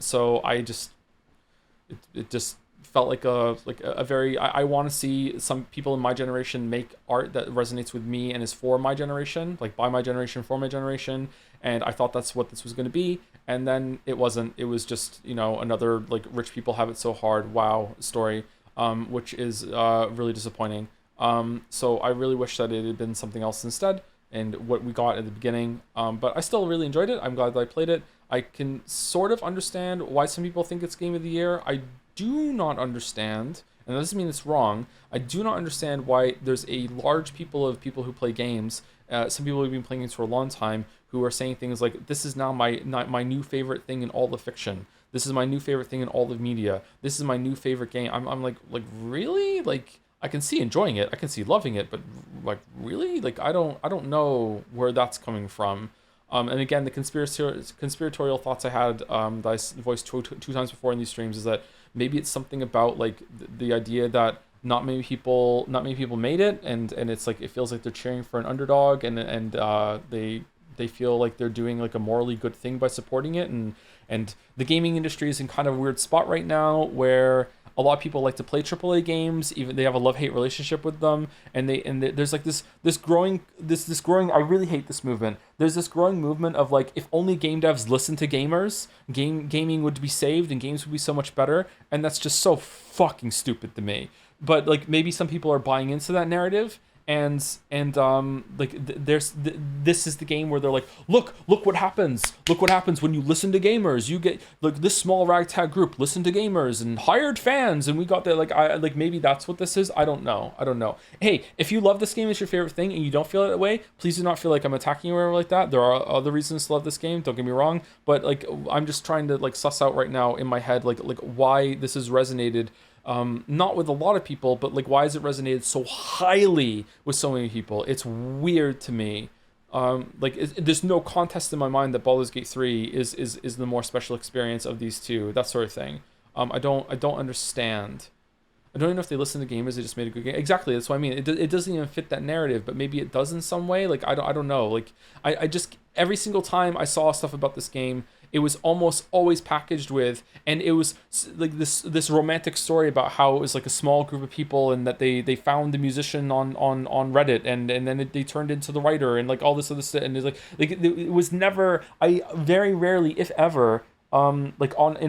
So I just, it just felt like a very, I want to see some people in my generation make art that resonates with me and is for my generation, like by my generation, for my generation. And I thought that's what this was going to be. And then it wasn't. It was just, another like rich people have it so hard, wow story, which is really disappointing. So I really wish that it had been something else instead, and what we got at the beginning. But I still really enjoyed it. I'm glad that I played it. I can sort of understand why some people think it's Game of the Year. I do not understand, and that doesn't mean it's wrong, I do not understand why there's a large people who play games, some people who've been playing games for a long time, who are saying things like, this is now my new favorite thing in all of fiction. This is my new favorite thing in all of media. This is my new favorite game. I'm like really? Like, I can see enjoying it. I can see loving it, but like, really? Like, I don't know where that's coming from. And again, the conspiratorial thoughts I had, that I voiced two times before in these streams, is that maybe it's something about like the idea that not many people made it, and it's like it feels like they're cheering for an underdog, and they feel like they're doing like a morally good thing by supporting it, and the gaming industry is in kind of a weird spot right now where a lot of people like to play AAA games, even they have a love-hate relationship with them, and there's like this growing, I really hate this movement. There's this growing movement of like, if only game devs listen to gamers, gaming would be saved and games would be so much better, and that's just so fucking stupid to me. But like, maybe some people are buying into that narrative, and this is the game where they're like, look what happens when you listen to gamers. You get like this small ragtag group listen to gamers and hired fans, and we got that. Like maybe that's what this is. I don't know. Hey, if you love this game, it's your favorite thing, and you don't feel that way, please do not feel like I'm attacking you or whatever like that. There are other reasons to love this game, don't get me wrong, but like, I'm just trying to like suss out right now in my head like why this has resonated. Not with a lot of people, but like, why has it resonated so highly with so many people? It's weird to me. There's no contest in my mind that Baldur's Gate 3 is the more special experience of these two, that sort of thing. I don't understand. I don't even know if they listen to gamers, they just made a good game. Exactly, that's what I mean. It doesn't even fit that narrative, but maybe it does in some way. Like, I don't know. Like, I just, every single time I saw stuff about this game, it was almost always packaged with, and it was like this romantic story about how it was like a small group of people, and that they found the musician on Reddit, and then they turned into the writer, and like all this other stuff, and it's like it was never, I very rarely, if ever, in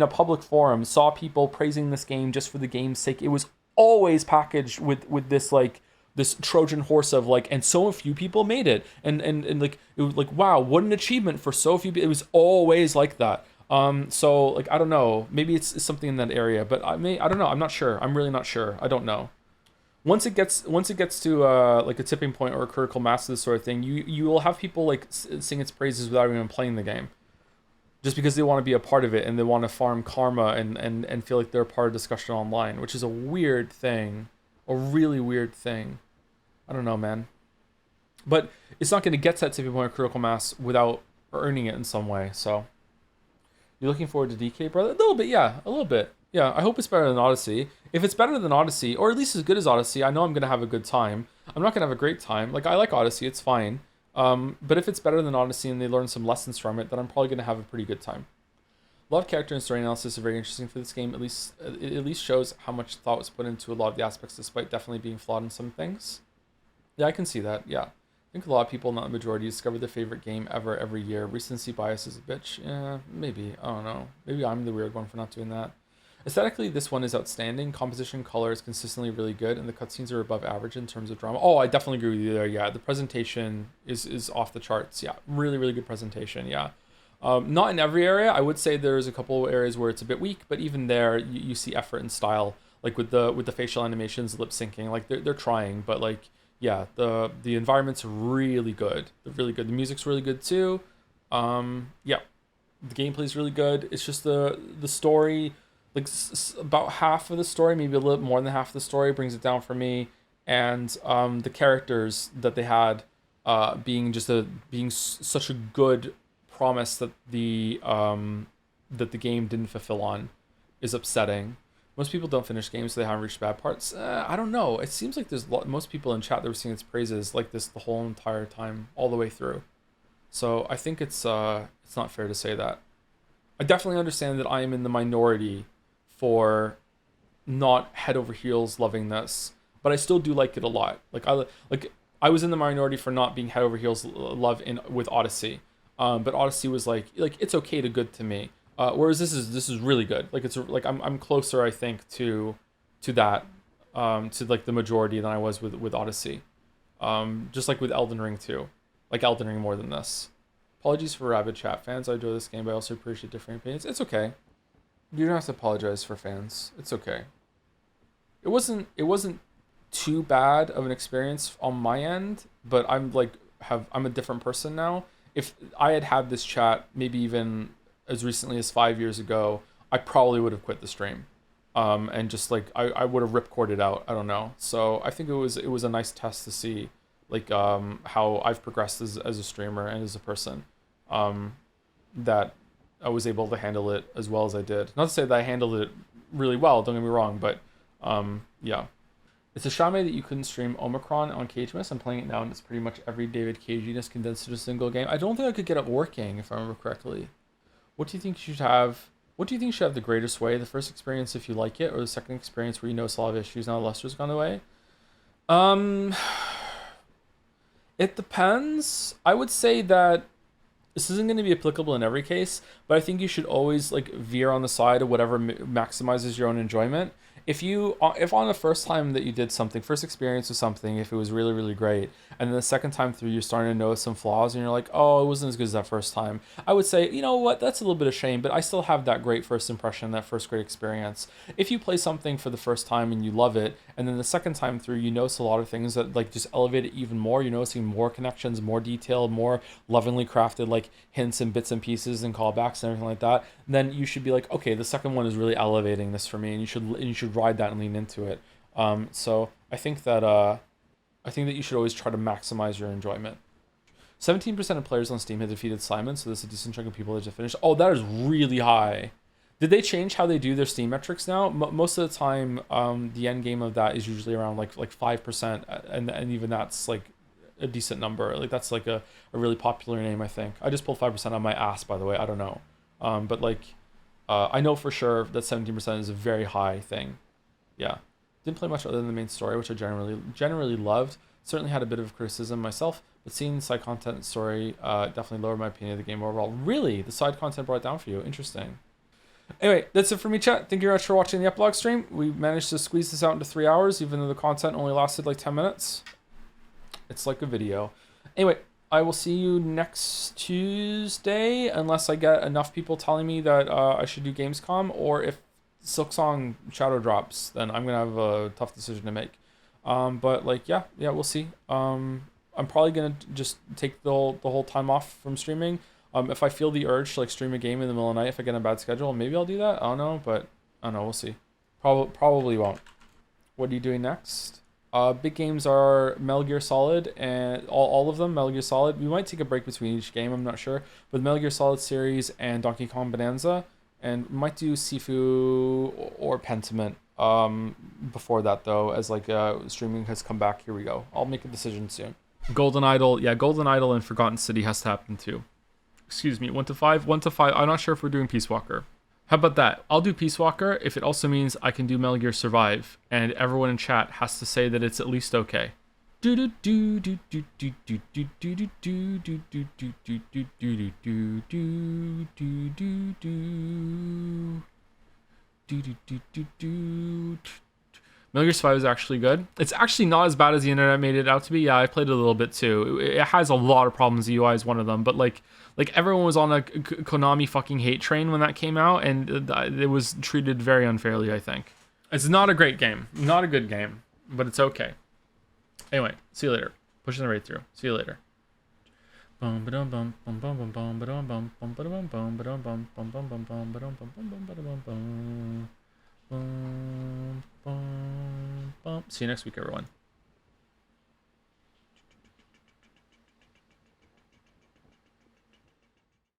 a public forum saw people praising this game just for the game's sake. It was always packaged with this like this Trojan horse of like, and so few people made it, and like, it was like, wow, what an achievement for so few people. It was always like that. So like, I don't know, maybe it's something in that area, but I don't know, I'm not sure, I'm really not sure, I don't know. once it gets to like a tipping point or a critical mass of this sort of thing, you will have people like sing its praises without even playing the game, just because they want to be a part of it and they want to farm karma and feel like they're a part of discussion online, which is a weird thing, a really weird thing. I don't know, man. But it's not going to get to that tipping point of critical mass without earning it in some way. So you're looking forward to DK, brother? A little bit, yeah, a little bit. Yeah, I hope it's better than Odyssey. If it's better than Odyssey, or at least as good as Odyssey, I know I'm going to have a good time. I'm not going to have a great time. Like, I like Odyssey, it's fine. But if it's better than Odyssey and they learn some lessons from it, then I'm probably going to have a pretty good time. A lot of character and story analysis are very interesting for this game. It at least shows how much thought was put into a lot of the aspects, despite definitely being flawed in some things. Yeah, I can see that, yeah. I think a lot of people, not the majority, discover their favorite game ever every year. Recency bias is a bitch. Yeah, maybe. I don't know. Maybe I'm the weird one for not doing that. Aesthetically, this one is outstanding. Composition, color is consistently really good, and the cutscenes are above average in terms of drama. Oh, I definitely agree with you there. Yeah, the presentation is off the charts. Yeah, really, really good presentation. Yeah. Not in every area. I would say there's a couple of areas where it's a bit weak, but even there, you see effort and style. Like with the facial animations, lip syncing. Like they're trying, but like yeah, the environments are really good. They're really good. The music's really good too. Yeah, the gameplay's really good. It's just the story. Like about half of the story, maybe a little more than half of the story, brings it down for me. And the characters that they had being such a good promise that the game didn't fulfill on is upsetting. Most people don't finish games, so they haven't reached bad parts. I don't know. It seems like there's most people in chat that were singing its praises like this the whole entire time, all the way through. So I think it's not fair to say that. I definitely understand that I am in the minority for not head over heels loving this, but I still do like it a lot. I was in the minority for not being head over heels with Odyssey, but Odyssey was like it's okay to good to me. Whereas this is really good. Like it's like I'm closer, I think, to that to like the majority than I was with Odyssey. Just like with Elden Ring too. Like Elden Ring more than this. Apologies for rabid chat fans. I enjoy this game, but I also appreciate different opinions. It's okay. You don't have to apologize for fans. It's okay. It wasn't too bad of an experience on my end, but I'm a different person now. If I had this chat maybe even as recently as 5 years ago, I probably would have quit the stream. And just like I would have ripcorded out. I don't know. So I think it was a nice test to see like how I've progressed as a streamer and as a person. That I was able to handle it as well as I did. Not to say that I handled it really well, don't get me wrong, but yeah. It's a shame that you couldn't stream Omicron on Cagemas. I'm playing it now and it's pretty much every David Caginess condensed into a single game. I don't think I could get it working if I remember correctly. What do you think should have the greatest way? The first experience if you like it, or the second experience where you notice a lot of issues now the luster's gone away? It depends. I would say that this isn't going to be applicable in every case, but I think you should always like veer on the side of whatever maximizes your own enjoyment. If on the first time that you did something, first experience with something, if it was really, really great, and then the second time through you're starting to notice some flaws and you're like, oh, it wasn't as good as that first time, I would say, you know what, that's a little bit of shame, but I still have that great first impression, that first great experience. If you play something for the first time and you love it, and then the second time through you notice a lot of things that like just elevate it even more, you're noticing more connections, more detail, more lovingly crafted like hints and bits and pieces and callbacks and everything like that, then you should be like, okay, the second one is really elevating this for me, and you should ride that and lean into it. So I think that you should always try to maximize your enjoyment. 17% of players on Steam have defeated Simon, so there's a decent chunk of people that have finished. Oh, that is really high. Did they change how they do their Steam metrics now? Most of the time, the end game of that is usually around like 5%, and even that's like a decent number. Like that's like a really popular name, I think. I just pulled 5% on my ass, by the way. I don't know, but like I know for sure that 17% is a very high thing. Yeah, didn't play much other than the main story, which I generally loved. Certainly had a bit of criticism myself, but seeing the side content story definitely lowered my opinion of the game overall. Really, the side content brought it down for you. Interesting. Anyway, that's it for me, chat. Thank you very much for watching the epilogue stream. We managed to squeeze this out into 3 hours, even though the content only lasted like 10 minutes. It's like a video. Anyway, I will see you next Tuesday, unless I get enough people telling me that I should do Gamescom, or if Silksong Shadow drops, then I'm going to have a tough decision to make. But like, yeah, we'll see. I'm probably gonna just take the whole time off from streaming. If I feel the urge to like stream a game in the middle of the night, if I get in a bad schedule, maybe I'll do that. I don't know, but I don't know. We'll see. Probably won't. What are you doing next? Big games are Metal Gear Solid and all of them. Metal Gear Solid. We might take a break between each game. I'm not sure. But Metal Gear Solid series and Donkey Kong Bonanza, and we might do Sifu or Pentiment. Before that though, as like streaming has come back. Here we go. I'll make a decision soon. Golden Idol, yeah, Golden Idol and Forgotten City has to happen too. Excuse me, 1 to 5. 1 to 5. I'm not sure if we're doing Peace Walker. How about that? I'll do Peace Walker if it also means I can do Metal Gear Survive, and everyone in chat has to say that it's at least okay. Metal Gear Survive is actually good. It's actually not as bad as the internet made it out to be. Yeah, I played it a little bit too. It has a lot of problems. The UI is one of them, but like everyone was on a Konami fucking hate train when that came out, and it was treated very unfairly, I think. It's not a great game. Not a good game, but it's okay. Anyway, see you later. Pushing the raid through. See you later. See you next week, everyone.